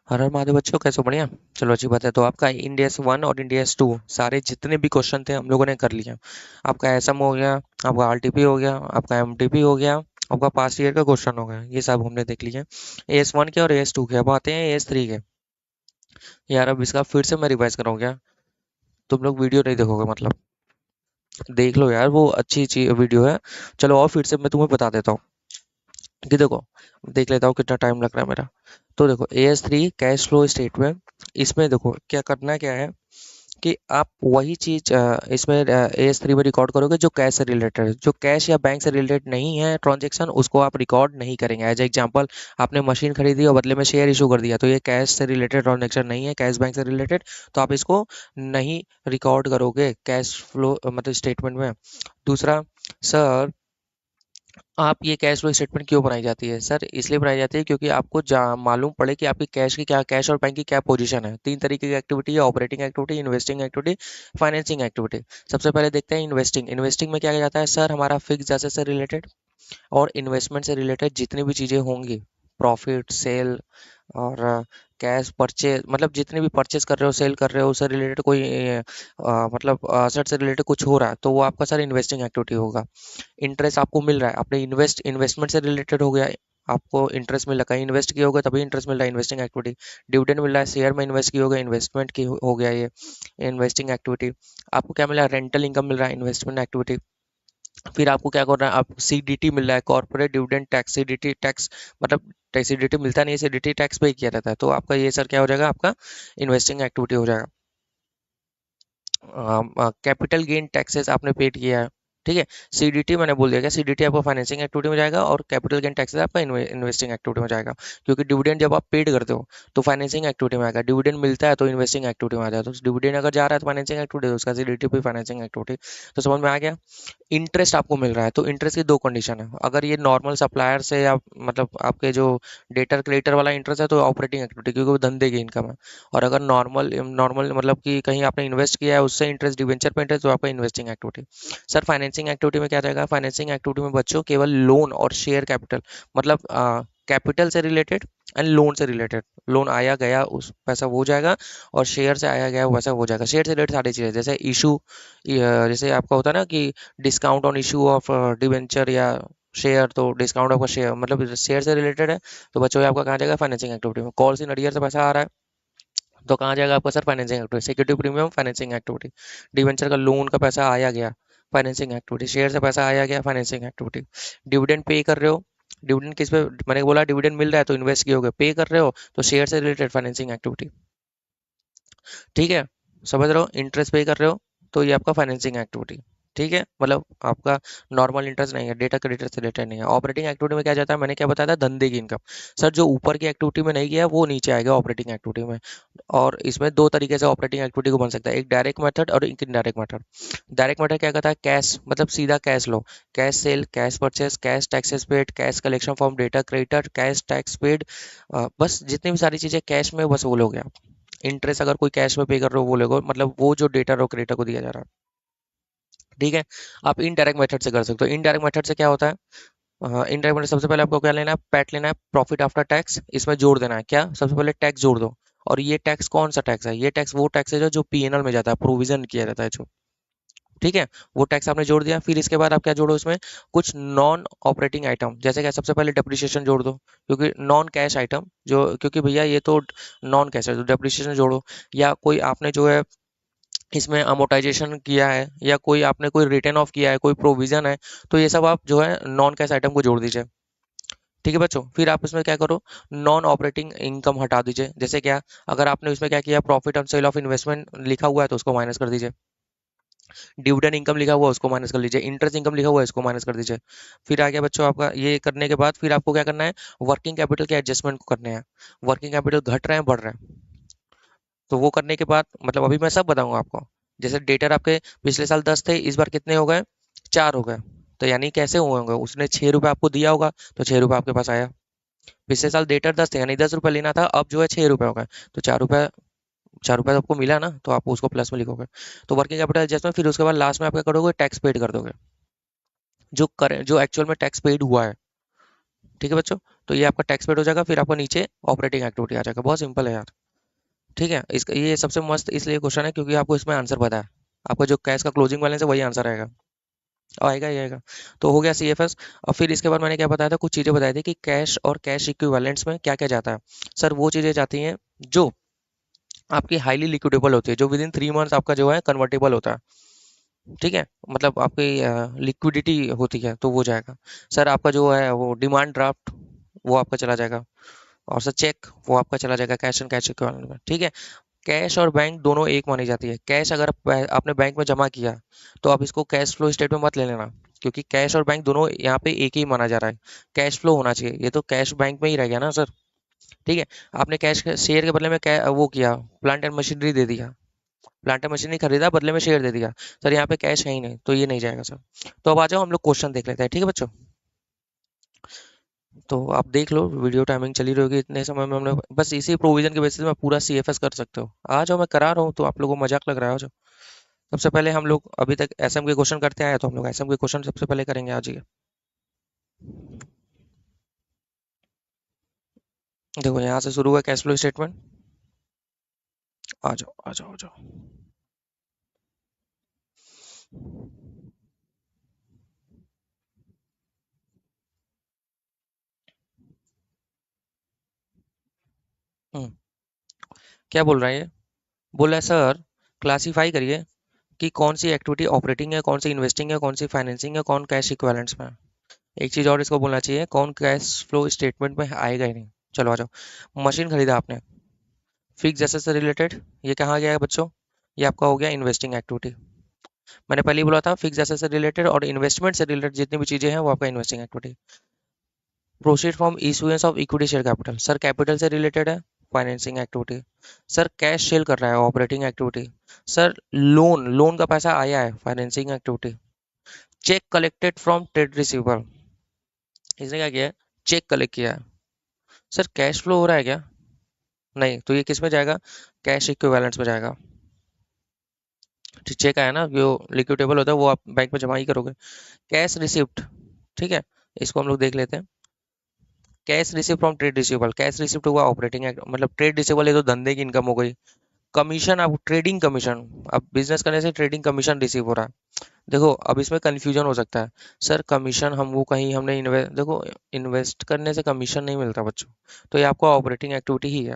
हर हर महादेव बच्चों, कैसे हो? बढ़िया। चलो अच्छी बात है। तो आपका इंडियस वन और इंडियस टू सारे जितने भी क्वेश्चन थे हम लोगों ने कर लिया। आपका एसएम हो गया, आपका आरटीपी हो गया, आपका एमटीपी हो गया, आपका पास्ट ईयर का क्वेश्चन हो गया। ये सब हमने देख लिया। एएस वन के और एएस टू के। अब आते हैं एएस थ्री के। यार अब इसका फिर से मैं रिवाइज कराऊँ क्या? तुम लोग वीडियो नहीं देखोगे मतलब? देख लो यार, वो अच्छी चीज वीडियो है। चलो और फिर से मैं तुम्हें बता देता हूँ कि देखो, देख लेता हूँ कितना टाइम लग रहा है मेरा। तो देखो, as three cash flow statement. इसमें देखो क्या करना क्या है कि आप वही चीज इसमें एएस थ्री में रिकॉर्ड करोगे जो कैश से रिलेटेड है। जो कैश या बैंक से रिलेटेड नहीं है ट्रांजैक्शन, उसको आप रिकॉर्ड नहीं करेंगे। एज एग्जांपल, आपने मशीन खरीदी और बदले में शेयर इशू कर दिया, तो ये कैश से रिलेटेड ट्रांजैक्शन नहीं है, कैश बैंक से रिलेटेड। तो आप इसको नहीं रिकॉर्ड करोगे कैश फ्लो मतलब स्टेटमेंट में। दूसरा, सर आप ये कैश फ्लो स्टेटमेंट क्यों बनाई जाती है? सर इसलिए बनाई जाती है क्योंकि आपको मालूम पड़े कि आपकी कैश की क्या, कैश और बैंक की क्या पोजीशन है। तीन तरीके की एक्टिविटी है: operating activity, investing activity, financing activity. सबसे पहले देखते हैं इन्वेस्टिंग। इन्वेस्टिंग में क्या किया जाता है? सर हमारा फिक्स एसेट से रिलेटेड और इन्वेस्टमेंट से रिलेटेड जितनी भी चीज़ें होंगी, प्रॉफिट, सेल और कैश परचेज, मतलब जितने भी परचेज कर रहे हो, सेल कर रहे हो, उससे रिलेटेड कोई मतलब असेट से रिलेटेड कुछ हो रहा है, तो वो आपका सर इन्वेस्टिंग एक्टिविटी होगा। इंटरेस्ट आपको मिल रहा है, आपने इन्वेस्टमेंट से रिलेटेड हो गया। आपको इंटरेस्ट मिल रहा है, कहीं इन्वेस्ट किया होगा तभी इंटरेस्ट मिल रहा है, इन्वेस्टिंग एक्टिविटी। डिविडेंड मिल रहा है, शेयर में इन्वेस्ट किया होगा, इन्वेस्टमेंट की हो गया ये इन्वेस्टिंग एक्टिविटी। आपको क्या मिल रहा है? रेंटल इनकम मिल रहा है, इन्वेस्टमेंट एक्टिविटी। फिर आपको क्या करना है? आप सीडीटी मिल रहा है, corporate dividend tax. CDT tax मतलब सीडीटी मिलता नहीं है, सीडीटी टैक्स पे किया रहता है, तो आपका ये सर क्या हो जाएगा? आपका इन्वेस्टिंग एक्टिविटी हो जाएगा। कैपिटल गेन टैक्सेस आपने पेड किया है, ठीक है। सीडीटी मैंने बोल दिया, क्या सीडीटी आपका फाइनेंसिंग एक्टिविटी में जाएगा और कैपिटल गेन टैक्सेस आपका इन्वेस्टिंग एक्टिविटी में जाएगा। क्योंकि डिविडेंड जब आप पेड करते हो तो फाइनेंसिंग एक्टिविटी में आएगा, डिविडेंड मिलता है तो इन्वेस्टिंग एक्टिविटी में आ जाता है। तो डिविडेंड अगर जा रहा है तो फाइनेंसिंग एक्टिविटी, तो उसका सीडीटी भी फाइनेंसिंग एक्टिविटी। तो समझ में आ गया? इंटरेस्ट आपको मिल रहा है, तो इंटरेस्ट की दो कंडीशन है। अगर ये नॉर्मल सप्लायर से या मतलब आपके जो डेटर क्रेडिटर वाला इंटरेस्ट है तो ऑपरेटिंग एक्टिविटी, क्योंकि वो धंधे की इनकम है। और अगर नॉर्मल नॉर्मल मतलब कि कहीं आपने इन्वेस्ट किया है उससे इंटरेस्ट, डिवेंचर पे इंटरेस्ट, तो आपका investing activity. Sir financing activity में क्या रहेगा? फाइनेंसिंग एक्टिविटी में बच्चों केवल लोन और शेयर कैपिटल, मतलब कैपिटल से रिलेटेड एंड लोन से रिलेटेड। लोन आया गया उस पैसा वो जाएगा, और शेयर से आया गया वैसा हो जाएगा। शेयर से रिलेटेड सारी चीज़ें, जैसे इशू, जैसे आपका होता है ना कि discount on issue of debenture या शेयर, तो डिस्काउंट ऑफ शेयर मतलब शेयर से रिलेटेड है। तो बच्चों ये आपका कहाँ जाएगा? फाइनेंसिंग एक्टिविटी में। कॉल इन अरियर से पैसा आ रहा है तो कहाँ जाएगा आपका? Sir financing activity. Security premium, financing activity. Debenture का लोन का पैसा आया गया, फाइनेंसिंग एक्टिविटी। शेयर से पैसा आया गया, फाइनेंसिंग एक्टिविटी। डिविडेंड पे कर रहे हो, डिविडेंड किस पे? मैंने बोला डिविडेंड मिल रहा है तो इन्वेस्ट किए होगे, पे कर रहे हो तो शेयर से रिलेटेड फाइनेंसिंग एक्टिविटी, ठीक है। समझ रहे हो? इंटरेस्ट पे कर रहे हो तो ये आपका फाइनेंसिंग एक्टिविटी, ठीक है। मतलब आपका नॉर्मल इंटरेस्ट नहीं है, डेटा क्रेडिटर से रिलेटेड नहीं है। ऑपरेटिंग एक्टिविटी में क्या जाता है? मैंने क्या बताया था? धंधे की इनकम। सर जो ऊपर की एक्टिविटी में नहीं गया वो नीचे आएगा ऑपरेटिंग एक्टिविटी में। और इसमें दो तरीके से ऑपरेटिंग एक्टिविटी को बन सकता है, एक डायरेक्ट मेथड और एक इनडायरेक्ट मेथड। डायरेक्ट मेथड क्या कहता है? कैश मतलब सीधा cash flow, cash sale, cash purchase, cash taxes paid, cash collection from data creditor, cash tax paid. बस जितनी भी सारी चीजें कैश में, बस वो लोगे आप। इंटरेस्ट अगर कोई कैश में पे कर रहे हो वो लोगे, मतलब वो जो डेटा और क्रेडिटर को दिया जा रहा है, ठीक है। आप इनडायरेक्ट मेथड से कर सकते हो। इनडायरेक्ट मेथड से क्या होता है? इनडायरेक्ट मेथड सबसे पहले आपको क्या लेना है? पैट लेना है, प्रॉफिट आफ्टर टैक्स। इसमें जोड़ देना है क्या? सबसे पहले टैक्स जोड़ दो। और ये टैक्स कौन सा टैक्स है? ये टैक्स वो टैक्स है जो पीएनएल में जाता है, प्रोविजन किया जाता है जो, ठीक है। वो टैक्स आपने जोड़ दिया। फिर इसके बाद आप क्या जोड़ो इसमें? कुछ नॉन ऑपरेटिंग आइटम, जैसे क्या? सबसे पहले डेप्रिसिएशन जोड़ दो, क्योंकि नॉन कैश आइटम जो, क्योंकि भैया ये तो नॉन कैश है तो डेप्रिसिएशन जोड़ो। या कोई आपने जो है इसमें अमोर्टाइजेशन किया है, या कोई आपने कोई रिटर्न ऑफ किया है, कोई प्रोविजन है, तो ये सब आप जो है नॉन कैश आइटम को जोड़ दीजिए, ठीक है बच्चों। फिर आप इसमें क्या करो? नॉन ऑपरेटिंग इनकम हटा दीजिए। जैसे क्या? अगर आपने इसमें क्या किया, profit on sale of investment लिखा हुआ है तो उसको माइनस कर दीजिए। डिविडेंड इनकम लिखा हुआ है उसको माइनस कर लीजिए। इंटरेस्ट इनकम लिखा हुआ है इसको माइनस कर दीजिए। फिर आ गया बच्चों आपका, ये करने के बाद फिर आपको क्या करना है? वर्किंग कैपिटल के एडजस्टमेंट को करने हैं। वर्किंग कैपिटल घट रहे हैं, बढ़ रहे हैं, तो वो करने के बाद मतलब अभी मैं सब बताऊंगा आपको। जैसे डेटर आपके पिछले साल 10 थे, इस बार कितने हो गए? 4 हो गए। तो यानी कैसे हुए होंगे? उसने 6 रुपये आपको दिया होगा तो 6 रुपये आपके पास आया। पिछले साल डेटर 10 थे, यानी 10 रुपये लेना था, अब जो है 6 रुपये हो गए। तो 4 रुपये, 4 रुपये आपको मिला ना, तो आप उसको प्लस में लिखोगे। तो वर्किंग कैपिटल एडजस्टमेंट, फिर उसके बाद लास्ट में आप क्या करोगे? टैक्स पेड कर दोगे, जो एक्चुअल में टैक्स पेड हुआ है, ठीक है बच्चों। तो ये आपका टैक्स पेड हो जाएगा, फिर आपको नीचे ऑपरेटिंग एक्टिविटी आ जाएगा। बहुत सिंपल है यार। ठीक है, इसका ये सबसे मस्त इसलिए क्वेश्चन है क्योंकि आपको इसमें आंसर पता है। आपका जो कैश का क्लोजिंग बैलेंस है वही आंसर आएगा। आएगा ही आएगा। तो हो गया सीएफएस। और फिर इसके बाद मैंने क्या बताया था, कुछ चीज़ें बताई थी कि कैश और कैश इक्विवेलेंट्स में क्या क्या जाता है। सर वो चीज़ें जाती हैं जो आपकी हाईली लिक्विडेबल होती है, जो विद इन 3 मंथ्स आपका जो है कन्वर्टेबल होता है। ठीक है, मतलब आपकी लिक्विडिटी होती है तो वो जाएगा। सर आपका जो है वो डिमांड ड्राफ्ट वो आपका चला जाएगा। और सर चेक वो आपका चला जाएगा कैश एंड कैश इक्विवेलेंट में। ठीक है। कैश और बैंक दोनों एक मानी जाती है। कैश अगर आपने बैंक में जमा किया तो आप इसको कैश फ्लो स्टेटमेंट मत ले लेना, क्योंकि कैश और बैंक दोनों यहाँ पे एक ही माना जा रहा है। कैश फ्लो होना चाहिए, ये तो कैश बैंक में ही रह गया ना सर। ठीक है। आपने कैश शेयर के बदले में वो किया, प्लांट एंड मशीनरी दे दिया, प्लांट एंड मशीनरी खरीदा बदले में शेयर दे दिया। सर यहाँ पे कैश है ही नहीं तो ये नहीं जाएगा सर। तो अब आ जाओ हम लोग क्वेश्चन देख लेते हैं। ठीक है बच्चों। तो आप देख लो, वीडियो टाइमिंग चली रही होगी, इतने समय में हमने बस इसी प्रोविजन के बेसिस में पूरा सीएफएस कर सकते हो। आ जाओ, मैं करा रहा हूँ तो आप लोगों को मजाक लग रहा है। आ जाओ। सबसे पहले हम लोग अभी तक एसएम के क्वेश्चन करते आए हैं, तो हम लोग एसएम के क्वेश्चन सबसे पहले करेंगे आज ये। देखो यहाँ से शुरू हुआ कैश फ्लो स्टेटमेंट। आ जाओ आ जाओ आ जाओ। हम्म। क्या बोल रहा है ये? बोला है सर क्लासीफाई करिए कि कौन सी एक्टिविटी ऑपरेटिंग है, कौन सी इन्वेस्टिंग है, कौन सी फाइनेंसिंग है, कौन कैश इक्विवेलेंट्स में है। एक चीज और इसको बोलना चाहिए, कौन कैश फ्लो स्टेटमेंट में आएगा ही नहीं। चलो आ जाओ। मशीन खरीदा आपने, फिक्स एसेट से रिलेटेड, ये कहाँ गया है बच्चों? ये आपका हो गया इन्वेस्टिंग एक्टिविटी। मैंने पहले ही बोला था फिक्स एसेट से रिलेटेड और इन्वेस्टमेंट से रिलेटेड जितनी भी चीजें हैं वो आपका investing activity. Proceed from issuance of equity share capital, sir capital से रिलेटेड है, financing activity. Sir cash sale कर रहा है, operating activity. Sir loan loan का पैसा आया है, financing activity. Cheque collected from trade receiver, इसने क्या किया है? चेक कलेक्ट किया है। सर कैश फ्लो हो रहा है क्या? नहीं, तो ये किस में जाएगा? कैश इक्विवेलेंट्स में जाएगा। चेक आया ना, जो लिक्विडेबल होता है वो आप बैंक में जमा ही करोगे। कैश रिसिप्ट, ठीक है, इसको हम लोग देख लेते हैं। Cash receipt from trade receivable, cash receipt हुआ ऑपरेटिंग मतलब ट्रेड रिसीवेबल, ये तो धंधे की इनकम हो गई। कमीशन, अब ट्रेडिंग कमीशन, अब बिजनेस करने से ट्रेडिंग कमीशन रिसीव हो रहा है। देखो अब इसमें कंफ्यूजन हो सकता है। सर कमीशन हम वो कहीं हमने इन्वेस्ट, देखो इन्वेस्ट करने से कमीशन नहीं मिलता बच्चों। तो ये आपका ऑपरेटिंग एक्टिविटी ही है।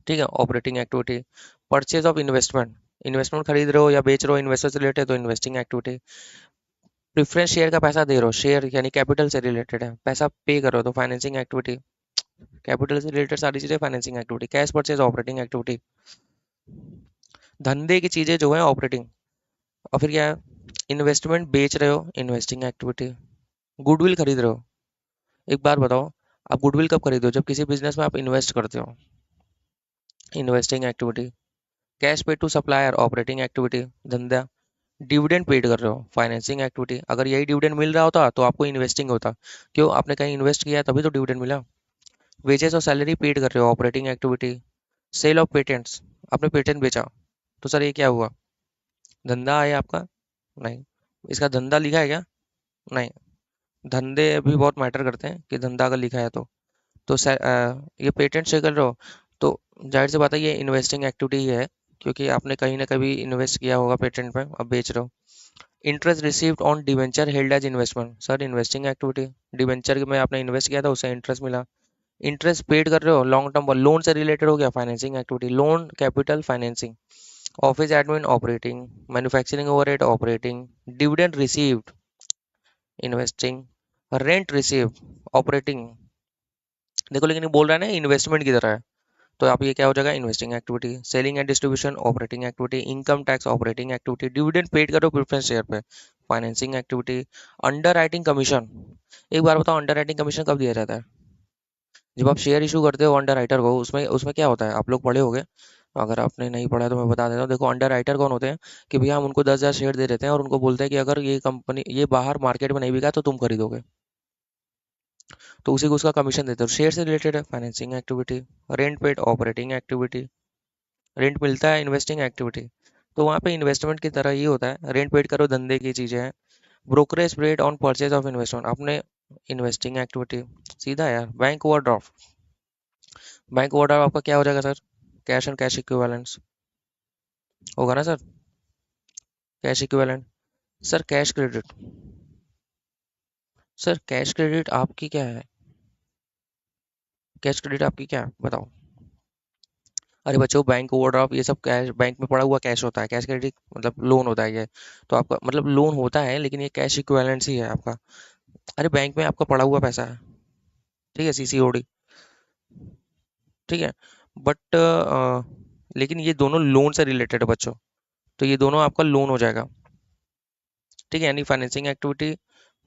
ठीक है, operating activity. Purchase of investment, investment खरीद रहे हो या बेच रहे हो, इन्वेस्टर से रिलेटेड तो इन्वेस्टिंग एक्टिविटी। प्रेफरेंस शेयर का पैसा दे रहे हो, शेयर यानी कैपिटल से रिलेटेड है, पैसा पे करो तो फाइनेंसिंग एक्टिविटी। कैपिटल से रिलेटेड सारी चीजें financing activity. Cash purchase operating activity. धंधे की चीजें जो है ऑपरेटिंग। और फिर क्या है? इन्वेस्टमेंट बेच रहे हो, इन्वेस्टिंग एक्टिविटी। गुडविल खरीद रहे हो, एक बार बताओ, आप गुडविल कब खरीदो? जब किसी बिजनेस में आप इन्वेस्ट करते हो, इन्वेस्टिंग एक्टिविटी। कैश पे टू सप्लायर, ऑपरेटिंग एक्टिविटी, धंधा। डिविडेंड पेड कर रहे हो, फाइनेंसिंग एक्टिविटी। अगर यही डिविडेंड मिल रहा होता तो आपको इन्वेस्टिंग होता। क्यों? आपने कहीं इन्वेस्ट किया तभी तो डिविडेंड मिला। वेजेस और सैलरी पेड कर रहे हो, operating activity. Sale of patents, आपने पेटेंट बेचा, तो सर ये क्या हुआ? धंधा है आपका? नहीं। इसका धंधा लिखा है क्या? नहीं। धंधे भी बहुत मैटर करते हैं कि धंधा अगर लिखा है तो ये पेटेंट से कर रहे हो, तो जाहिर सी बात है ये इन्वेस्टिंग एक्टिविटी ही है, क्योंकि आपने कहीं ना कहीं इन्वेस्ट किया होगा पेटेंट में, अब बेच रहे हो। Interest received on debenture held as investment, sir investing activity. Debenture में आपने इन्वेस्ट किया था, उससे इंटरेस्ट मिला। इंटरेस्ट पेड कर रहे हो, लॉन्ग टर्म लोन से रिलेटेड हो गया, financing activity. Loan capital financing. Office admin operating. Manufacturing overhead operating. Dividend received investing. Rent receive operating. देखो लेकिन ये बोल रहा है ना इन्वेस्टमेंट की तरह है, तो आप ये क्या हो जाएगा? Investing activity. Selling and distribution operating activity. Income tax operating activity. Dividend paid करो प्रेफरेंस शेयर पे, financing activity. Under writing commission, एक बार बताओ अंडर राइटिंग कमीशन कब दिया जाता है? जब आप शेयर इशू करते हो अंडर राइटर को, उसमें उसमें क्या होता है, आप लोग पढ़े होगे। अगर आपने नहीं पढ़ा तो मैं बता देता हूँ। देखो अंडर राइटर कौन होते हैं? कि भैया हम उनको 10,000 शेयर दे देते हैं और उनको बोलते हैं कि अगर ये कंपनी ये बाहर मार्केट में नहीं बिका तो तुम खरीदोगे, तो उसी को उसका कमीशन देते हो। शेयर से रिलेटेड है, financing activity. Rent paid operating activity. Rent मिलता है, इन्वेस्टिंग एक्टिविटी। तो वहाँ पे इन्वेस्टमेंट की तरह ही होता है, रेंट पेड करो, धंधे की चीज़ें हैं। Brokerage paid on purchase of investment, आपने इन्वेस्टिंग एक्टिविटी सीधा यार, बैंक ओवरड्राफ्ट। बैंक ओवरड्राफ्ट आपका क्या हो जाएगा sir? Cash and cash equivalents होगा ना sir? Cash equivalent. Sir cash credit. Sir cash credit आपकी क्या है? कैश क्रेडिट आपकी क्या है बताओ? अरे बच्चों, बैंक ओवरड्राफ्ट ये सब कैश, बैंक में पड़ा हुआ कैश होता है। कैश क्रेडिट मतलब लोन होता है ये। तो आपका मतलब लोन होता है, लेकिन ये कैश इक्विवेलेंस ही है आपका। अरे बैंक में आपका पड़ा हुआ पैसा है, ठीक है, सीसीओडी, ठीक है। बट लेकिन ये दोनों लोन से रिलेटेड है बच्चों, तो ये दोनों आपका लोन हो जाएगा, ठीक है। यानी financing activity,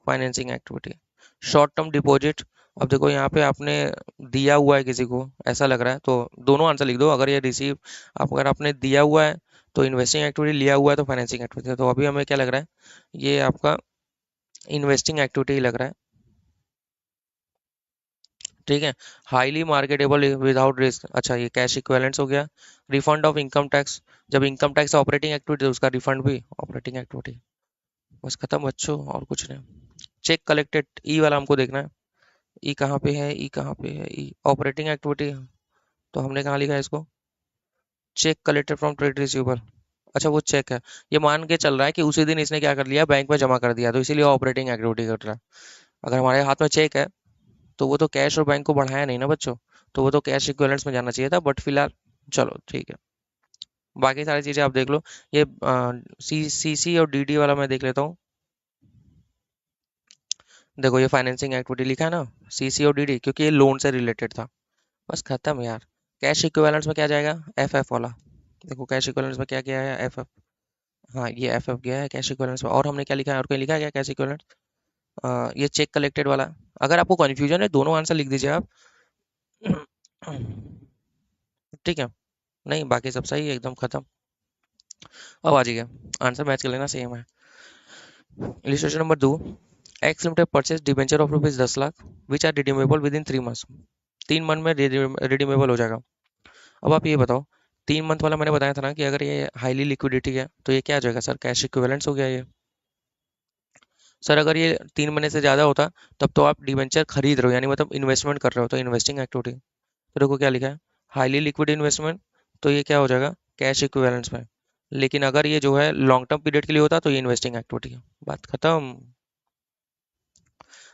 financing activity. Short term deposit, अब देखो यहाँ पे आपने दिया हुआ है किसी को, ऐसा लग रहा है, तो दोनों आंसर लिख दो। अगर ये रिसीव, आप अगर आपने दिया हुआ है तो इन्वेस्टिंग एक्टिविटी, लिया हुआ है तो फाइनेंसिंग एक्टिविटी। तो अभी हमें क्या लग रहा है, ये आपका इन्वेस्टिंग एक्टिविटी ही लग रहा है, ठीक है। हाईली मार्केटेबल विदाउट रिस्क, अच्छा ये कैश इक्विवेलेंट्स हो गया। रिफंड ऑफ इनकम टैक्स, जब इनकम टैक्स ऑपरेटिंग एक्टिविटी तो उसका रिफंड भी ऑपरेटिंग एक्टिविटी। बस खत्म बच्चों, और कुछ नहीं। चेक कलेक्टेड, ई वाला हमको देखना है। ई कहाँ पे है? ई कहाँ पे है? ई ऑपरेटिंग एक्टिविटी, तो हमने कहाँ लिखा है इसको? Cheque collected from trade receivable. अच्छा वो चेक है, ये मान के चल रहा है कि उसी दिन इसने क्या कर लिया, बैंक में जमा कर दिया, तो इसीलिए ऑपरेटिंग एक्टिविटी कर रहा है। अगर हमारे हाथ में चेक है तो वो तो कैश और बैंक को बढ़ाया नहीं ना बच्चों, तो वो तो कैश इक्विवेलेंट्स में जाना चाहिए था, बट फिलहाल चलो ठीक है। बाकी सारी चीजें आप देख लो। ये सी और डीडी वाला मैं देख लेता हूँ। देखो ये फाइनेंसिंग एक्टिविटी लिखा है ना, सीसी और डीडी, क्योंकि ये लोन से रिलेटेड था। बस खत्म यार। कैश इक्विवेलेंट्स में क्या जाएगा? एफएफ वाला। देखो कैश इक्विवेलेंट्स में क्या गया है? एफएफ। हाँ ये एफएफ गया है कैश इक्विवेलेंट्स में। और हमने क्या लिखा है? और कहीं लिखा है क्या कैश इक्विवेलेंट्स? ये चेक कलेक्टेड वाला। अगर आपको कंफ्यूजन है, दोनों आंसर लिख दीजिए आप। ठीक है। नहीं बाकी सब सही है, एकदम खत्म। अब आ जाइए, आंसर मैच कर लेना, सेम है। Illustration number 2। X limited purchase debenture of ₹10 lakh which are redeemable with in 3 months. 3 month में रिडीमेबल हो जाएगा। अब आप ये बताओ, 3 मंथ वाला मैंने बताया था ना कि अगर ये हाईली लिक्विडिटी है तो ये क्या आ जाएगा सर? कैश इक्विवेलेंट्स हो गया ये। सर अगर ये 3 महीने से ज़्यादा होता, तब तो आप डिबेंचर खरीद रहे हो, यानी मतलब इन्वेस्टमेंट कर रहे हो, तो इन्वेस्टिंग एक्टिविटी। तो देखो क्या लिखा है, हाईली लिक्विड इन्वेस्टमेंट, तो ये क्या हो जाएगा? कैश इक्विवेलेंट्स में। लेकिन अगर ये जो है लॉन्ग टर्म पीरियड के लिए होता तो ये इन्वेस्टिंग एक्टिविटी है। बात खत्म।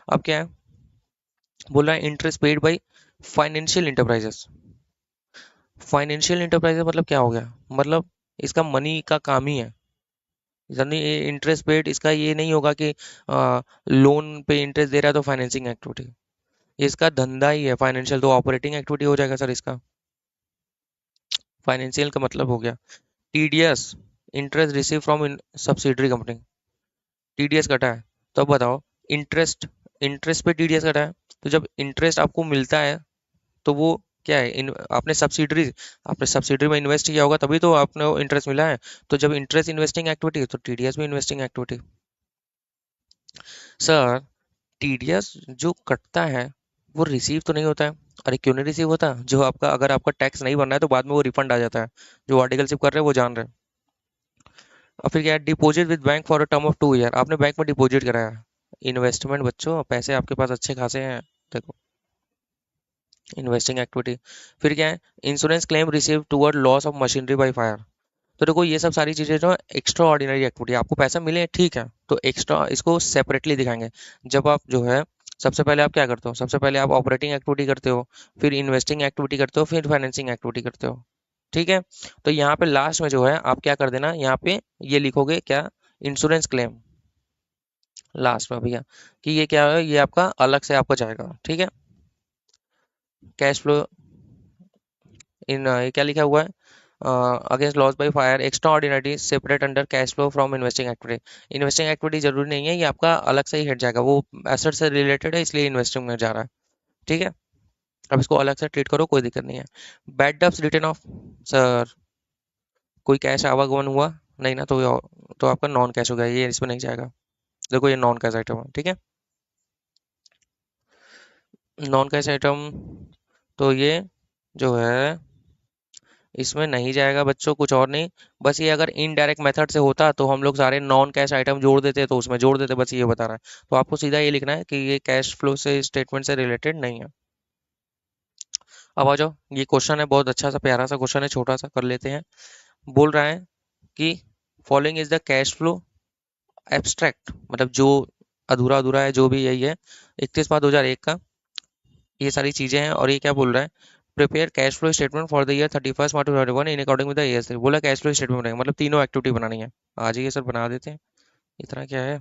अब क्या है, बोल रहा है interest paid by financial enterprises. Financial enterprises मतलब क्या हो गया? मतलब इसका मनी का काम ही है, यानी इंटरेस्ट पेड इसका ये नहीं होगा कि लोन पे इंटरेस्ट दे रहा है तो फाइनेंसिंग एक्टिविटी। इसका धंधा ही है फाइनेंशियल, तो ऑपरेटिंग एक्टिविटी हो जाएगा सर इसका। फाइनेंशियल का मतलब हो गया। TDS, interest receive from subsidiary company. TDS कटा है, तो अब बताओ, इंटरेस्ट, इंटरेस्ट पे टीडीएस कटा है, तो जब इंटरेस्ट आपको मिलता है तो वो क्या है? आपने सब्सिडरी, आपने सब्सिडरी में इन्वेस्ट किया होगा तभी तो आपने इंटरेस्ट मिला है। तो जब इंटरेस्ट इन्वेस्टिंग एक्टिविटी है तो टीडीएस भी इन्वेस्टिंग एक्टिविटी। सर टीडीएस जो कटता है वो रिसीव तो नहीं होता है। अरे क्यों नहीं रिसीव होता? जो आपका, अगर आपका टैक्स नहीं भरना है तो बाद में वो रिफंड आ जाता है। जो आर्टिकलशिप कर रहे हैं वो जान रहे हैं। और फिर क्या है, deposit with bank for a term of 2 year, आपने बैंक में डिपॉजिट कराया। इन्वेस्टमेंट बच्चों, पैसे आपके पास अच्छे खासे हैं। देखो इन्वेस्टिंग एक्टिविटी। फिर क्या है, insurance claim receive toward loss of machinery by fire. तो देखो ये सब सारी चीजें जो एक्स्ट्रा ऑर्डिनरी एक्टिविटी, आपको पैसा मिले ठीक है, तो एक्स्ट्रा इसको सेपरेटली दिखाएंगे। जब आप जो है, सबसे पहले आप क्या करते हो? सबसे पहले आप ऑपरेटिंग एक्टिविटी करते हो, फिर इन्वेस्टिंग एक्टिविटी करते हो, फिर फाइनेंसिंग एक्टिविटी करते हो, ठीक है। तो यहाँ पे लास्ट में जो है आप क्या कर देना, यहाँ पे ये लिखोगे क्या? इंश्योरेंस क्लेम लास्ट में भैया, कि ये क्या है, ये आपका अलग से आपका जाएगा, ठीक है। कैश फ्लो इन, ये क्या लिखा हुआ है? Against loss by fire extra ordinary separate under cash flow from investing activity. Investing activity जरूरी नहीं है, ये आपका अलग से ही हट जाएगा, वो एसेट से रिलेटेड है इसलिए इन्वेस्टिंग में जा रहा है, ठीक है। अब इसको अलग से ट्रीट करो, कोई दिक्कत नहीं है। Bad dubs return of, sir कोई कैश आवागमन हुआ नहीं ना, तो आपका नॉन कैश हो गया, ये इसमें नहीं जाएगा। देखो ये नॉन कैश आइटम है, ठीक है। नॉन कैश आइटम, तो ये जो है इसमें नहीं जाएगा बच्चों, कुछ और नहीं। बस ये अगर इनडायरेक्ट मेथड से होता तो हम लोग सारे नॉन कैश आइटम जोड़ देते, तो उसमें जोड़ देते, बस ये बता रहा है। तो आपको सीधा ये लिखना है कि ये कैश फ्लो से स्टेटमेंट से रिलेटेड नहीं है। अब आ जाओ, ये क्वेश्चन है बहुत अच्छा सा प्यारा सा क्वेश्चन है, छोटा सा कर लेते हैं। बोल रहा है कि following is the cash flow abstract, मतलब जो अधूरा अधूरा है जो भी यही है, 31/5/2001 का, ये सारी चीजें हैं। और ये क्या बोल रहा है, prepare cash flow statement for the year 31 March 2021 in according with the year. बोला कैश फ्लो स्टेटमेंट बनाएंगे, मतलब तीनों एक्टिविटी बनानी है। आ जाइए सर बना देते हैं, इतना क्या है।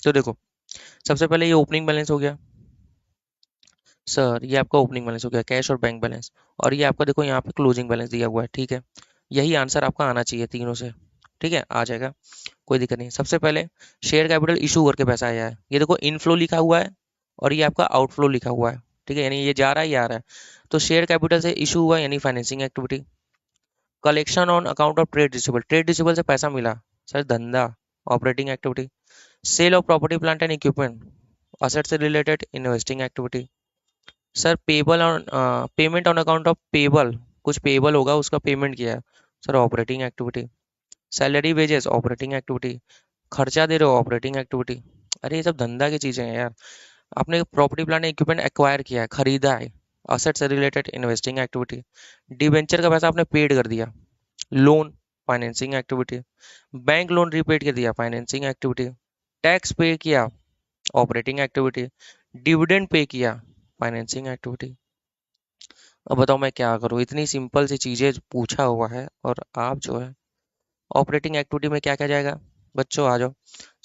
तो देखो, सबसे पहले ये ओपनिंग बैलेंस हो गया सर, ये आपका ओपनिंग बैलेंस हो गया, कैश और बैंक बैलेंस। और ये आपका देखो यहाँ पे क्लोजिंग बैलेंस दिया हुआ है, ठीक है। यही आंसर आपका आना चाहिए तीनों से, ठीक है, आ जाएगा, कोई दिक्कत नहीं। सबसे पहले शेयर कैपिटल इशू करके पैसा आया है, ये देखो इनफ्लो लिखा हुआ है और ये आपका आउटफ्लो लिखा हुआ है, ठीक है, यानी ये जा रहा है ये आ रहा है। तो शेयर कैपिटल से इशू हुआ यानी financing activity. Collection on account of trade receivable, trade receivable से पैसा मिला, सर धंधा, operating activity. Sale of property plant and equipment, asset से related investing activity. Sir payable on payment on account of payable, कुछ payable होगा उसका payment किया है, sir operating activity. Salary wages operating activity, खर्चा दे रहे हो ऑपरेटिंग एक्टिविटी। अरे ये सब धंधा की चीजें हैं यार। आपने प्रॉपर्टी प्लांट इक्विपमेंट एक्वायर किया है, खरीदा है, असेट से रिलेटेड इन्वेस्टिंग एक्टिविटी। डिबेंचर का पैसा आपने पेड कर दिया, loan, financing activity. Bank loan repaid कर दिया, फाइनेंसिंग एक्टिविटी। टैक्स पे किया, ऑपरेटिंग एक्टिविटी। डिविडेंड पे किया, फाइनेंसिंग एक्टिविटी। अब बताओ मैं क्या करूँ, इतनी सिंपल सी चीजें पूछा हुआ है और आप जो है ऑपरेटिंग एक्टिविटी में क्या क्या जाएगा। बच्चों आ जाओ,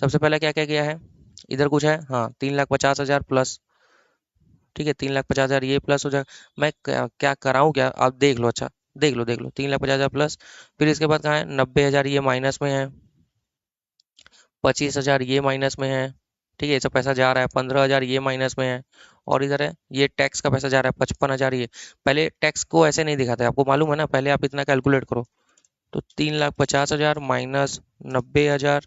सबसे पहले क्या क्या किया है, इधर कुछ है, हाँ 3,50,000 प्लस, ठीक है, 3,50,000 ये प्लस हो जाएगा। मैं क्या क्या कराऊँ क्या, आप देख लो, अच्छा देख लो 3,50,000 प्लस। फिर इसके बाद कहाँ है, 90,000 ये माइनस में है, 25,000 ये माइनस में है, ठीक है, ये सब पैसा जा रहा है, 15,000 ये माइनस में है। और इधर है ये टैक्स का पैसा जा रहा है 55,000 ये। पहले टैक्स को ऐसे नहीं दिखाते, आपको मालूम है ना, पहले आप इतना कैलकुलेट करो। तो 3,50,000 माइनस 90,000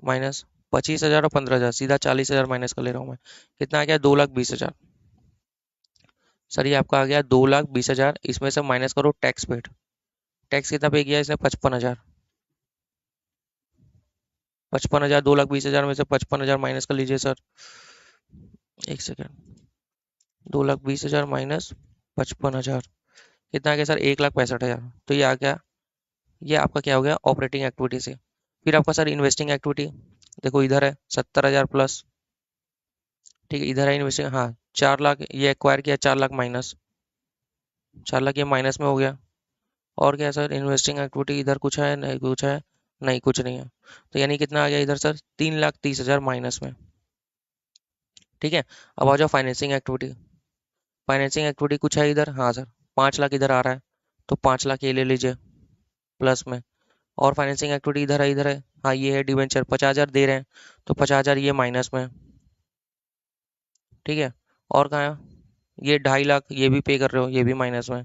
माइनस 25,000 और 15,000, सीधा 40,000 माइनस कर ले रहा हूँ मैं। कितना आ गया, 2,20,000। सर ये आपका आ गया 2,20,000, इसमें से माइनस करो टैक्स पेड। टैक्स कितना पे किया इसने, 55,000। 55,000, 2,20,000 में से 55,000 माइनस कर लीजिए सर, एक सेकेंड। 2,20,000 माइनस 55,000, कितना आ गया सर, 1,65,000। तो ये आ गया, ये आपका क्या हो गया, ऑपरेटिंग एक्टिविटी से। फिर आपका सर इन्वेस्टिंग एक्टिविटी, देखो इधर है 70,000 प्लस, ठीक है, इधर है इन्वेस्टिंग, हाँ 4 लाख ये एक्वायर किया, 4 लाख माइनस, 4 लाख ये माइनस में हो गया। और क्या है सर, इन्वेस्टिंग एक्टिविटी इधर कुछ है नहीं, कुछ है नहीं, कुछ नहीं है। तो यानी कितना आ गया इधर सर, 3,30,000 माइनस में, ठीक है। अब आ जाओ फाइनेंसिंग एक्टिविटी। फाइनेंसिंग एक्टिविटी कुछ है इधर, हाँ सर 5 लाख इधर आ रहा है, तो 5 लाख ये ले लीजिए प्लस में। और फाइनेंसिंग एक्टिविटी इधर है, हाँ ये है डिवेंचर, 50,000 दे रहे हैं, तो 50,000 ये माइनस में, ठीक है। और कहाँ है, ये 2.5 लाख ये भी पे कर रहे हो, ये भी माइनस में।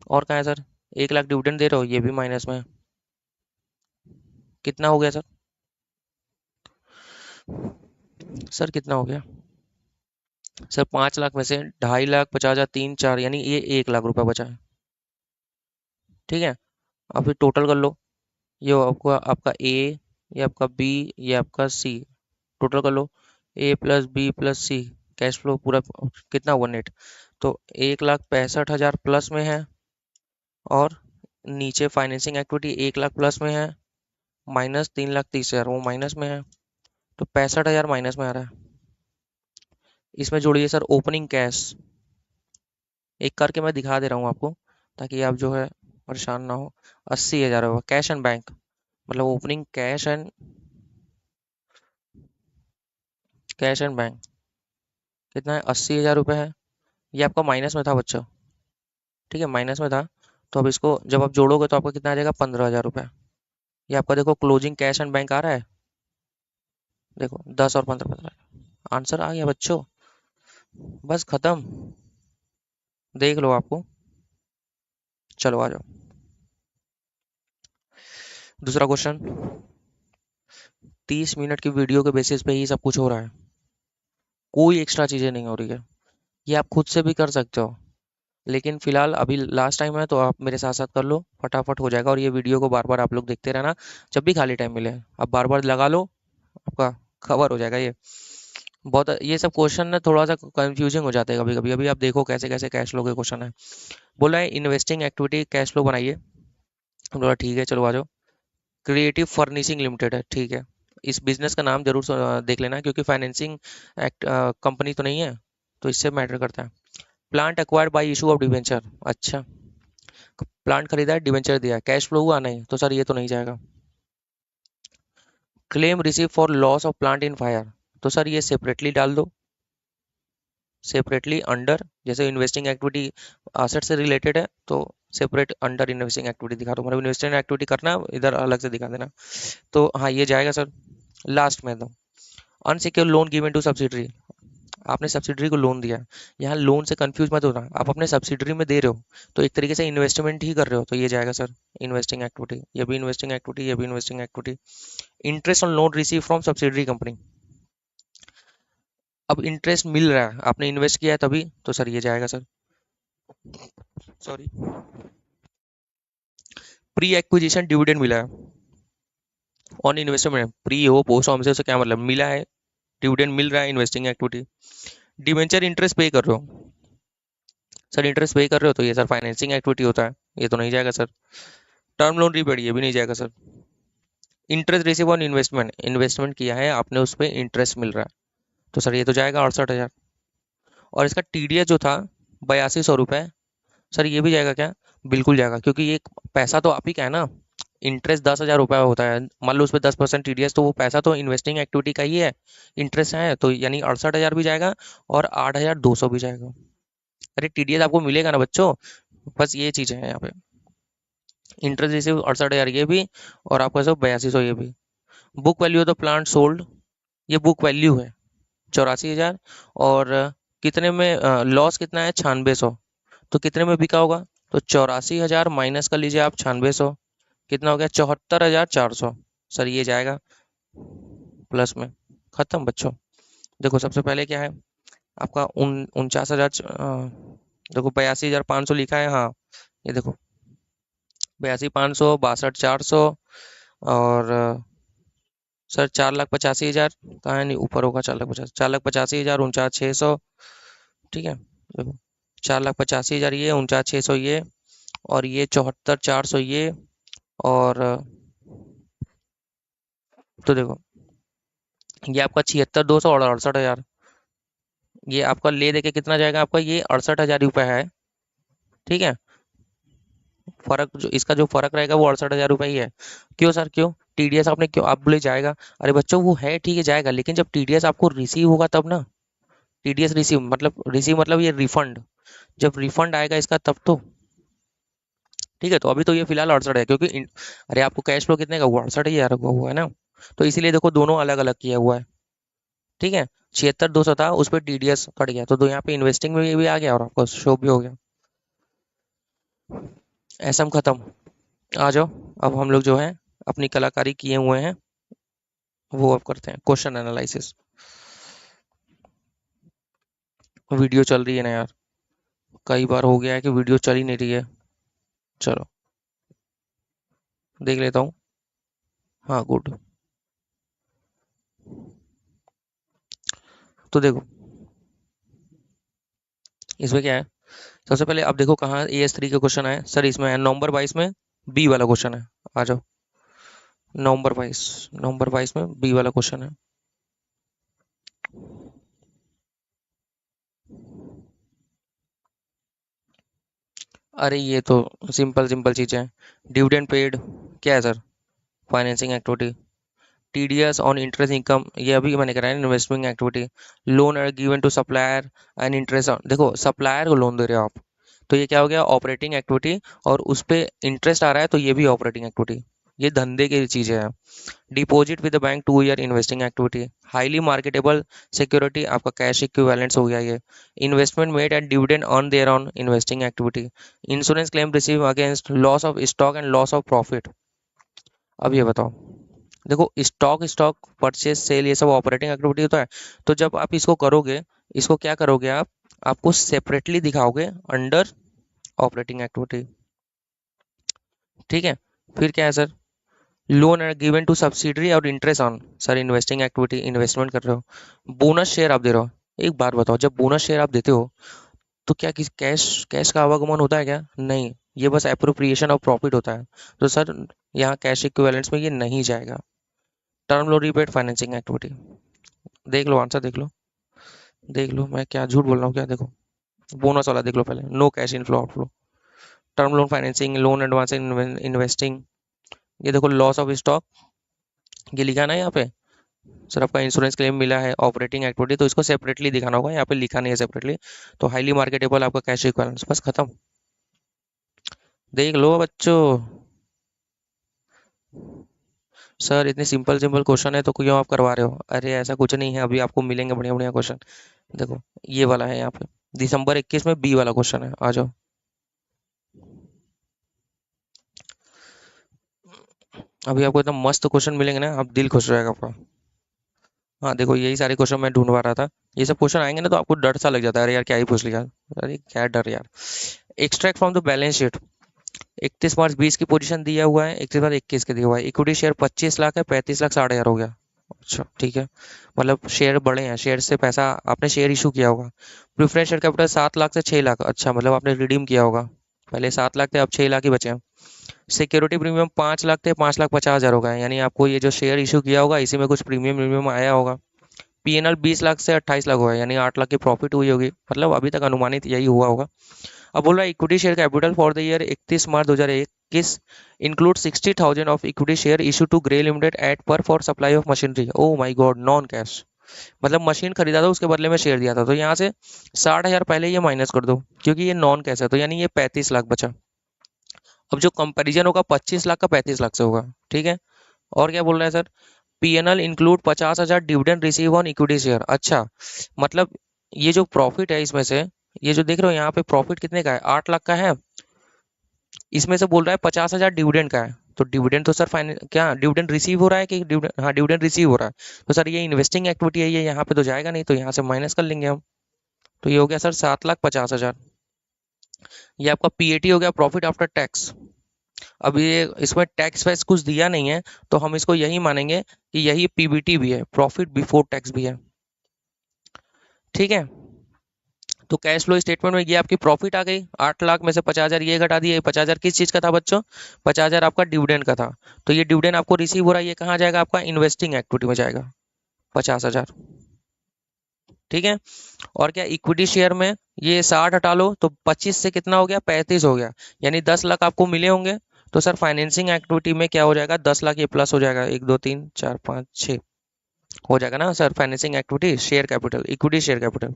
और कहाँ है सर, 1 लाख डिविडेंड दे रहे हो, ये भी माइनस में। कितना हो गया सर, सर कितना हो गया सर, 5 लाख में से 2.5 लाख, 50,000, 3 4, यानी ये 1 लाख रुपए बचा है, ठीक है। अब फिर टोटल कर लो, ये आपका आपका ए, ये आपका बी, ये आपका सी, टोटल कर लो, ए प्लस बी प्लस सी, कैश फ्लो पूरा कितना हुआ नेट। तो 1,65,000 प्लस में है, और नीचे फाइनेंसिंग एक्टिविटी 1 लाख प्लस में है, माइनस 3,30,000 वो माइनस में है, तो 65,000 माइनस में आ रहा है। इसमें जोड़िए सर ओपनिंग कैश, एक करके मैं दिखा दे रहा हूँ आपको, ताकि आप जो है परेशान ना हो। 80,000 होगा कैश एंड बैंक, मतलब ओपनिंग कैश एंड बैंक कितना है, 80,000 रुपये है। ये आपका माइनस में था बच्चों, ठीक है, माइनस में था। तो अब इसको जब आप जोड़ोगे तो आपका कितना आ जाएगा, 15,000 रुपये। ये आपका देखो क्लोजिंग कैश एंड बैंक आ रहा है, देखो 10 और 15, 15 आंसर आ गया बच्चों, बस खत्म, देख लो आपको। चलो आ जाओ, दूसरा क्वेश्चन। 30 मिनट की वीडियो के बेसिस पे ही सब कुछ हो रहा है, कोई एक्स्ट्रा चीजें नहीं हो रही है। ये आप खुद से भी कर सकते हो, लेकिन फिलहाल अभी लास्ट टाइम है तो आप मेरे साथ साथ कर लो, फटाफट हो जाएगा। और ये वीडियो को बार बार आप लोग देखते रहना, जब भी खाली टाइम मिले आप बार बार लगा लो, आपका कवर हो जाएगा ये। बहुत ये सब क्वेश्चन ना थोड़ा सा कंफ्यूजिंग हो जाते हैं कभी कभी। अभी आप देखो कैसे कैसे कैश फ्लो के क्वेश्चन है। बोला है इन्वेस्टिंग एक्टिविटी कैश फ्लो बनाइए। हम बोला ठीक है चलो आ जाओ। क्रिएटिव फर्निशिंग लिमिटेड है, ठीक है। इस बिजनेस का नाम जरूर देख लेना, क्योंकि फाइनेंसिंग एक्ट कंपनी तो नहीं है, तो इससे मैटर करता है। Plant acquired by issue of debenture, अच्छा। प्लांट खरीदा है, डिवेंचर दिया, कैश फ्लो हुआ नहीं, तो सर ये तो नहीं जाएगा। Claim receive for loss of plant in fire, तो सर ये सेपरेटली डाल दो, सेपरेटली अंडर, जैसे इन्वेस्टिंग एक्टिविटी असेट से रिलेटेड है तो सेपरेट अंडर इन्वेस्टिंग एक्टिविटी दिखा दो, मतलब इन्वेस्टिंग एक्टिविटी करना इधर अलग से दिखा देना। तो हाँ ये जाएगा सर। लास्ट में दो, unsecured loan given to subsidiary, आपने सब्सिडरी को लोन दिया। यहाँ लोन से कंफ्यूज मत होना, आप अपने सब्सिडरी में दे रहे हो तो एक तरीके से इन्वेस्टमेंट ही कर रहे हो, तो ये जाएगा सर इन्वेस्टिंग एक्टिविटी। ये भी इन्वेस्टिंग एक्टिविटी, ये भी investing activity. Interest on loan receive from subsidiary company, अब इंटरेस्ट मिल रहा है, आपने इन्वेस्ट किया है तभी, तो सर ये जाएगा sir. Sorry, pre acquisition dividend मिला है ऑन इन्वेस्टमेंट, प्री हो पोस्ट ऑन से क्या मतलब, मिला है डिविडेंड मिल रहा है, इन्वेस्टिंग एक्टिविटी। डिवेंचर इंटरेस्ट पे कर रहे हो, सर इंटरेस्ट पे कर रहे हो तो ये सर फाइनेंसिंग एक्टिविटी होता है, ये तो नहीं जाएगा सर। टर्म लोन रीपेड, ये भी नहीं जाएगा sir. Interest receive on investment, investment किया है आपने, उस पर इंटरेस्ट मिल रहा है, तो सर ये तो जाएगा 68,000। और इसका टीडीएस जो था 8200 रुपये, सर ये भी जाएगा क्या? बिल्कुल जाएगा, क्योंकि ये पैसा तो आप ही का है ना। इंटरेस्ट 10,000 रुपये होता है, मान लो उस पर 10% टीडीएस, तो वो पैसा तो इन्वेस्टिंग एक्टिविटी का ही है, इंटरेस्ट है, तो यानी 68,000 भी जाएगा और 8,200 भी जाएगा। अरे टीडीएस आपको मिलेगा ना बच्चों, बस ये चीज़ है यहाँ पे। इंटरेस्ट रिसीव 68,000 ये भी, और आपका सब 8200 ये भी। Book value of the plant sold, ये बुक वैल्यू है 84,000। और कितने में लॉस कितना है? 9600। तो कितने में बिका होगा? तो 84,000 माइनस कर लीजिए आप 9600, कितना हो गया? 74,400। सर ये जाएगा प्लस में। खत्म बच्चों। देखो सबसे पहले क्या है आपका 49,000, देखो 82,500 लिखा है, हाँ ये देखो 82,500, 62,400, और सर 4,85,000 कहाँ है? नहीं ऊपर होगा, 4,85,000, 49,600, ठीक है। देखो 4,85,000 ये, 49,600 ये, और ये 74,400 ये, और तो देखो ये आपका 76,200 और 68,000, ये आपका ले देके कितना जाएगा आपका? ये 68,000 रुपये है, ठीक है। फर्क जो इसका जो फर्क रहेगा वो 68,000 रुपये ही है। क्यों सर क्यों? टीडीएस आपने क्यों, आप बोले जाएगा, अरे बच्चों वो है ठीक है जाएगा, लेकिन जब टीडीएस आपको रिसीव होगा तब ना। टीडीएस रिसीव मतलब ये रिफंड, जब रिफंड आएगा इसका तब तो, ठीक है। तो अभी तो ये फिलहाल 68 है, क्योंकि अरे आपको कैश फ्लो कितने का हुआ? 68,000 का हुआ है ना, तो इसीलिए देखो दोनों अलग अलग किया हुआ है, ठीक है। 76,200 था, उस पर टीडीएस कट गया, तो यहाँ पे इन्वेस्टिंग में ये भी आ गया और आपको शो भी हो गया। ऐसा हम खत्म। आ जाओ, अब हम लोग जो है अपनी कलाकारी किए हुए हैं वो अब करते हैं क्वेश्चन एनालिसिस। वीडियो चल रही है ना यार, कई बार हो गया है कि वीडियो चल ही नहीं रही है। चलो देख लेता हूँ। हाँ गुड। तो देखो इसमें क्या है, सबसे पहले अब देखो कहाँ AS3 का क्वेश्चन है सर, इसमें है नवंबर 22 में बी वाला क्वेश्चन है। आ जाओ, नवंबर 22 में बी वाला क्वेश्चन है। अरे ये तो सिंपल सिंपल चीजें हैं। डिविडेंड पेड क्या है sir? Financing activity. TDS on interest income, ये अभी मैंने कराया investment activity. Loan are given to supplier and interest on, देखो सप्लायर को लोन दे रहे हो आप, तो ये क्या हो गया? ऑपरेटिंग एक्टिविटी, और उस पे इंटरेस्ट आ रहा है तो ये भी ऑपरेटिंग एक्टिविटी, ये धंधे की चीजें हैं। Deposit with the bank 2 year investing activity. Highly marketable security, आपका कैश इक्विवेलेंट्स हो गया ये। Investment made and dividend on their on investing activity. Insurance claim receive against loss of stock and loss of profit. अब ये बताओ, देखो stock stock purchase sale ये सब ऑपरेटिंग एक्टिविटी होता है, तो जब आप इसको करोगे, इसको क्या करोगे आप? आपको सेपरेटली दिखाओगे अंडर ऑपरेटिंग एक्टिविटी। ठीक है। फिर क्या है sir, loan given to subsidiary और interest on, sir investing activity, investment कर रहे हो, बोनस शेयर आप दे रहे हो। एक बात बताओ, जब बोनस शेयर आप देते हो तो क्या किसी कैश कैश का आवागमन होता है क्या? नहीं, ये बस एप्रोप्रिएशन ऑफ प्रॉफिट होता है। तो सर यहाँ कैश इक्विवेलेंट्स में ये नहीं जाएगा। Term loan repaid financing activity, देख लो आंसर, देख लो, देख लो मैं क्या झूठ बोल रहा हूँ क्या, देखो बोनस वाला देख लो पहले, no cash inflow outflow. Term loan financing, loan advance investing, ये देखो लॉस ऑफ स्टॉक, ये लिखा है ना यहाँ पे। सर आपका इंश्योरेंस क्लेम मिला है, ऑपरेटिंग एक्टिविटी, तो इसको सेपरेटली दिखाना होगा, यहाँ पे लिखा नहीं है सेपरेटली। तो हाईली मार्केटेबल आपका कैश इक्विवेलेंट्स, बस खत्म। देख लो बच्चों। सर इतने सिंपल सिंपल क्वेश्चन है तो क्यों आप करवा रहे हो? अरे ऐसा कुछ नहीं है, अभी आपको मिलेंगे बढ़िया बढ़िया क्वेश्चन। देखो ये वाला है यहाँ पे, दिसंबर 21 में बी वाला क्वेश्चन है, आ जाओ। अभी आपको इतना मस्त क्वेश्चन मिलेंगे ना, आप दिल खुश हो जाएगा आपका। हाँ देखो यही सारे क्वेश्चन मैं ढूंढवा रहा था। ये सब क्वेश्चन आएंगे ना तो आपको डर सा लग जाता है, अरे यार क्या ही पूछ लिया। अरे क्या डर यार। Extract from the balance sheet, 31 मार्च 20 की पोजीशन दिया हुआ है, 31 मार्च 21 के दिया हुआ है, इक्विटी शेयर 25 लाख है, 35 लाख 60 हजार हो गया। अच्छा ठीक है, मतलब शेयर बड़े हैं, शेयर से पैसा, आपने शेयर इशू किया होगा। प्रेफरेंस शेयर कैपिटल 7 लाख से 6 लाख, अच्छा मतलब आपने रिडीम किया होगा। पहले 7 लाख थे, अब 6 लाख ही बचे हैं। सिक्योरिटी प्रीमियम 5 लाख थे, 5 लाख 50 हजार हो गए, यानी आपको ये जो शेयर इशू किया होगा इसी में कुछ प्रीमियम प्रीमियम आया होगा। पीएनएल 20 लाख से 28 लाख हुआ है, यानी 8 लाख की प्रॉफिट हुई होगी, मतलब अभी तक अनुमानित यही हुआ होगा। अब बोल रहा है equity share capital for the year 31 March 2021 include 60,000 of equity share issue to Grey Limited at par for supply of machinery, oh my God, non cash. मतलब मशीन खरीदा था उसके बदले में शेयर दिया था, तो यहाँ से 60 हजार पहले ये माइनस कर दो, क्योंकि ये नॉन कैश है, तो यानी ये 35 लाख बचा। अब जो कंपैरिजन होगा 25 लाख का 35 लाख से होगा। ठीक है। और क्या बोल रहा है सर, पीएनएल इंक्लूड 50 हजार dividend receive on equity share, अच्छा मतलब ये जो प्रॉफिट है इसमें से, ये जो देख रहे हो यहाँ पे प्रॉफिट कितने का है, 8 लाख का है, इसमें से बोल रहा है 50 हजार डिविडेंड का है। तो डिविडेंड तो सर फाइनल क्या डिविडेंड रिसीव हो रहा है कि डिविडेंड, हाँ डिविडेंड रिसीव हो रहा है, तो सर ये इन्वेस्टिंग एक्टिविटी है, ये यहाँ पे तो जाएगा नहीं, तो यहाँ से माइनस कर लेंगे हम। तो ये हो गया सर 7 लाख 50 हजार। ये आपका पीएटी हो गया, प्रॉफिट आफ्टर टैक्स। अब ये इसमें टैक्स वैक्स कुछ दिया नहीं है, तो हम इसको यही मानेंगे कि यही पीबीटी भी है, प्रॉफिट बिफोर टैक्स भी है। ठीक है। तो कैश फ्लो स्टेटमेंट में ये आपकी प्रॉफिट आ गई, 8 लाख में से 50 हजार ये घटा दिए, 50 हजार किस चीज का था बच्चों, 50 हजार आपका डिविडेंड का था। तो ये डिविडेंड आपको रिसीव हो रहा है, ये कहाँ जाएगा, आपका इन्वेस्टिंग एक्टिविटी में जाएगा, 50 हजार। ठीक है। और क्या इक्विटी शेयर में ये 60 हटा लो तो 25 से कितना हो गया, 35 हो गया, यानी 10 लाख आपको मिले होंगे। तो सर फाइनेंसिंग एक्टिविटी में क्या हो जाएगा, 10 लाख ये प्लस हो जाएगा, 1 2 3 4 5 6 हो जाएगा ना sir, financing activity share capital, equity share capital.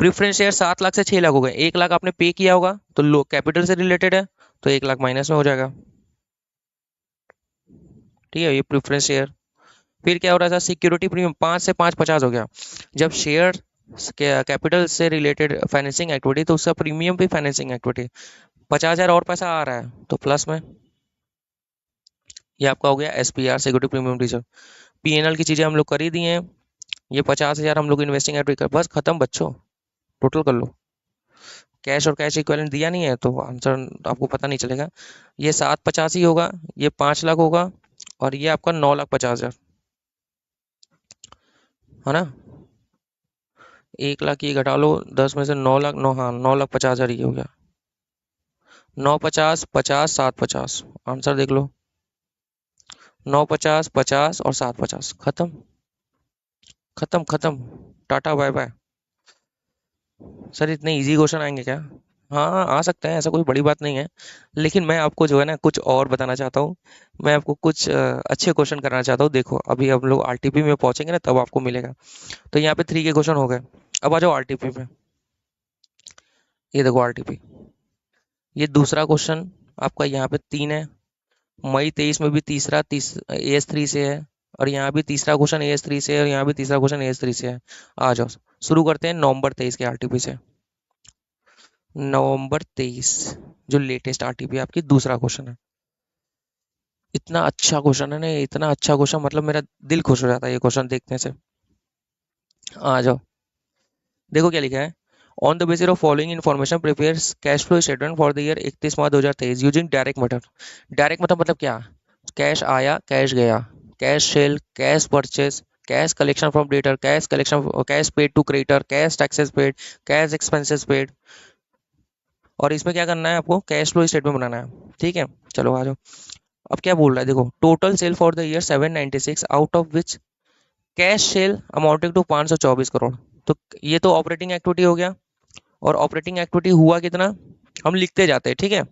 Preference share 7 lakh से 6 लाख हो गए, 1 लाख आपने पे किया होगा तो लो कैपिटल से रिलेटेड है, तो 1 लाख माइनस में हो जाएगा। ठीक है, ये प्रीफरेंस शेयर। फिर क्या हो रहा था, सिक्योरिटी प्रीमियम 5 से 5 50 हो गया। जब शेयर कैपिटल से रिलेटेड फाइनेंसिंग एक्टिविटी, तो उसका प्रीमियम भी फाइनेंसिंग एक्टिविटी, 50 हजार और पैसा आ रहा है तो प्लस में। ये आपका हो गया SPR, security premium reserve. PNL की चीजें हम लोग कर ही दिए हैं। ये 50 हजार हम लोग इन्वेस्टिंग एक्टिविटी कर, बस खत्म बच्चों, टोटल कर लो। कैश और कैश इक्विवेलेंट दिया नहीं है तो आंसर आपको पता नहीं चलेगा। ये 7 85 होगा, ये 5 लाख होगा, और ये आपका 9 लाख 50 हजार, है ना। 1 लाख ये घटा लो, 10 में से 9 लाख, नौ, हाँ 9 लाख 50 हजार ये हो गया। 9 50 50 7 50, आंसर देख लो, 9 50 50 और 7 50, खत्म, खत्म खत्म, टाटा बाय बाय। सर इतने इजी क्वेश्चन आएंगे क्या? हाँ आ सकते हैं, ऐसा कोई बड़ी बात नहीं है, लेकिन मैं आपको जो है ना कुछ और बताना चाहता हूँ। मैं आपको कुछ अच्छे क्वेश्चन करना चाहता हूँ, देखो अभी हम लोग आरटीपी में पहुंचेंगे ना तब आपको मिलेगा। तो यहाँ पे 3 के क्वेश्चन हो गए। अब आ जाओ आरटीपी में। ये देखो आरटीपी, ये दूसरा क्वेश्चन आपका, यहाँ पे 3 है। मई 23 में भी तीसरा AS3 से है, और यहाँ भी तीसरा क्वेश्चन AS3 से है, और यहाँ भी तीसरा क्वेश्चन AS3 से है। आ जाओ शुरू करते हैं नवंबर 23 के आरटीपी से। नवंबर 23, जो लेटेस्ट आरटीपी आपकी, दूसरा क्वेश्चन है। इतना अच्छा क्वेश्चन है ना ये, इतना अच्छा क्वेश्चन, मतलब मेरा दिल खुश हो जाता है ये क्वेश्चन देखने से। आ जाओ। देखो क्या लिखा है, on the basis of following information prepares cash flow statement for the year 31 March 2023 using direct method. Direct मतलब क्या, कैश आया कैश गया, cash sale, cash purchase, cash collection from debtor, cash collection, cash paid to creditor, cash taxes paid, cash expenses paid. और इसमें क्या करना है आपको, कैश फ्लो स्टेटमेंट बनाना है। ठीक है, चलो आ जाओ। अब क्या बोल रहा है देखो, total sale for the year 796 out of which cash sale amounting to 524 crore. तो ये तो ऑपरेटिंग एक्टिविटी हो गया, और ऑपरेटिंग एक्टिविटी हुआ कितना, हम लिखते जाते हैं। ठीक है,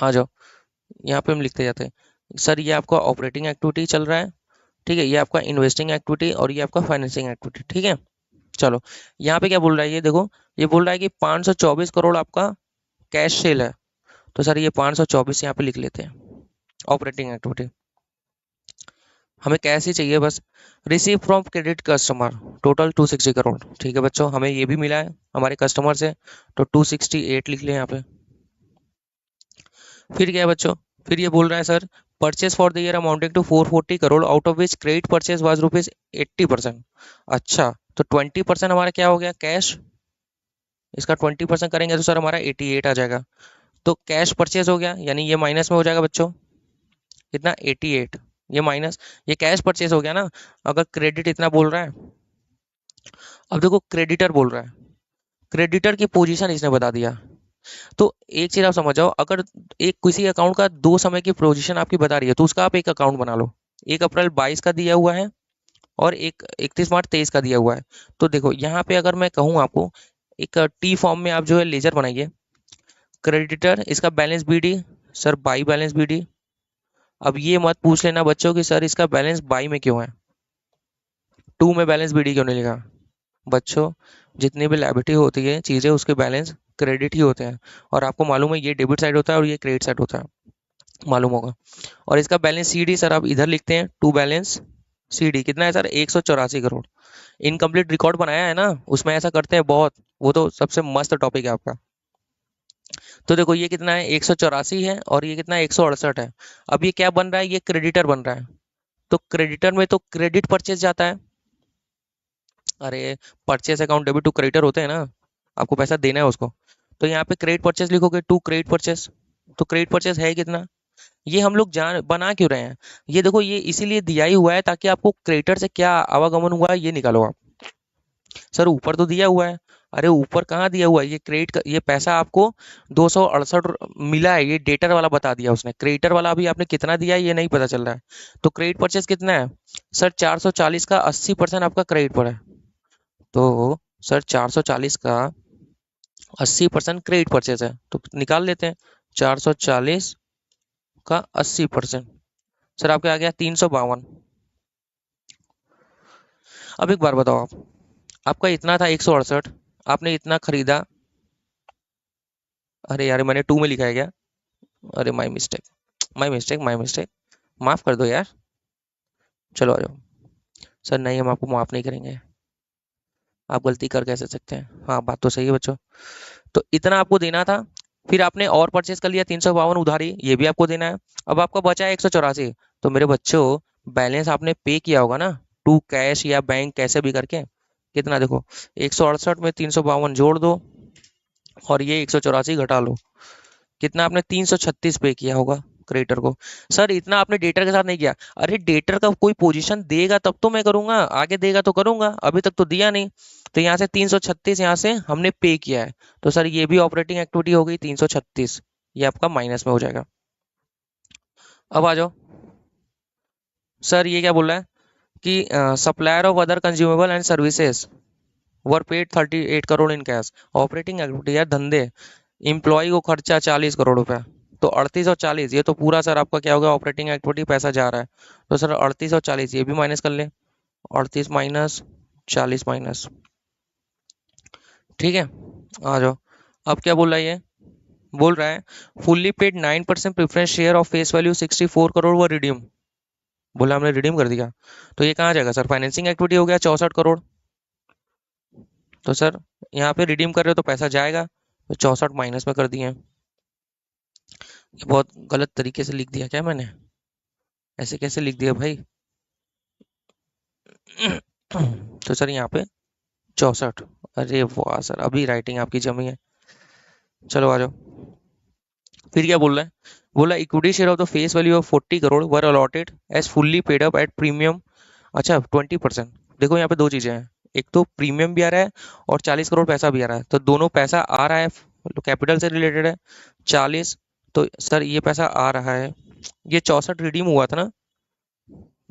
आ जाओ, यहाँ पे हम लिखते जाते हैं। सर ये आपका ऑपरेटिंग एक्टिविटी चल रहा है, ठीक है, ये आपका इन्वेस्टिंग एक्टिविटी और ये आपका फाइनेंसिंग एक्टिविटी। ठीक है, चलो यहाँ पे क्या बोल रहा है ये देखो, ये बोल रहा है कि 524 करोड़ आपका कैश सेल है। तो सर ये 524 यहाँ पे लिख लेते हैं, ऑपरेटिंग एक्टिविटी। हमें कैश ही चाहिए बस। Receive from credit customer total 260 crore. ठीक है बच्चों, हमें ये भी मिला है हमारे कस्टमर से, तो 268 लिख लें यहाँ पे। फिर क्या है बच्चों, फिर ये बोल रहा है sir, purchase for the year amounting to 440 crore out of which credit purchase was rupees 80%। अच्छा, तो 20% हमारा क्या हो गया, कैश। इसका 20% करेंगे तो सर हमारा 88 आ जाएगा। तो कैश परचेज हो गया, यानी ये माइनस में हो जाएगा बच्चों, कितना 88, ये माइनस, ये कैश परचेज हो गया ना। अगर क्रेडिट इतना बोल रहा है, अब देखो क्रेडिटर बोल रहा है, क्रेडिटर की पोजीशन इसने बता दिया। तो एक चीज आप समझ जाओ, अगर एक किसी अकाउंट का 2 समय की पोजीशन आपकी बता रही है, तो उसका आप एक अकाउंट बना लो। 1 अप्रैल 22 का दिया हुआ है और एक 31 मार्च 23 का दिया हुआ है। तो देखो यहाँ पे अगर मैं कहूँ आपको, एक टी फॉर्म में आप जो है लेजर बनाइए, क्रेडिटर इसका balance B D, sir by balance B D. अब ये मत पूछ लेना बच्चों कि सर इसका बैलेंस बाई में क्यों है, टू में बैलेंस बीडी क्यों नहीं लिखा। बच्चों, जितनी भी लायबिलिटी होती है चीज़ें, उसके बैलेंस क्रेडिट ही होते हैं। और आपको मालूम है ये डेबिट साइड होता है और ये क्रेडिट साइड होता है, मालूम होगा। और इसका बैलेंस सीडी सर आप इधर लिखते हैं, टू बैलेंस सीडी कितना है सर, 184 करोड़। इनकम्प्लीट रिकॉर्ड बनाया है ना, उसमें ऐसा करते हैं बहुत, वो तो सबसे मस्त टॉपिक है आपका। तो देखो ये कितना है, 184 है, और ये कितना है, 168 है। अब ये क्या बन रहा है, ये क्रेडिटर बन रहा है। तो क्रेडिटर में तो क्रेडिट परचेज जाता है। अरे, purchase account debit to creditor होते हैं ना, आपको पैसा देना है उसको। तो यहाँ पे क्रेडिट परचेज लिखोगे, टू क्रेडिट परचेज। तो क्रेडिट परचेज है कितना, ये हम लोग जान बना क्यों रहे हैं, ये देखो ये इसीलिए दिया ही हुआ है ताकि आपको क्रेडिटर से क्या आवागमन हुआ है ये निकालो आप। सर ऊपर तो दिया हुआ है, अरे ऊपर कहाँ दिया हुआ है, ये क्रेडिट का ये पैसा आपको 268 मिला है, ये डेटर वाला बता दिया उसने, क्रेडिटर वाला अभी आपने कितना दिया है ये नहीं पता चल रहा है। तो क्रेडिट परचेज कितना है सर, 440 का 80% आपका क्रेडिट पर है। तो सर 440 का 80% क्रेडिट परचेज है, तो निकाल लेते हैं, 440 का 80%, सर आपके आ गया 352। अब एक बार बताओ आप, आपका इतना था 168, आपने इतना खरीदा, अरे यार मैंने टू में लिखा है क्या, अरे my mistake, my mistake, my mistake, माफ़ कर दो यार। चलो आ जाओ। सर नहीं, हम आपको माफ़ नहीं करेंगे, आप गलती कर कैसे सकते हैं, हाँ बात तो सही है बच्चों। तो इतना आपको देना था, फिर आपने और परचेज कर लिया 352 उधारी, ये भी आपको देना है। अब आपका बचा है 184। तो मेरे बच्चों, बैलेंस आपने पे किया होगा ना, टू कैश या बैंक कैसे भी करके, कितना देखो, 168 में 352 जोड़ दो और ये 184 घटा लो, कितना आपने 336 पे किया होगा क्रेडिटर को। सर इतना आपने डेटर के साथ नहीं किया, अरे डेटर का कोई पोजीशन देगा तब तो मैं करूंगा, आगे देगा तो करूंगा, अभी तक तो दिया नहीं। तो यहाँ से 336 यहाँ से हमने पे किया है, तो सर ये भी ऑपरेटिंग एक्टिविटी हो गई 336, ये आपका माइनस में हो जाएगा। अब आ जाओ, सर ये क्या बोल रहा है कि supplier of other consumable and services were paid 38 crore in cash. Operating activity है, धंधे, एम्प्लॉय को खर्चा 40 करोड़ रुपया। तो 38 और 40, ये तो पूरा सर आपका क्या होगा, ऑपरेटिंग एक्टिविटी पैसा जा रहा है। तो सर 38 और 40 ये भी माइनस कर ले, 38 माइनस 40 माइनस। ठीक है, आ जाओ। अब क्या बोल रहा है ये, बोल रहा है fully paid 9% preference share of face value 64 crore व रिडीम। बोला हमने रिडीम कर दिया, तो ये कहाँ जाएगा सर, फाइनेंसिंग एक्टिविटी हो गया 64 करोड़। तो सर यहाँ पे रिडीम कर रहे हो तो पैसा जाएगा, तो 64 माइनस में कर दिए हैं। ये बहुत गलत तरीके से लिख दिया क्या मैंने, ऐसे कैसे लिख दिया भाई। तो सर यहाँ पे 64। अरे वाह सर, अभी राइटिंग आपकी जमी है। चलो आ जाओ। फिर क्या बोल रहा है? बोला equity share of the face value of 40 crore were allotted as fully paid up at premium. अच्छा 20%। देखो यहाँ पे दो चीजें हैं, एक तो प्रीमियम भी आ रहा है और 40 करोड़ पैसा भी आ रहा है, तो दोनों पैसा आ रहा है तो कैपिटल से रिलेटेड है। 40, तो सर ये पैसा आ रहा है। ये 64 रिडीम हुआ था ना,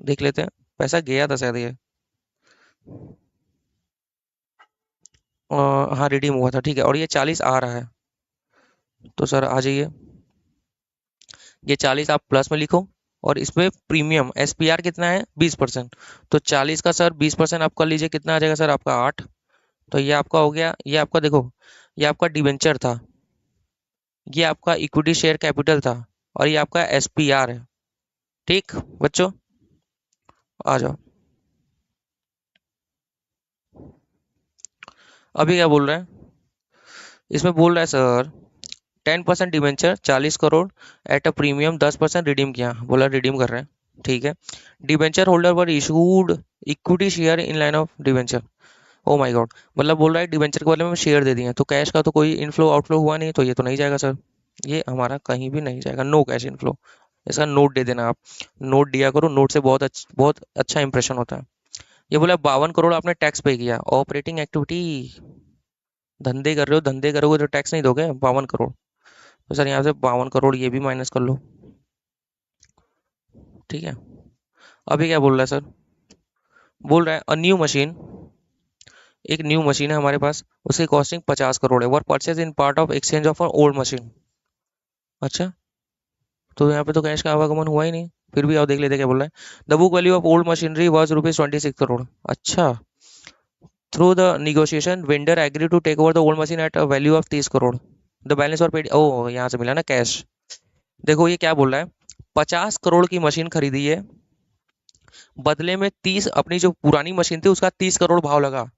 देख लेते हैं। पैसा गया था शायद ये। हाँ रिडीम हुआ था, ठीक है, और ये 40 आ रहा है। तो सर आ जाइए, ये 40 आप प्लस में लिखो, और इसमें प्रीमियम एसपीआर कितना है 20%। तो 40 का सर 20% आप कर लीजिए, कितना आ जाएगा सर आपका 8। तो ये आपका हो गया, ये आपका देखो, ये आपका डिबेंचर था, ये आपका इक्विटी शेयर कैपिटल था, और ये आपका एसपीआर है। ठीक बच्चों, आ जाओ। अभी क्या बोल रहे हैं? इसमें बोल रहा है sir 10% debenture 40 crore at a premium 10% redeem किया, बोला रिडीम कर रहे हैं, ठीक है। Debenture holder were issued equity share in line of debenture. Oh my God, मतलब बोल रहा है डिबेंचर के बदले में शेयर दे दिए, तो कैश का तो कोई इनफ्लो आउटफ्लो हुआ नहीं, तो ये तो नहीं जाएगा सर, ये हमारा कहीं भी नहीं जाएगा, नो कैश इनफ्लो। इसका नोट दे देना आप, नोट दिया करो, नोट से बहुत अच्छा इंप्रेशन होता है। ये बोला 52 करोड़ आपने टैक्स पे किया ऑपरेटिंग एक्टिविटी। धंधे कर रहे हो, धंधे करोगे तो टैक्स नहीं दोगे 52 करोड़। तो सर यहाँ से 52 करोड़ ये भी माइनस कर लो, ठीक है। अभी क्या बोल रहा है सर? बोल रहा है अ न्यू मशीन, एक न्यू मशीन है हमारे पास, उसकी कॉस्टिंग 50 करोड़ है, वर purchase in part of exchange of old machine. अच्छा, तो यहाँ पे तो कैश का आवागमन हुआ ही नहीं। फिर भी आओ देख लेते हैं क्या बोल रहा है। The book value of old machinery was ₹26 crore. अच्छा, through the negotiation vendor agree to take over the old machine at a value of 30 crore. The balance और पेड, ओ यहाँ से मिला ना कैश। देखो ये क्या बोल रहा है, 50 करोड़ की मशीन खरीदी है, बदले में 30 अपनी जो पुरानी मशीन थी उसका 30 करोड़ भाव लगा।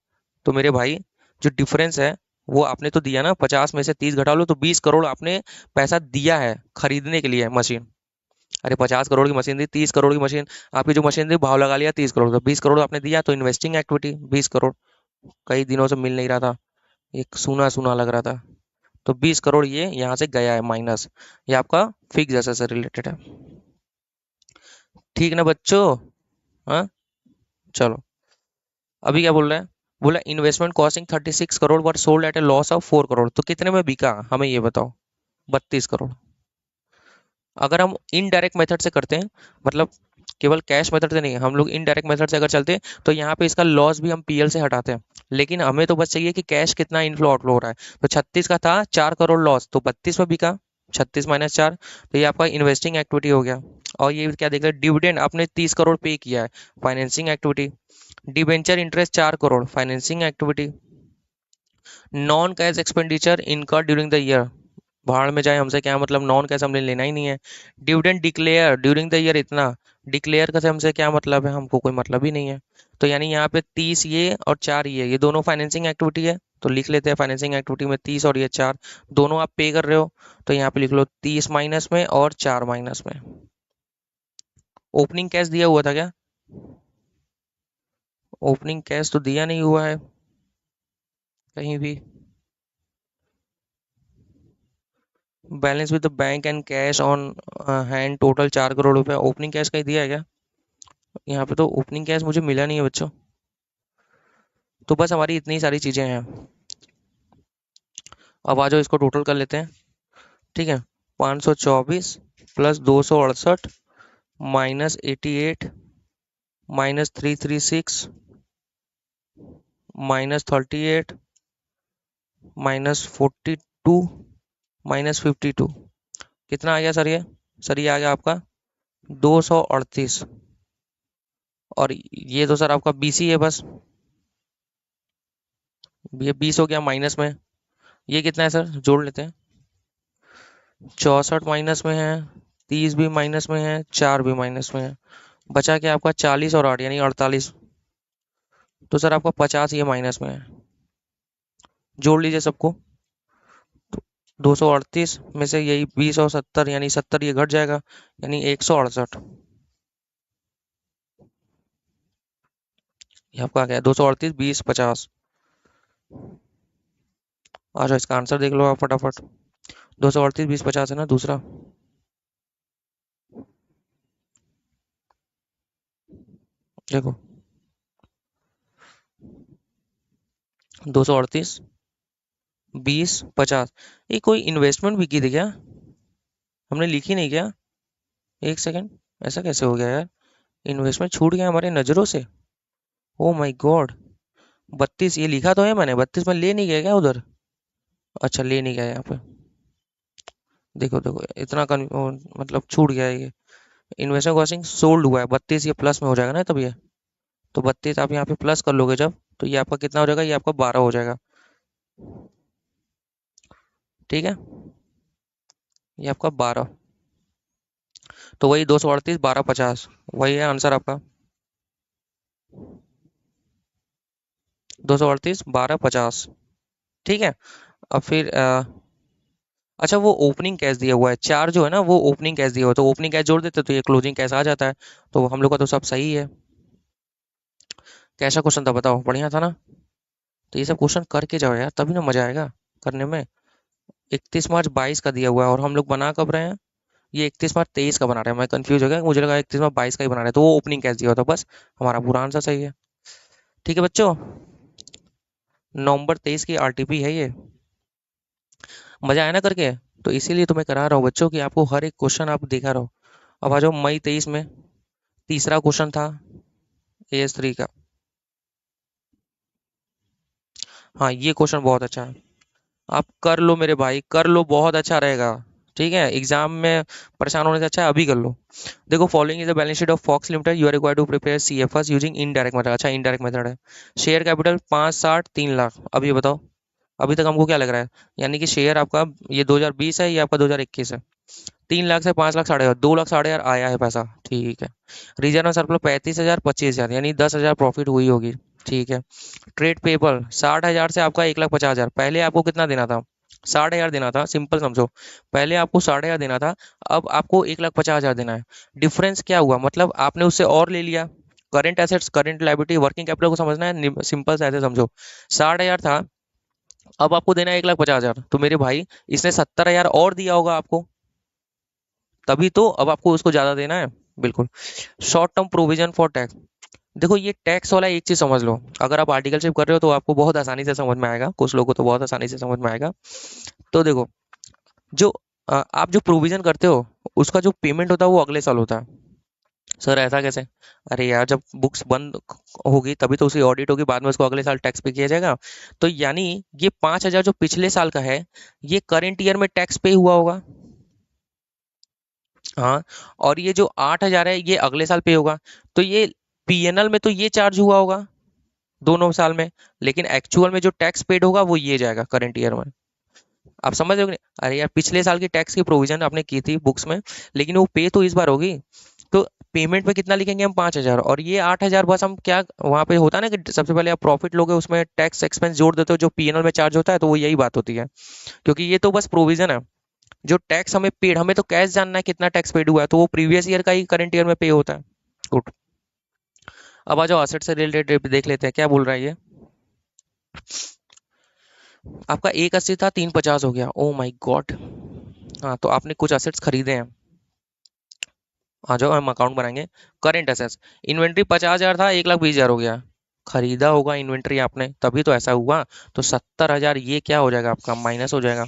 तो मेरे भाई, जो डिफरेंस है वो आपने तो दिया ना, 50 में से 30 घटा लो तो 20 करोड़ आपने पैसा दिया है खरीदने के लिए मशीन। अरे 50 करोड़ की मशीन थी, 30 करोड़ की मशीन, आपकी जो मशीन थी भाव लगा लिया 30 करोड़, तो 20 करोड़ आपने दिया, तो इन्वेस्टिंग एक्टिविटी 20 करोड़। कई दिनों से मिल नहीं रहा था, एक सूना सूना लग रहा था। तो 20 करोड़ ये यहाँ से गया है माइनस। ये आपका फिक्स जैसे से रिलेटेड है, ठीक ना बच्चों? हाँ, चलो। अभी क्या बोल रहा है? बोला investment costing 36 crore were sold at A loss of 4 crore. तो कितने में बिका हमें ये बताओ? 32 करोड़। अगर हम इनडायरेक्ट मेथड से करते हैं, मतलब केवल कैश मेथड से नहीं, हम लोग इनडायरेक्ट मेथड से अगर चलते हैं, तो यहाँ पे इसका लॉस भी हम पीएल से हटाते हैं। लेकिन हमें तो बस चाहिए कि कैश कितना इनफ्लो आउटफ्लो हो रहा है। तो 36 का था, 4 करोड़ लॉस, तो 32 में बिका। 36 - 4, तो ये आपका इन्वेस्टिंग एक्टिविटी हो गया। और ये क्या देख रहे हैं, डिविडेंड आपने 30 करोड़ पे किया है, financing activity. Debenture interest 4 crore, financing activity. Non cash expenditure इनकर ड्यूरिंग द ईयर, भाड़ में जाए हमसे क्या मतलब, नॉन कैश हमने लेना ही नहीं है। Dividend declare during the year इतना, डिक्लेयर का से हमसे क्या मतलब है, हमको कोई मतलब ही नहीं है। तो यानी यहाँ पे 30 ये और 4 ये दोनों फाइनेंसिंग एक्टिविटी है, तो लिख लेते हैं फाइनेंसिंग एक्टिविटी में 30 और ये 4 दोनों आप पे कर रहे हो। तो यहाँ पे लिख लो 30 माइनस में और 4 माइनस में। ओपनिंग कैश दिया हुआ था क्या? ओपनिंग कैश तो दिया नहीं हुआ है कहीं भी। Balance with the bank and cash on hand total 4 crore रुपए, ओपनिंग कैश कहीं दिया है क्या? यहाँ पे तो ओपनिंग कैश मुझे मिला नहीं है बच्चों। तो बस हमारी इतनी सारी चीजें हैं। अब आ जाओ इसको टोटल कर लेते हैं, ठीक है। 524 प्लस 268 -88 -336 -38 -42 -52, कितना आ गया सर ये? सर ये आ गया आपका 238। और ये तो सर आपका 20 ही है बस, ये 20 हो गया माइनस में। ये कितना है सर, जोड़ लेते हैं। 64 माइनस में है, 30 भी माइनस में है, 4 भी माइनस में है, बचा क्या आपका 40 और 8 यानी 48। तो सर आपका 50 ये माइनस में है, जोड़ लीजिए सबको। तो 238 में से यही 20 और 70 यानी 70 ये घट जाएगा, यानी 168। ये आपका आ गया 238 20 50। आ जाओ, इसका आंसर देख लो आप फटाफट। 238 20 50 है ना दूसरा। देखो, 238 20 50। ये कोई इन्वेस्टमेंट भी की थी क्या? हमने लिखी नहीं क्या? एक सेकंड, ऐसा कैसे हो गया यार? इन्वेस्टमेंट छूट गया हमारे नज़रों से। Oh my God. 32 ये लिखा तो है मैंने, 32 में ले नहीं गया क्या उधर? अच्छा, ले नहीं गया यहाँ पे। देखो देखो, इतना मतलब छूट गया है ये। इन्वेस्टमेंट कॉस्टिंग सोल्ड हुआ है 32, ये प्लस में हो जाएगा ना तब ये। तो 32 आप यहाँ पे प्लस कर लोगे जब, तो ये आपका कितना हो जाएगा? ये आपका 12 हो जाएगा। ठीक है, ये आपका 12। तो वही 238 12 50, वही है आंसर आपका। 238 12 50। ठीक है। अब फिर अच्छा, वो ओपनिंग कैश दिया हुआ है चार जो है ना, वो ओपनिंग कैश दिया हुआ है, तो ओपनिंग कैश जोड़ देते तो ये क्लोजिंग कैश आ जाता है। तो हम लोग का तो सब सही है। कैसा क्वेश्चन था बताओ, बढ़िया था ना? तो ये सब क्वेश्चन करके जाओ यार, तभी ना मजा आएगा करने में। 31 मार्च 22 का दिया हुआ है और हम लोग बना कब रहे हैं? ये 31 मार्च 23 का बना रहे हैं। मैं कंफ्यूज हो गया, मुझे लगा 31 मार्च 22 का ही बना रहे हैं, तो वो ओपनिंग कैश दिया हुआ था बस। हमारा पूरा आंसर सही है। ठीक है बच्चों, नवंबर 23 की आरटीपी है ये। मजा आया ना करके? तो इसीलिए तो मैं करा रहा हूँ बच्चों कि आपको हर एक क्वेश्चन आप देखा रहो। अब आ जाओ मई 23 में। तीसरा क्वेश्चन था AS3 का। हाँ, ये क्वेश्चन बहुत अच्छा है। आप कर लो मेरे भाई, कर लो, बहुत अच्छा रहेगा। ठीक है, एग्जाम में परेशान होने से अच्छा है अभी कर लो। देखो, following is the balance sheet of Fox limited, you are required to prepare CFS using indirect method. अच्छा, इनडायरेक्ट मेथड है। Share capital 5 60 3 lakh. अब ये बताओ, अभी तक हमको क्या लग रहा है? यानी कि शेयर आपका ये 2020 है, ये आपका 2021 है। 3 लाख से 5 लाख 60 हजार, 2 लाख 60 हजार आया है पैसा। ठीक है। रिजर्व में सरप्लस 35 हजार 25 हजार, यानी 10 हजार प्रॉफिट हुई होगी। ठीक है। ट्रेड पेबल 60 हजार से आपका 1 लाख 50 हजार। पहले आपको कितना देना था? 60 हजार देना था, सिंपल समझो। पहले आपको 60 हजार देना था, अब आपको 1 लाख 50 हजार देना है। डिफरेंस क्या हुआ? मतलब आपने उससे और ले लिया। Current assets, current liability, working capital को समझना है, सिंपल से ऐसे समझो। 60 हजार था, अब आपको देना है 1 लाख 50 हजार, तो मेरे भाई इसने 70 हजार और दिया होगा आपको, तभी तो अब आपको उसको ज्यादा देना है। बिल्कुल। Short term provision for tax. देखो, ये टैक्स वाला एक चीज समझ लो। अगर आप आर्टिकलशिप कर रहे हो तो आपको बहुत आसानी से समझ में आएगा, कुछ लोगों को तो बहुत आसानी से समझ में आएगा। तो देखो, जो आप जो प्रोविजन करते हो, उसका जो पेमेंट होता है वो अगले साल होता है। सर ऐसा कैसे? अरे यार, जब बुक्स बंद होगी तभी तो उसकी ऑडिट होगी, बाद में उसको अगले साल टैक्स पे किया जाएगा। तो यानी ये 5 हजार जो पिछले साल का है, ये करंट ईयर में टैक्स पे हुआ होगा। हाँ। और ये जो 8 हजार है, ये अगले साल पे होगा। तो ये PNL में तो ये चार्ज हुआ होगा दोनों साल में, लेकिन एक्चुअल में जो टैक्स पेड होगा वो ये जाएगा करंट ईयर में। आप समझ रहे हो कि नहीं? अरे यार, पिछले साल की टैक्स की प्रोविजन आपने की थी बुक्स में, लेकिन वो पे तो इस बार होगी। तो पेमेंट पे कितना लिखेंगे हम? 5 हजार, और ये 8 हजार बस हम क्या वहां पे होता है ना कि सबसे पहले आप प्रॉफिट लोगे, उसमें टैक्स एक्सपेंस जोड़ देते हो जो PNL में चार्ज होता है, तो वो यही बात होती है। क्योंकि ये तो बस प्रोविजन है। जो टैक्स हमें पेड, हमें तो कैश जानना है कितना टैक्स पेड हुआ है, तो वो प्रीवियस ईयर का ही करंट ईयर में पे होता है। गुड। अब आ जाओ असेट से रिलेटेड देख लेते हैं क्या बोल रहा है ये। आपका 180 था, 350 हो गया। Oh my God. हाँ, तो आपने कुछ असेट्स खरीदे हैं। आ जाओ, हम अकाउंट बनाएंगे। करेंट असेट्स, इन्वेंट्री 50 हजार था, 1 लाख 20 हजार हो गया। खरीदा होगा इन्वेंट्री आपने, तभी तो ऐसा हुआ। तो 70 हजार ये क्या हो जाएगा आपका? माइनस हो जाएगा।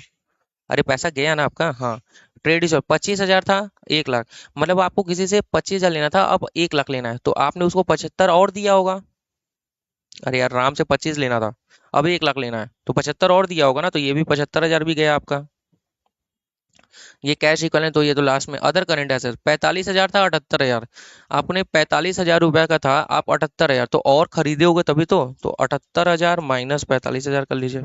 अरे पैसा गया ना आपका। हाँ। ट्रेड इशू 25 हजार था, 1 लाख। मतलब आपको किसी से 25 हजार लेना था, अब 1 लाख लेना है, तो आपने उसको 75 और दिया होगा। अरे यार, राम से 25 लेना था, अब 1 लाख लेना है, तो 75 और दिया होगा ना, तो ये भी 75 हजार भी गया आपका। ये कैश इक्वलेंट, तो ये तो लास्ट में अदर करंट एसेट 45 हजार था, 78 हजार। आपने 45 हजार रुपया का था, आप 78 हजार, तो और खरीदे होगे तभी तो 78 हजार माइनस 45 हजार कर लीजिए।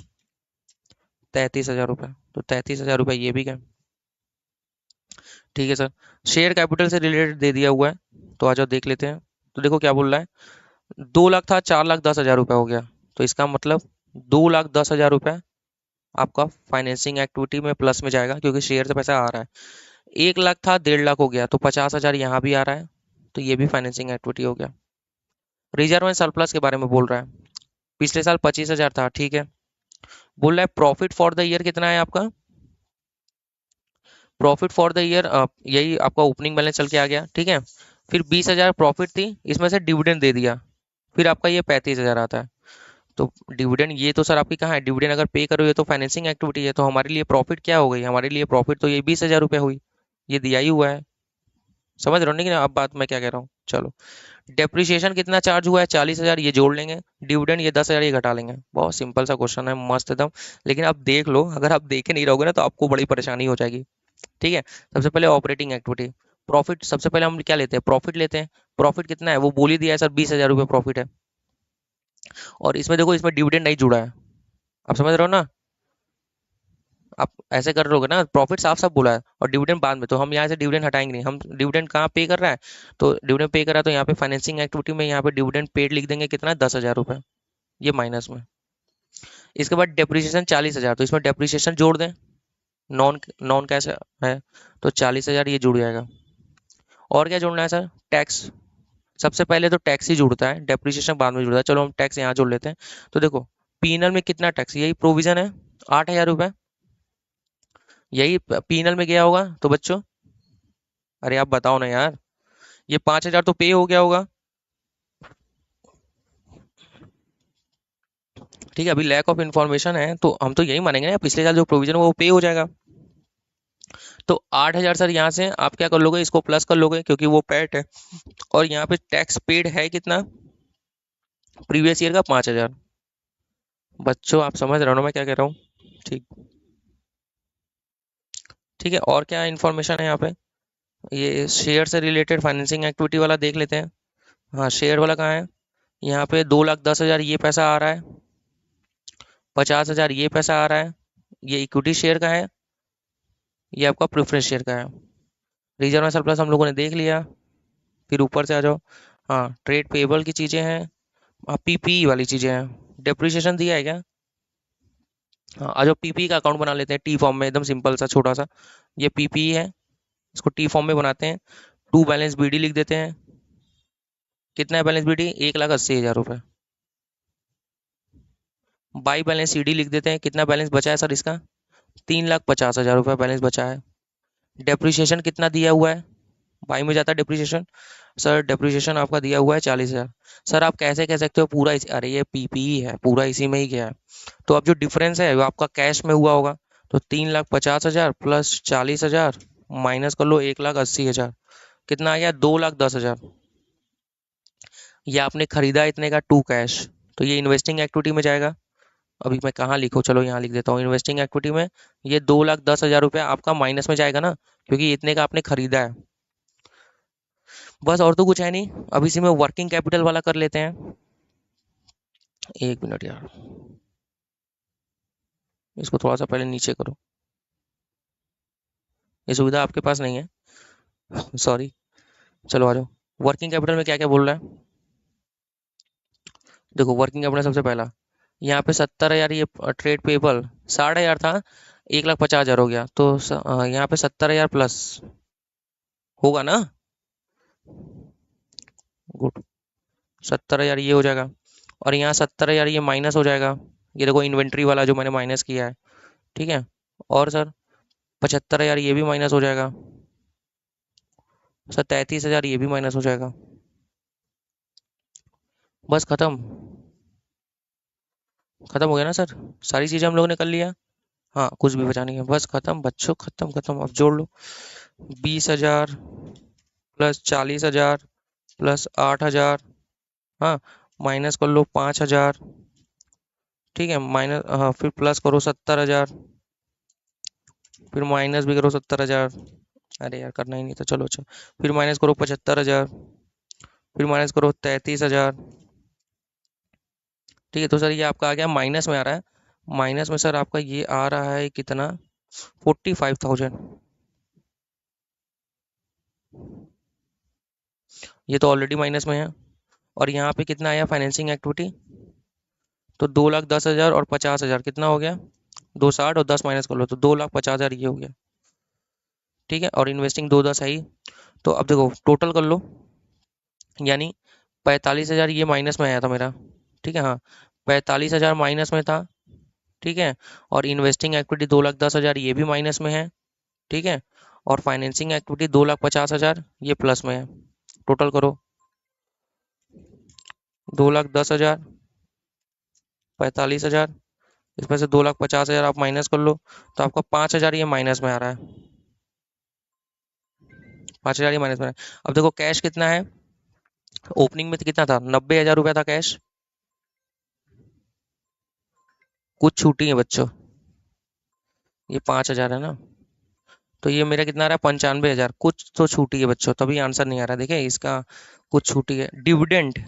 33 हजार रुपये, तो 33 हजार रुपये ये भी गए। ठीक है सर। शेयर कैपिटल से रिलेटेड दे दिया हुआ है, तो आ जाओ देख लेते हैं। तो देखो क्या बोल रहा है। 2 लाख था, 4 लाख 10 हजार रुपये हो गया। तो इसका मतलब 2 लाख 10 हजार रुपये आपका फाइनेंसिंग एक्टिविटी में प्लस में जाएगा, क्योंकि शेयर से पैसा आ रहा है। 1 लाख था, 1.5 लाख हो गया, तो 50 हजार यहाँ भी आ रहा है। तो ये भी फाइनेंसिंग एक्टिविटी हो गया। रिजर्व एंड सरप्लस के बारे में बोल रहा है। पिछले साल 25 हजार था, ठीक है। बोल रहा है प्रॉफिट फॉर द ईयर कितना है आपका, प्रॉफिट फॉर द ईयर यही आपका ओपनिंग बैलेंस चल के आ गया, ठीक है। फिर 20,000 प्रॉफिट थी, इसमें से डिविडेंड दे दिया, फिर आपका ये 35,000 आता है। तो डिविडेंड ये तो सर आपकी कहाँ है, डिविडेंड अगर पे करो ये तो फाइनेंसिंग एक्टिविटी है, तो हमारे लिए प्रॉफिट क्या हो गई, हमारे लिए प्रॉफिट तो ये 20,000 रुपये हुई, ये दिया ही हुआ है। समझ रहे हो नहीं अब बात मैं क्या कह रहा हूँ, चलो। डेप्रिसिएशन कितना चार्ज हुआ है, 40,000, ये जोड़ लेंगे। डिविडेंड ये 10,000 ये घटा लेंगे। बहुत सिंपल सा क्वेश्चन है, मस्त एकदम। लेकिन आप देख लो, अगर आप देखे नहीं रहोगे ना तो आपको बड़ी परेशानी हो जाएगी, ठीक है। सबसे पहले ऑपरेटिंग एक्टिविटी, प्रॉफिट सबसे पहले हम क्या लेते हैं, प्रॉफिट लेते हैं। प्रॉफिट कितना है वो बोल ही दिया है सर, 20,000 रुपये प्रॉफिट है। और इसमें देखो, इसमें डिविडेंड नहीं जुड़ा है, आप समझ रहे हो ना। आप ऐसे कर लोगे ना, प्रॉफिट साफ साफ बोला है और डिविडेंड बाद में, तो हम यहाँ से डिविडेंड हटाएंगे नहीं, हम डिविडेंड कहाँ पे कर रहा है, तो डिविडेंड पे कर रहा है, तो यहाँ पे फाइनेंसिंग एक्टिविटी में यहाँ पे डिविडेंड पेड लिख देंगे, कितना, 10,000 रुपये, ये माइनस में। इसके बाद डेप्रिसिएशन 40,000, तो इसमें डेप्रिसिएशन जोड़ दें, नॉन नॉन कैश है, तो 40,000 ये जुड़ जाएगा। और क्या जोड़ना है सर, टैक्स। सबसे पहले तो टैक्स ही जुड़ता है, डेप्रिसिएशन बाद में जुड़ता है, चलो हम टैक्स यहाँ जोड़ लेते हैं। तो देखो, पीनल में कितना टैक्स, यही प्रोविजन है, 8,000 रुपये, यही पीनल में गया होगा तो बच्चों, अरे आप बताओ ना यार, ये 5,000 तो पे हो गया होगा, ठीक है। अभी लैक ऑफ इन्फॉर्मेशन है तो हम तो यही मानेंगे ना, पिछले साल जो प्रोविजन है वो पे हो जाएगा। तो 8,000 सर यहाँ से आप क्या कर लोगे, इसको प्लस कर लोगे क्योंकि वो पैट है। और यहाँ पे टैक्स पेड है कितना, प्रीवियस ईयर का 5,000। बच्चों आप समझ रहे हो ना मैं क्या कह रहा हूँ, ठीक। ठीक है, और क्या इन्फॉर्मेशन है यहाँ पे, ये शेयर से रिलेटेड फाइनेंसिंग एक्टिविटी वाला देख लेते हैं। हाँ, शेयर वाला कहाँ है, यहाँ पे 2,10,000 ये पैसा आ रहा है, 50,000 ये पैसा आ रहा है, ये इक्विटी शेयर का है, ये आपका प्रेफरेंस शेयर का है। रिजर्व में सरप्लस हम लोगों ने देख लिया। फिर ऊपर से आ जाओ, हाँ ट्रेड पेबल की चीज़ें हैं, पीपी वाली चीज़ें हैं। डेप्रिसिएशन दिया है क्या, हाँ आ जाओ, पीपी का अकाउंट बना लेते हैं टी फॉर्म में, एकदम सिंपल सा छोटा सा, ये पीपी है, इसको टी फॉर्म में बनाते हैं। टू बैलेंस बीडी लिख देते हैं, कितना है बैलेंस बीडी, 1,80,000 रुपये। बाई बैलेंस सीडी लिख देते हैं, कितना बैलेंस बचा है सर इसका, 3,50,000 रुपये बैलेंस बचा है। डेप्रिसिएशन कितना दिया हुआ है, बाई में जाता है डेप्रिसिएशन, सर डेप्रिसिएशन आपका दिया हुआ है 40,000। सर आप कैसे कह सकते हो पूरा अरे ये पीपीई है, पूरा इसी में ही गया है। तो अब जो डिफरेंस है वो आपका कैश में हुआ होगा, तो 3,50,000 प्लस 40,000 माइनस कर लो 1,80,000, कितना आ गया, 2,10,000। ये आपने खरीदा इतने का टू कैश, तो ये इन्वेस्टिंग एक्टिविटी में जाएगा। अभी मैं कहाँ लिखूँ, चलो यहाँ लिख देता हूँ, इन्वेस्टिंग एक्टिविटी में ये 2,10,000 रुपये आपका माइनस में जाएगा ना, क्योंकि इतने का आपने खरीदा है। बस और तो कुछ है नहीं। अब इसी में वर्किंग कैपिटल वाला कर लेते हैं, एक मिनट यार, इसको थोड़ा सा पहले नीचे करो, ये सुविधा आपके पास नहीं है सॉरी। चलो आ जाओ, वर्किंग कैपिटल में क्या क्या बोल रहा है, देखो वर्किंग कैपिटल सबसे पहला, यहाँ पे 70,000 ये ट्रेड पेबल 60,000 था, 1,50,000 हो गया, तो यहाँ पे 70,000 प्लस होगा ना, गुड, 70,000 ये हो जाएगा। और यहाँ 70,000 ये माइनस हो जाएगा, ये देखो इन्वेंट्री वाला जो मैंने माइनस किया है, ठीक है। और सर 75,000 ये भी माइनस हो जाएगा, सर 33,000 ये भी माइनस हो जाएगा। बस खत्म, खत्म हो गया ना सर, सारी चीज़ें हम लोगों ने कर लिया। हाँ कुछ भी बचा नहीं है, बस खत्म बच्चों, खत्म खत्म। अब जोड़ लो, 20,000 प्लस 40,000 प्लस 8,000, हाँ माइनस कर लो 5,000, ठीक है, माइनस, हाँ फिर प्लस करो 70,000, फिर माइनस भी करो 70,000, अरे यार करना ही नहीं था, चलो अच्छा। फिर माइनस करो 75,000, फिर माइनस करो 33,000, ठीक है। तो सर ये आपका आ गया माइनस में आ रहा है, माइनस में सर आपका ये आ रहा है कितना, 45,000, ये तो ऑलरेडी माइनस में है। और यहाँ पे कितना आया फाइनेंसिंग एक्टिविटी, तो 2,10,000 और 50,000 कितना हो गया, 2,60 और 10 माइनस कर लो तो 2,50,000 ये हो गया, ठीक है। और इन्वेस्टिंग 2,10 है ही। तो अब देखो टोटल कर लो, यानी 45,000 ये माइनस में आया था मेरा, ठीक है, हाँ 45,000 माइनस में था, ठीक है। और इन्वेस्टिंग एक्टिविटी 2,10,000 ये भी माइनस में है, ठीक है। और फाइनेंसिंग एक्टिविटी 2,50,000 ये प्लस में है। टोटल करो, 2,10,000, 45,000, इसमें से 2,50,000 आप माइनस कर लो, तो आपका 5,000 ये माइनस में आ रहा है। 5,000 ये माइनस में आ रहा है। अब देखो कैश कितना है, ओपनिंग में तो कितना था, 90,000 रुपया था कैश। कुछ छूटी है बच्चों, ये 5,000 है ना, तो ये मेरा कितना आ रहा है, 95,000। कुछ तो छूटी है बच्चों, तभी आंसर नहीं आ रहा है। देखिए इसका कुछ छूटी है, डिविडेंड,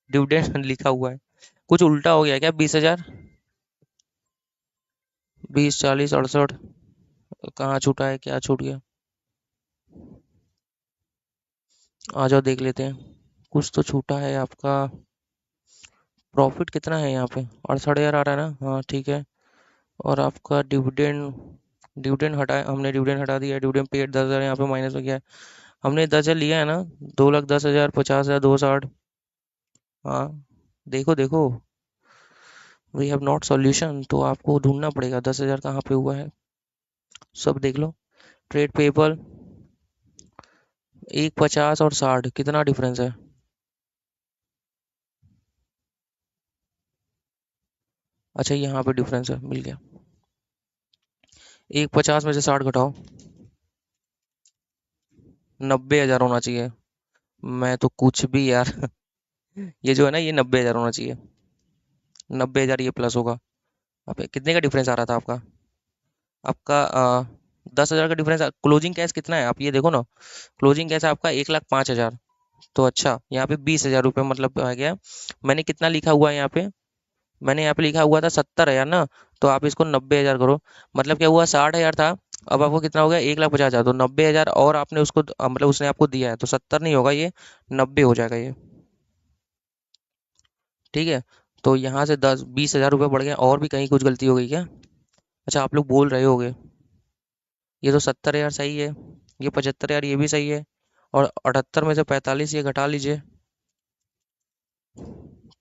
डिविडेंड लिखा हुआ है, कुछ उल्टा हो गया क्या, 20,000, 20, 40, 68, कहाँ छूटा है, क्या छूट गया, आ जाओ देख लेते हैं। कुछ तो छूटा है आपका। प्रॉफिट कितना है यहाँ पे, 68,000 आ रहा है ना, हाँ ठीक है। और आपका डिविडेंड, डिविडेंड हटा, हमने डिविडेंड हटा दिया, डिविडेंड पेड 10,000 यहाँ पे माइनस हो गया है। हमने 10,000 लिया है ना, 2,10,000, 50,000, 260। हाँ देखो देखो, वी हैव नॉट सॉल्यूशन, तो आपको ढूंढना पड़ेगा 10,000 कहाँ पे हुआ है, सब देख लो। ट्रेड पेबल, 1,50 और 60 कितना डिफरेंस है। अच्छा यहाँ पे डिफरेंस है, मिल गया। 1,50 में से 60 घटाओ, 90,000 होना चाहिए। मैं तो कुछ भी यार ये जो है ना, ये 90,000 होना चाहिए। 90,000 ये प्लस होगा। अब कितने का डिफरेंस आ रहा था आपका, आपका 10,000 का डिफरेंस। क्लोजिंग कैश कितना है आप ये देखो ना, क्लोजिंग कैश आपका 1,05,000। तो अच्छा यहाँ पे 20,000 रुपये मतलब आ गया। मैंने कितना लिखा हुआ है यहाँ पे, मैंने यहाँ पे लिखा हुआ था 70,000 ना, तो आप इसको 90,000 करो। मतलब क्या हुआ, 60,000 था, अब आपको कितना हो गया, 1,50,000। तो 90,000 और आपने उसको मतलब उसने आपको दिया है, तो 70 नहीं होगा ये, 90 हो जाएगा ये, ठीक है। तो यहाँ से 10-20,000 रुपये बढ़ गए, और भी कहीं कुछ गलती हो गई क्या। अच्छा आप लोग बोल रहे होगे, ये तो 70,000 सही है, ये 75,000 ये भी सही है, और 78 में से 45 ये घटा लीजिए,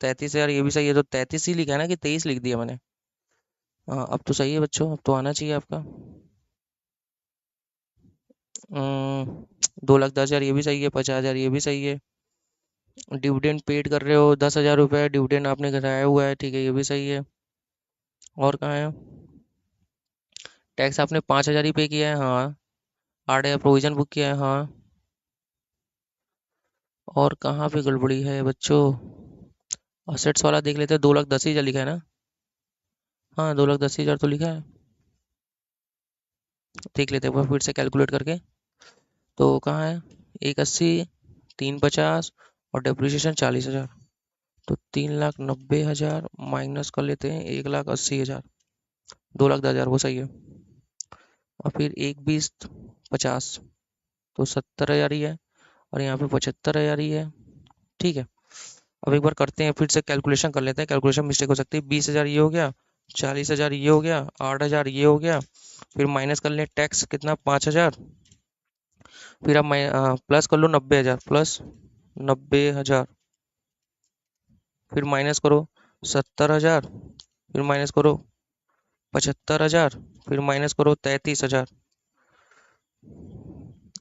33,000 ये भी सही है। तो 33 ही लिखा है ना, कि 23 लिख दिया मैंने। हाँ अब तो सही है बच्चों, अब तो आना चाहिए आपका। 2,10,000 ये भी सही है, 50,000 ये भी सही है। डिविडेंड पेड कर रहे हो 10,000 रुपये, डिविडेंड आपने घटाया हुआ है, ठीक है ये भी सही है। और कहाँ है, टैक्स आपने 5,000 ही पे किया है, हाँ। 8,000 प्रोविजन बुक किया है, हाँ। और कहाँ पे गड़बड़ी है बच्चों, असेट्स वाला देख लेते हैं, 2,10,000 लिखा है ना, हाँ 2,10,000 तो लिखा है। देख लेते हैं एक बार फिर से कैलकुलेट करके, तो कहाँ है, 1,80, 3,50 और डेप्रिसिएशन 40,000। तो 3,90,000 माइनस कर लेते हैं 1,80,000, 2,10,000 वो सही है। और फिर 1,20,50, तो 70,000 ही है, और यहाँ पे 75,000 ही है, ठीक है। अब एक बार करते हैं फिर से, कैलकुलेशन कर लेते हैं, कैलकुलेशन मिस्टेक हो सकती है। 20,000 ये हो गया, 40,000 ये हो गया, 8,000 ये हो गया, फिर माइनस कर लें टैक्स कितना, 5,000, फिर आप प्लस कर लो 90,000, प्लस 90,000, फिर माइनस करो 70,000, फिर माइनस करो 75,000, फिर माइनस करो 33,000।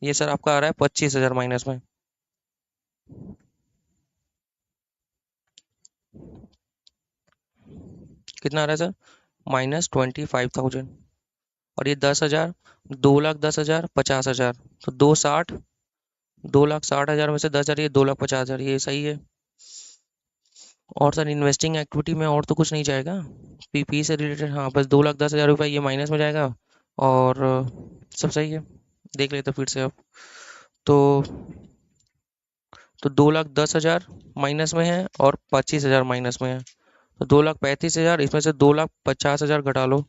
ये सर आपका आ रहा है 25,000 माइनस में। कितना आ रहा है सर, -25,000। और ये 10,000, 2,10,000, 50,000, तो 2,60, 2,60,000 में से 10,000 ये 2,50,000 ये सही है। और सर इन्वेस्टिंग एक्टिविटी में और तो कुछ नहीं जाएगा, पीपी से रिलेटेड, हाँ बस 2,10,000 रुपये ये माइनस में जाएगा। और सब सही है, देख लेते फिर से अब। तो 2,10,000 माइनस में है, और 25,000 माइनस में है, तो 2,35,000, इसमें से 2,50,000 घटा लो,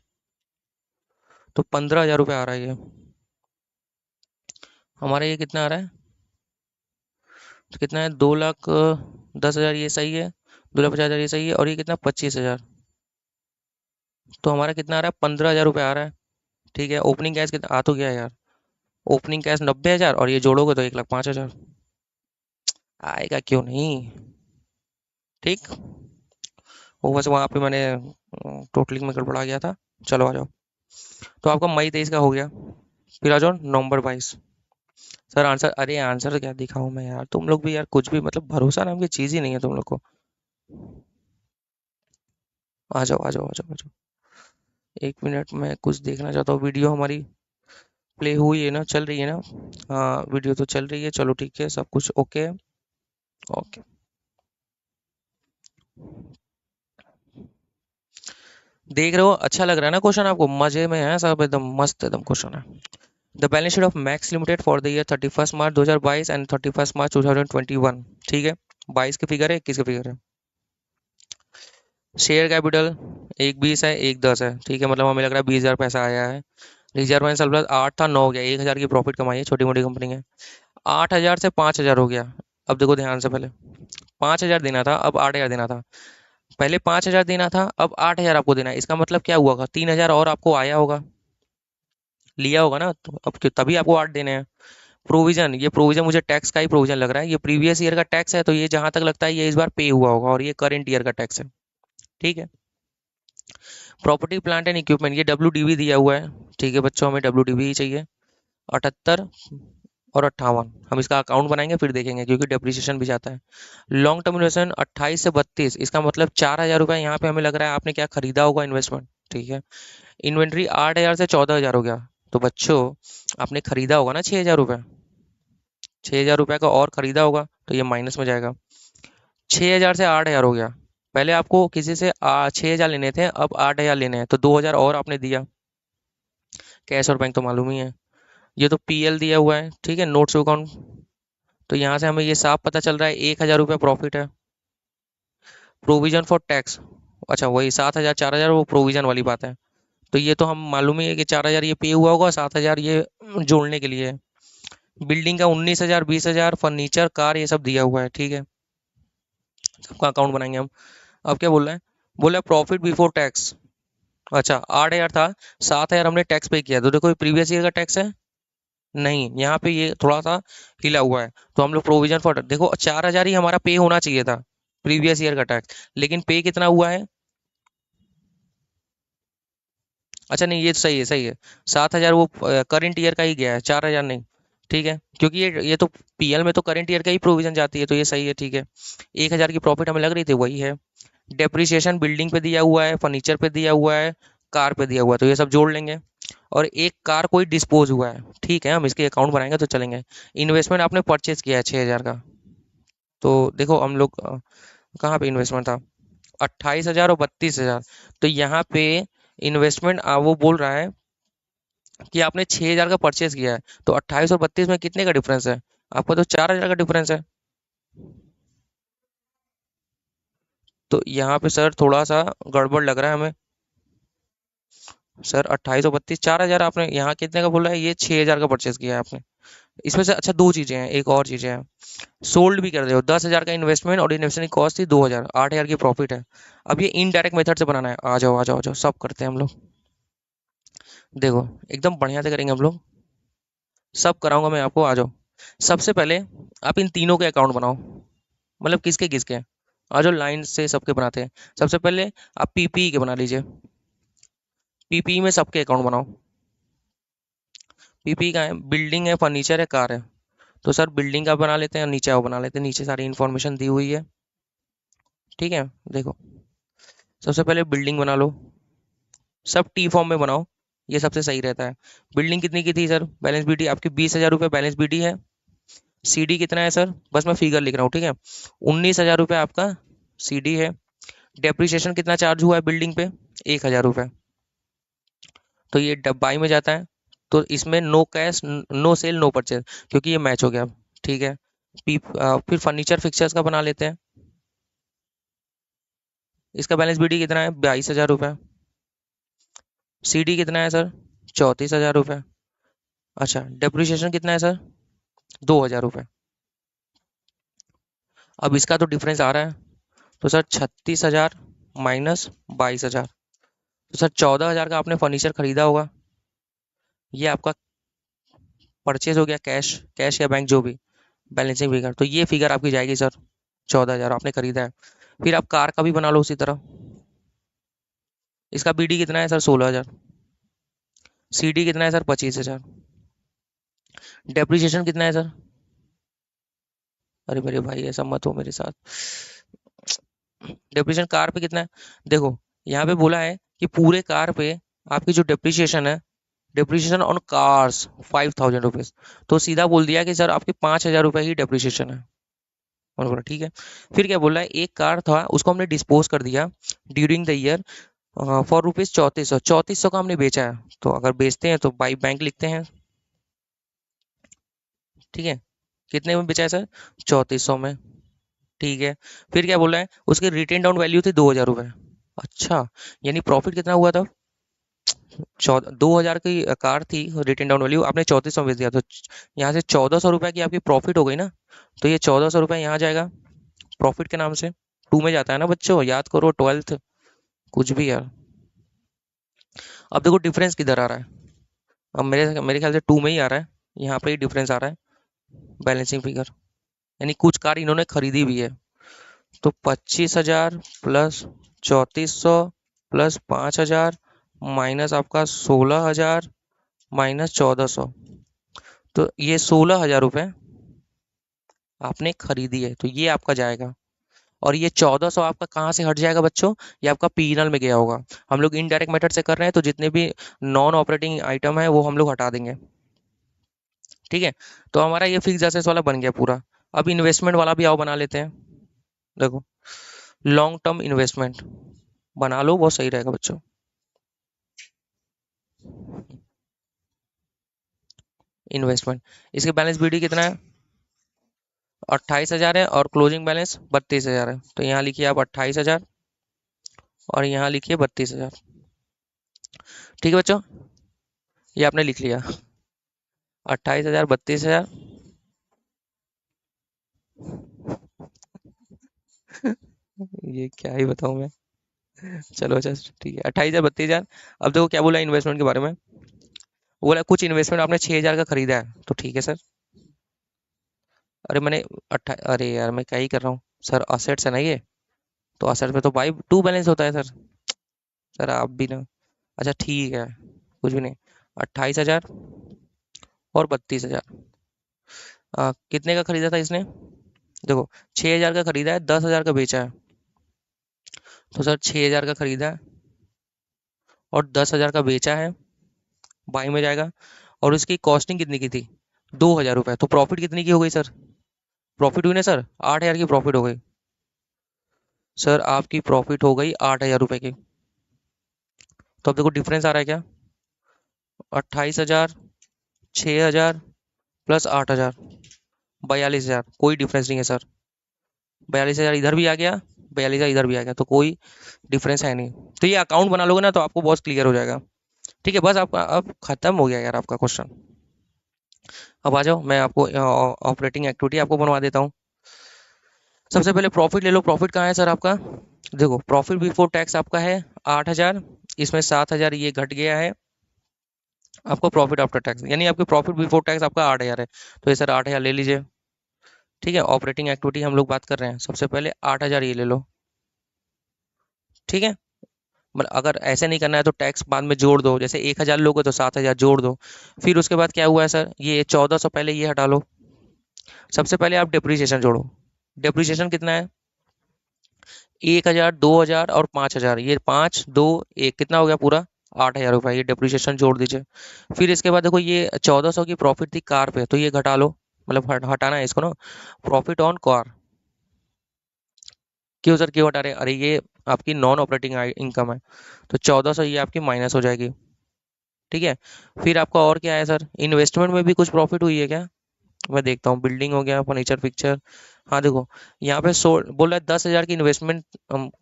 तो 15,000 रुपये आ रहा है ये हमारा। ये कितना आ रहा है, तो कितना है, 2,10,000 ये सही है, 2,50,000 ये सही है, और ये कितना 25,000, तो हमारा कितना आ रहा है, 15,000 रुपये आ रहा है, ठीक है। ओपनिंग कैश कितना आ तो गया यार, ओपनिंग कैश 90,000, और ये जोड़ोगे तो 1,05,000 आएगा, क्यों नहीं, ठीक। वो बस वहाँ पे मैंने टोटलिंग में गड़बड़ा गया था। चलो आ जाओ। तो आपका मई 23 का हो गया। फिर आ जाओ नवंबर 22। सर आंसर, अरे आंसर क्या दिखाऊं मैं यार, तुम लोग भी यार कुछ भी मतलब भरोसा नाम की चीज ही नहीं है तुम लोग को। आ जाओ आ जाओ आ जाओ आ जाओ। एक मिनट में कुछ देखना चाहता हूँ। वीडियो हमारी प्ले हुई है ना, चल रही है ना? हाँ वीडियो तो चल रही है, चलो ठीक है, सब कुछ ओके है। ओके। देख रहे हो, अच्छा लग रहा है ना क्वेश्चन आपको? मजे में है सब, एकदम मस्त एकदम क्वेश्चन है। The balance sheet of max limited for the year 31 March 2022 and 31 March 2021। ठीक है, 22 के फिगर है, 21 के फिगर है। शेयर कैपिटल एक 20 है, एक 10 है। ठीक है, मतलब हमें लग रहा है 20,000 पैसा आया है। रिजर्व एंड सरप्लस 8 था, 9 हो गया। 1,000 की प्रॉफिट कमाई है, छोटी मोटी कंपनी है। 8,000 से 5,000 हो गया। अब देखो ध्यान से, पहले 5,000 देना था, अब 8,000 देना था। पहले 5,000 देना था, अब 8,000 आपको देना है। इसका मतलब क्या हुआ होगा? 3,000 और आपको आया होगा, लिया होगा ना, तो अब तभी आपको 8 देने हैं। प्रोविजन, ये प्रोविजन मुझे टैक्स का ही प्रोविजन लग रहा है। ये प्रीवियस ईयर का टैक्स है, तो ये जहां तक लगता है ये इस बार पे हुआ होगा, और ये करंट ईयर का टैक्स है। ठीक है। प्रॉपर्टी प्लांट एंड इक्विपमेंट, ये डब्ल्यू दिया हुआ है। ठीक है बच्चों, हमें डब्ल्यू ही चाहिए। 78 और 58 हम इसका अकाउंट बनाएंगे, फिर देखेंगे, क्योंकि डेप्रिसिएशन भी जाता है। लॉन्ग टर्म इन्वेस्टमेंट 28 से 32, इसका मतलब 4,000 रुपये यहाँ पे हमें लग रहा है आपने क्या खरीदा होगा इन्वेस्टमेंट। ठीक है। इन्वेंट्री 8,000 से 14,000 हो गया। तो बच्चों आपने खरीदा होगा ना 6,000 रुपये। 6,000 रुपये का और खरीदा होगा, तो ये माइनस में जाएगा। 6,000 से 8,000 हो गया। पहले आपको किसी से 6,000 लेने थे, अब 8,000 लेने हैं, तो 2,000 और आपने दिया। कैश और बैंक तो मालूम ही है। ये तो पीएल दिया हुआ है, ठीक है, नोट्स अकाउंट। तो यहाँ से हमें ये साफ पता चल रहा है 1,000 रुपये प्रॉफिट है। प्रोविजन फॉर टैक्स, अच्छा वही 7,000 4,000, वो प्रोविजन वाली बात है। तो ये तो हम मालूम ही है कि 4,000 ये पे हुआ होगा, 7,000 ये जोड़ने के लिए है। बिल्डिंग का 19,000 20,000, फर्नीचर कार ये सब दिया हुआ है। ठीक है, सबका अकाउंट बनाएंगे हम। अब क्या बोल रहे हैं? बोला प्रॉफिट बिफोर टैक्स। अच्छा 8,000 था, 7,000 हमने टैक्स पे किया, तो देखो ये प्रीवियस ईयर का टैक्स है। नहीं, यहाँ पे ये थोड़ा सा हिला हुआ है, तो हम लोग प्रोविजन फॉर, देखो 4,000 ही हमारा पे होना चाहिए था, प्रीवियस ईयर का टैक्स, लेकिन पे कितना हुआ है? अच्छा नहीं, ये तो सही है, सही है। 7,000 वो करंट ईयर का ही गया है, 4,000 नहीं। ठीक है, क्योंकि ये तो पीएल में तो करंट ईयर का ही प्रोविजन जाती है, तो ये सही है। ठीक है, 1,000 की प्रॉफिट हमें लग रही थी, वही है। डेप्रिसिएशन बिल्डिंग पे दिया हुआ है, फर्नीचर पे दिया हुआ है, कार पे दिया हुआ है, तो ये सब जोड़ लेंगे। और एक कार कोई डिस्पोज हुआ है, ठीक है, हम इसके अकाउंट बनाएंगे तो चलेंगे। इन्वेस्टमेंट आपने परचेज किया है 6,000 का। तो देखो हम लोग कहाँ पे इन्वेस्टमेंट था? 28,000 और 32,000। तो यहाँ पे इन्वेस्टमेंट वो बोल रहा है कि आपने 6,000 का परचेज किया है, तो 28 और 32 में कितने का डिफरेंस है? आपका तो 4,000 का डिफरेंस है। तो यहाँ पे सर थोड़ा सा गड़बड़ लग रहा है हमें। सर 28 और 32, 4,000 आपने यहाँ कितने का बोला है? ये 6,000 का परचेज किया है आपने। इसमें से अच्छा दो चीजें हैं, एक और चीजें हैं। सोल्ड भी कर रहे हो, 10,000 का इन्वेस्टमेंट और इन्वेस्टमेंट की कॉस्ट थी 2,000, 8,000 की प्रॉफिट है। अब ये इनडायरेक्ट मेथड से बनाना है। आ जाओ आ जाओ आ जाओ, सब करते हैं हम लोग। देखो एकदम बढ़िया से करेंगे हम लोग, सब कराऊंगा मैं आपको, आ जाओ। सबसे पहले आप इन तीनों के अकाउंट बनाओ, मतलब किसके किसके। आ जाओ, लाइन से सबके बनाते हैं। सबसे पहले आप पीपीई के बना लीजिए। पीपीई में सबके अकाउंट बनाओ। पीपीई का है, बिल्डिंग है, फर्नीचर है, कार है। तो सर बिल्डिंग का बना लेते हैं, नीचे वो बना लेते हैं, नीचे सारी इन्फॉर्मेशन दी हुई है। ठीक है, देखो सबसे पहले बिल्डिंग बना लो। सब टी फॉर्म में बनाओ, ये सबसे सही रहता है। बिल्डिंग कितनी की थी सर? बैलेंस बीडी आपकी 20,000 रुपये बैलेंस बीडी है। सीडी कितना है सर? बस मैं फिगर लिख रहा हूँ, ठीक है। 19,000 रुपये आपका सीडी है। डेप्रिसिएशन कितना चार्ज हुआ है बिल्डिंग पे? 1,000 रुपये। तो ये डब्बाई में जाता है। तो इसमें no cash no sale no purchase, क्योंकि ये मैच हो गया। ठीक है। फिर फर्नीचर फिक्चर्स का बना लेते हैं। इसका बैलेंस बीडी कितना है? 22,000 रुपये। सीडी कितना है सर? 34,000 रुपये। अच्छा डेप्रिसिएशन कितना है सर? 2,000 रुपये। अब इसका तो डिफरेंस आ रहा है। तो सर 36,000 माइनस 22,000, तो सर 14,000 का आपने फर्नीचर खरीदा होगा। ये आपका परचेज हो गया, कैश, कैश या बैंक जो भी, बैलेंसिंग फिगर। तो ये फिगर आपकी जाएगी सर, 14,000 आपने खरीदा है। फिर आप कार का भी बना लो उसी तरह। इसका बीडी कितना है सर? 16,000। सीडी कितना है सर? 25,000। डेप्रिसिएशन कितना है सर? अरे मेरे भाई ऐसा मत हो मेरे साथ। डेप्रिसिएशन कार पे कितना है? देखो, यहाँ पे बोला है कि पूरे कार पे आपकी जो डेप्रिसिएशन है, डेप्रिसिएशन ऑन कार्स 5,000 रुपीज। तो सीधा बोल दिया कि सर आपके 5,000 रुपये ही डेप्रिसिएशन है। मैंने बोला ठीक है। फिर क्या बोल रहा है, एक कार था उसको हमने डिस्पोज कर दिया during the year for rupees 3400। 3400 का हमने बेचा है, तो अगर बेचते हैं तो बाई बैंक लिखते हैं। ठीक है, कितने में बेचा है सर? 3400 में। ठीक है। फिर क्या बोल रहा है, उसकी रिटेन डाउन वैल्यू थी 2,000 रुपये। अच्छा, यानी प्रॉफिट कितना हुआ था? 2,000 की कार थी रिटेन डाउन वैल्यू, आपने 3400 में बेच दिया, तो यहाँ से 1,400 रुपये की आपकी प्रॉफिट हो गई ना। तो ये 1,400 रुपये यहाँ जाएगा प्रॉफिट के नाम से। टू में जाता है ना बच्चों, याद करो 12th, कुछ भी यार। अब देखो डिफरेंस किधर आ रहा है। अब मेरे मेरे ख्याल से टू में ही आ रहा है, यहाँ पे ही डिफरेंस आ रहा है। बैलेंसिंग फिगर, यानी कुछ कार इन्होंने खरीदी भी है। तो 25,000 प्लस 3,400 प्लस 5,000 माइनस आपका 16,000 माइनस 1,400, तो ये 16,000 रुपये आपने खरीदी है, तो ये आपका जाएगा। और ये 1,400 आपका कहाँ से हट जाएगा बच्चों? ये आपका पीनल में गया होगा। हम लोग इनडायरेक्ट मेथड से कर रहे हैं, तो जितने भी नॉन ऑपरेटिंग आइटम है वो हम लोग हटा देंगे। ठीक है, तो हमारा ये फिक्स एसेट्स वाला बन गया पूरा। अब इन्वेस्टमेंट वाला भी आओ बना लेते हैं। देखो, लॉन्ग टर्म इन्वेस्टमेंट बना लो, बहुत सही रहेगा बच्चों। इन्वेस्टमेंट, इसके बैलेंस बीडी कितना है? 28,000 है और क्लोजिंग बैलेंस 32,000 है। तो यहाँ लिखिए आप 28,000 और यहाँ लिखिए 32,000। ठीक है बच्चों, ये आपने लिख लिया। 28,000, 32,000। ये क्या ही बताऊं मैं। चलो अच्छा ठीक है, 28,000, 32,000। अब देखो क्या बोला इन्वेस्टमेंट के बारे में। बोला कुछ इन्वेस्टमेंट आपने 6,000 का खरीदा है, तो ठीक है सर। अरे मैंने अरे यार मैं क्या ही कर रहा हूँ सर, असेट्स है ना ये। तो असेट्स में तो बाई टू बैलेंस होता है सर। सर आप भी ना। अच्छा ठीक है, कुछ भी नहीं। 28,000 और 32,000। कितने का खरीदा था इसने? देखो, 6,000 का खरीदा है, 10,000 का बेचा है। तो सर 6,000 का खरीदा है और 10,000 का बेचा है, बाई में जाएगा। और उसकी कॉस्टिंग कितनी की थी? 2,000 रुपये। तो प्रॉफिट कितनी की हो गई सर? प्रॉफिट हुई ना सर, 8,000 की प्रॉफिट हो गई। सर आपकी प्रॉफिट हो गई 8,000 रुपये की। तो अब देखो डिफरेंस आ रहा है क्या? 28,000, 6,000 प्लस 8,000, 42,000। कोई डिफरेंस नहीं है सर। 42,000 इधर भी आ गया, 42,000 इधर भी आ गया, तो कोई डिफरेंस है नहीं। तो ये अकाउंट बना लोगे ना तो आपको बहुत क्लियर हो जाएगा। ठीक है, बस आपका अब खत्म हो गया यार आपका क्वेश्चन। अब आ जाओ, मैं आपको ऑपरेटिंग एक्टिविटी आपको बनवा देता हूँ। सबसे पहले प्रॉफिट ले लो। प्रॉफिट कहाँ है सर आपका? देखो, प्रॉफिट बिफोर टैक्स आपका है 8,000, इसमें 7,000 ये घट गया है। आपको प्रॉफिट आफ्टर टैक्स, यानी आपके प्रॉफिट बिफोर टैक्स आपका 8,000 है। तो ये सर 8,000 ले लीजिए। ठीक है, ऑपरेटिंग एक्टिविटी हम लोग बात कर रहे हैं, सबसे पहले 8,000 ये ले लो। ठीक है, मतलब अगर ऐसे नहीं करना है तो टैक्स बाद में जोड़ दो, जैसे 1,000 लोगे तो 7,000 जोड़ दो। फिर उसके बाद क्या हुआ है सर, ये 1,400 पहले ये हटा लो। सबसे पहले आप डिप्रिसिएशन जोड़ो। डिप्रिसिएशन कितना है? 1,000, 2,000 और 5,000। ये 5, 2, 1 कितना हो गया पूरा? 8,000 रुपये। ये डिप्रिसिएशन जोड़ दीजिए। फिर इसके बाद देखो, ये 1,400 की प्रॉफिट थी कार पे, तो ये घटा लो। मतलब हटाना है इसको ना। Profit on car. क्यों सर, क्यों हटा रहे? अरे ये आपकी नॉन ऑपरेटिंग इनकम है, तो 1,400 ये आपकी माइनस हो जाएगी। ठीक है। फिर आपका और क्या है सर, इन्वेस्टमेंट में भी कुछ प्रॉफिट हुई है क्या? मैं देखता हूँ, बिल्डिंग हो गया, फर्नीचर पिक्चर। हाँ देखो, यहाँ पे बोल रहा है 10,000 की इन्वेस्टमेंट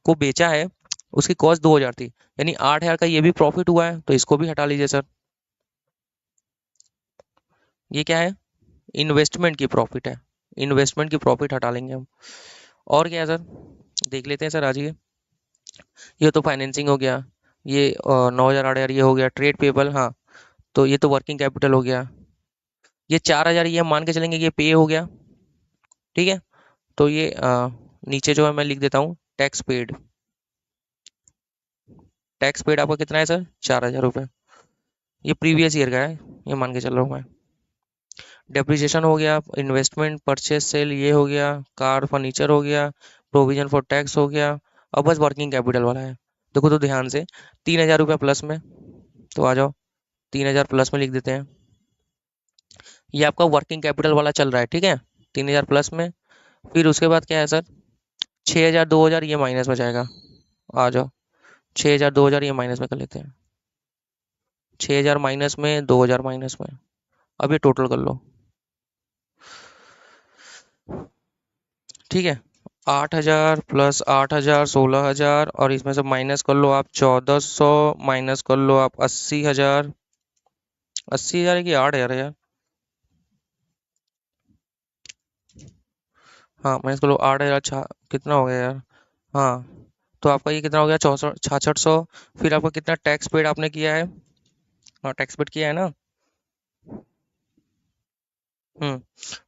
को बेचा है, उसकी कॉस्ट 2,000 थी, यानी 8,000 का ये भी प्रॉफिट हुआ है, तो इसको भी हटा लीजिए सर। ये क्या है? इन्वेस्टमेंट की प्रॉफिट है। इन्वेस्टमेंट की प्रॉफिट हटा लेंगे हम। और क्या है सर, देख लेते हैं सर आज ये तो फाइनेंसिंग हो गया। ये 9,000, 8,000 ये हो गया ट्रेड पेबल। हाँ, तो ये तो वर्किंग कैपिटल हो गया। ये 4,000 ये हम मान के चलेंगे कि ये पे हो गया। ठीक है, तो ये नीचे जो है मैं लिख देता हूँ टैक्स पेड। टैक्स पेड आपका कितना है सर? 4,000 रुपये। ये प्रीवियस ईयर का है, ये मान के चल रहा हूँ मैं। डेप्रिसिएशन हो गया, इन्वेस्टमेंट, परचेज, सेल, ये हो गया, कार फर्नीचर हो गया, प्रोविजन फॉर टैक्स हो गया। अब बस वर्किंग कैपिटल वाला है। देखो तो ध्यान से, 3,000 रुपये प्लस में। तो आ जाओ, 3,000 प्लस में लिख देते हैं। ये आपका वर्किंग कैपिटल वाला चल रहा है, ठीक है, 3,000 प्लस में। फिर उसके बाद क्या है सर? 6,000, 2,000 ये माइनस में जाएगा। आ जाओ, 6,000, 2,000 ये माइनस में कर लेते हैं। 6,000 माइनस में, 2,000 माइनस में। अब ये टोटल कर लो, ठीक है। 8,000 प्लस 8,000, 16,000, और इसमें से माइनस कर लो आप 1,400, माइनस कर लो आप 80,000। 80,000 की 8,000 है यार। हाँ, माइनस कर लो 8,000, कितना हो गया यार? हाँ, तो आपका ये कितना हो गया? 64, 6600। फिर आपका कितना टैक्स पेड आपने किया है? हाँ, टैक्स पेड किया है ना। हम्म।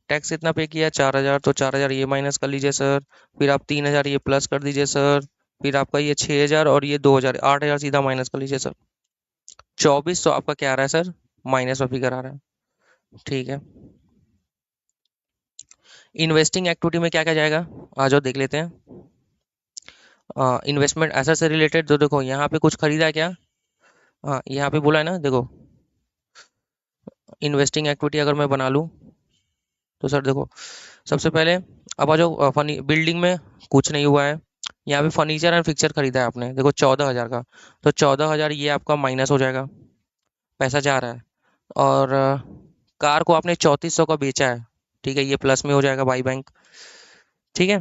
टैक्स कितना पे किया? 4,000, तो 4,000 ये माइनस कर लीजिए सर। फिर आप 3,000 ये प्लस कर दीजिए सर। फिर आपका ये 6,000 और ये 2,000, 8,000 सीधा माइनस कर लीजिए सर। 2400 आपका क्या आ रहा है सर? माइनस में फिगर आ रहा है, ठीक है। इन्वेस्टिंग एक्टिविटी में क्या क्या जाएगा? आ जाओ देख लेते हैं। इन्वेस्टमेंट एसेट से रिलेटेड, तो देखो यहाँ पे कुछ खरीदा है क्या? हाँ, यहाँ पे बोला है ना, देखो इन्वेस्टिंग एक्टिविटी अगर मैं बना लूँ, तो सर देखो, सबसे पहले अब आ जाओ, फर्नी बिल्डिंग में कुछ नहीं हुआ है। यहाँ पे फर्नीचर एंड फिक्सर खरीदा है आपने, देखो 14,000 का। तो 14,000 ये आपका माइनस हो जाएगा, पैसा जा रहा है। और कार को आपने 3,400 का बेचा है, ठीक है, ये प्लस में हो जाएगा बाई बैंक, ठीक है।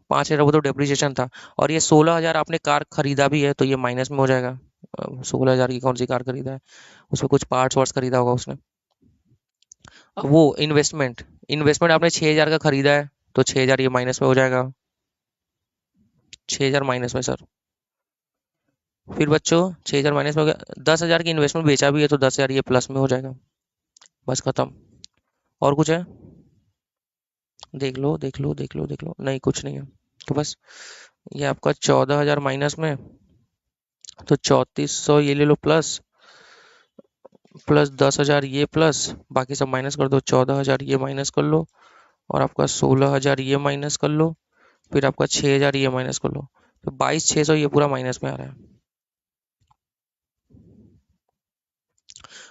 5,000 वो तो डेप्रिसिएशन था। और ये 16,000 आपने कार खरीदा भी है, तो ये माइनस में हो जाएगा। 16,000 की कौन सी कार खरीदा है? उसमें कुछ पार्ट्स वार्ट्स खरीदा होगा उसने। अब वो इन्वेस्टमेंट, इन्वेस्टमेंट आपने 6,000 का खरीदा है, तो 6,000 ये माइनस में हो जाएगा। 6,000 माइनस में सर। फिर बच्चों, 6,000 माइनस में हो गया। 10,000 की इन्वेस्टमेंट बेचा भी है, तो 10,000 ये प्लस में हो जाएगा। बस खत्म। और कुछ है? देख लो देख लो देख लो देख लो, नहीं कुछ नहीं है। तो बस ये आपका 14,000 माइनस में, तो 3,400 ये ले लो प्लस, प्लस 10,000 ये प्लस, बाकी सब माइनस कर दो। 14,000 ये माइनस कर लो, और आपका 16,000 ये माइनस कर लो। फिर आपका 6,000 ये माइनस कर लो, तो 22,600 ये पूरा माइनस में आ रहा है।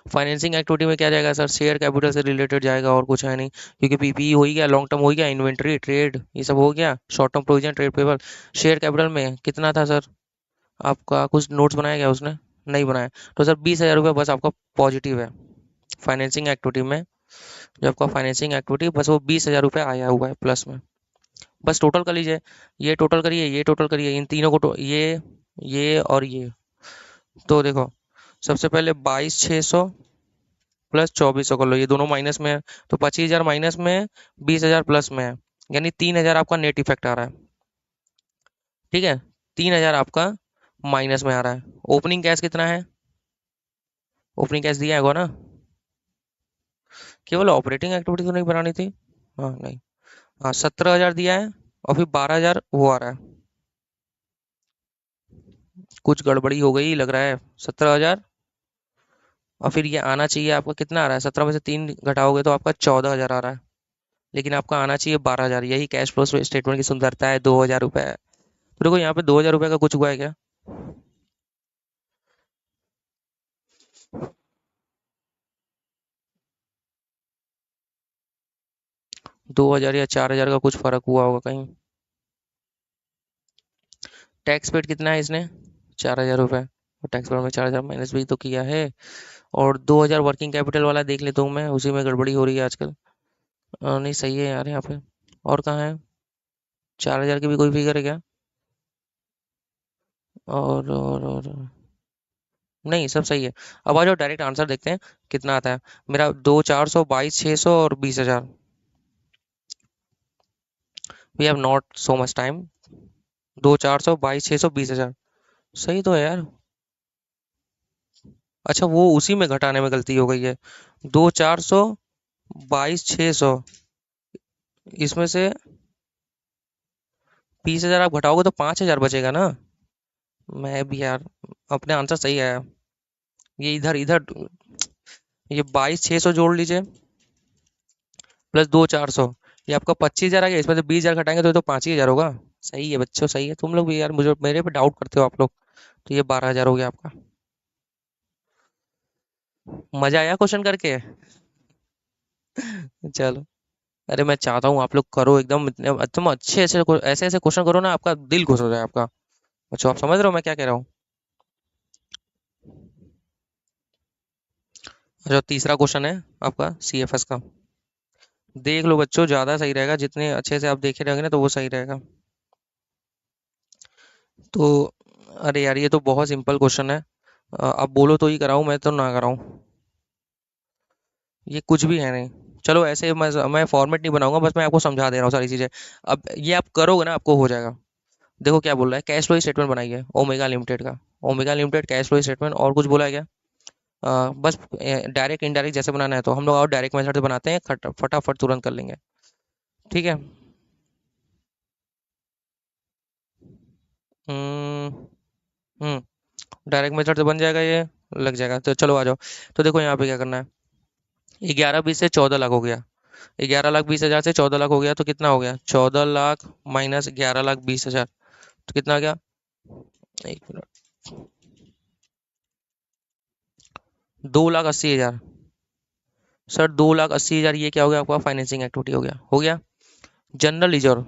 फाइनेंसिंग एक्टिविटी में क्या जाएगा सर? शेयर कैपिटल से रिलेटेड जाएगा, और कुछ है नहीं, क्योंकि पीपीई हो ही गया, लॉन्ग टर्म हो ही गया, इन्वेंट्री, ट्रेड, ये सब हो गया, short term provision, trade payable. Share capital में कितना था सर? आपका कुछ नोट्स बनाया गया उसने? नहीं बनाया। तो सर 20,000 रुपये बस आपका पॉजिटिव है फाइनेंसिंग एक्टिविटी में। जो आपका फाइनेंसिंग एक्टिविटी बस वो 20,000 रुपये आया हुआ है प्लस में। बस टोटल कर लीजिए, ये टोटल करिए, ये टोटल करिए, इन तीनों को ये और ये। तो देखो, सबसे पहले 22,600 प्लस 2,400 कर लो, ये दोनों माइनस में है। तो 25,000 माइनस में है, 20,000 प्लस में है, यानी 3,000 आपका नेट इफेक्ट आ रहा है, ठीक है। 3,000 आपका माइनस में आ रहा है। ओपनिंग कैश कितना है? ओपनिंग कैश दिया है ना? केवल ऑपरेटिंग एक्टिविटी तो नहीं बनानी थी? हाँ नहीं। हाँ, 17,000 दिया है, और फिर 12,000 वो आ रहा है। कुछ गड़बड़ी हो गई लग रहा है। 17,000, और फिर ये आना चाहिए आपका, कितना आ रहा है? 17 में से 3 घटाओगे तो आपका 14,000 आ रहा है, लेकिन आपका आना चाहिए 12,000। यही कैश फ्लो स्टेटमेंट की सुंदरता है। 2,000 रुपये है, तो देखो यहाँ पे 2,000 रुपये का कुछ हुआ है क्या? 2,000 या 4,000 का कुछ फर्क हुआ होगा कहीं। टैक्स पेड कितना है इसने? 4,000 रुपये, और टैक्स पेड में 4,000 माइनस भी तो किया है। और 2,000 वर्किंग कैपिटल वाला देख लेता हूँ मैं, उसी में गड़बड़ी हो रही है आजकल। नहीं सही है यार यहाँ पे। और कहाँ है? 4,000 की भी कोई फिगर है क्या? और नहीं, सब सही है। अब आ जाओ डायरेक्ट आंसर देखते हैं कितना आता है। मेरा 2,400, 22,600 और 20,000। We have not so much time. 2,400, 22,600, 20,000, सही तो है यार। अच्छा, वो उसी में घटाने में गलती हो गई है। 2,400, 22,600, इसमें से 20,000 आप घटाओगे तो 5,000 बचेगा ना। मैं भी यार, अपने आंसर सही है। ये इधर इधर, ये 22,600 जोड़ लीजिए, प्लस 2,400, ये आपका 25,000 आ गया। इसमें से 20,000 घटाएंगे तो ये तो 5 ही हजार होगा। सही है बच्चों, सही है। तुम लोग भी यार मुझे, मेरे पे डाउट करते हो आप लोग। तो ये 12,000 हो गया आपका। मजा आया क्वेश्चन करके? चलो। अरे मैं चाहता हूँ आप लोग करो एकदम, तुम अच्छे ऐसे ऐसे ऐसे क्वेश्चन करो ना, आपका दिल खुश हो जाए आपका। अच्छा, आप समझ रहे हो मैं क्या कह रहा हूँ? अच्छा, तीसरा क्वेश्चन है आपका सीएफएस का। देख लो बच्चों, ज्यादा सही रहेगा, जितने अच्छे से आप देखे रहेंगे ना तो वो सही रहेगा। तो अरे यार, ये तो बहुत सिंपल क्वेश्चन है। आप बोलो तो ही कराऊं, मैं तो ना कराऊं। ये कुछ भी है नहीं। चलो ऐसे मैं फॉर्मेट नहीं बनाऊंगा, बस मैं आपको समझा दे रहा हूँ सारी चीजें। अब ये आप करोगे ना, आपको हो जाएगा। देखो क्या बोल रहा है, कैश फ्लो स्टेटमेंट बनाइए ओमेगा लिमिटेड का। Omega limited cash flow statement, और कुछ बोला है क्या? बस डायरेक्ट इनडायरेक्ट जैसे बनाना है तो हम लोग और डायरेक्ट मेथड से बनाते हैं, फटाफट तुरंत कर लेंगे। ठीक है। हम्म। हम्म। डायरेक्ट मेथड से बन जाएगा ये, लग जाएगा। तो चलो आ जाओ। तो देखो यहाँ पे क्या करना है, 11 20 से 14 लाख हो गया। 11,20,000 से 14 लाख हो गया तो कितना हो गया? 14 लाख माइनस 11,20,000, तो कितना आ गया? एक मिनट। 2,80,000। सर 2,80,000 ये क्या हो गया आपका? फाइनेंसिंग एक्टिविटी हो गया, हो गया। General reserve.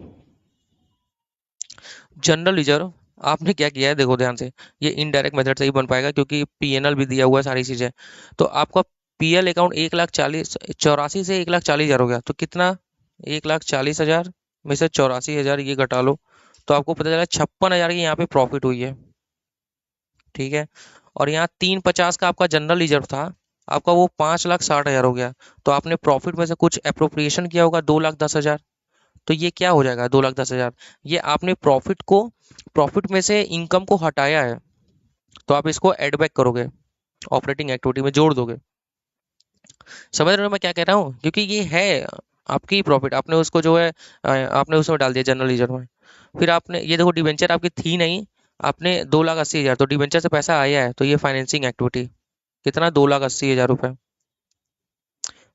जनरल रिजर्व आपने क्या किया है, देखो ध्यान से। ये इनडायरेक्ट मेथड से ही बन पाएगा क्योंकि पीएनएल भी दिया हुआ है, सारी चीजें। तो आपका पीएल अकाउंट 1,40,84 से 1,40,000 हो गया तो कितना? 1,40,000 में से 84,000 ये घटा लो, तो आपको पता चला 56,000 की यहाँ पे प्रॉफिट हुई है। ठीक है। और यहाँ 350 का आपका जनरल रिजर्व था, आपका वो 5,60,000 हो गया। तो आपने प्रॉफिट में से कुछ अप्रोप्रिएशन किया होगा, 2,10,000। तो ये क्या हो जाएगा 2,10,000? ये आपने प्रॉफिट को, प्रॉफिट में से इनकम को हटाया है। तो आप इसको एड बैक करोगे, ऑपरेटिंग एक्टिविटी में जोड़ दोगे। समझ रहे हो मैं क्या कह रहा हूँ? क्योंकि ये है आपकी प्रॉफिट, आपने उसको जो है आपने उसमें डाल दिया जनरल रिजर्व में। फिर आपने ये देखो, डिबेंचर आपकी थी नहीं, आपने 2,80,000, तो डिबेंचर से पैसा आया है तो ये फाइनेंसिंग एक्टिविटी। कितना? 2,80,000 रुपये।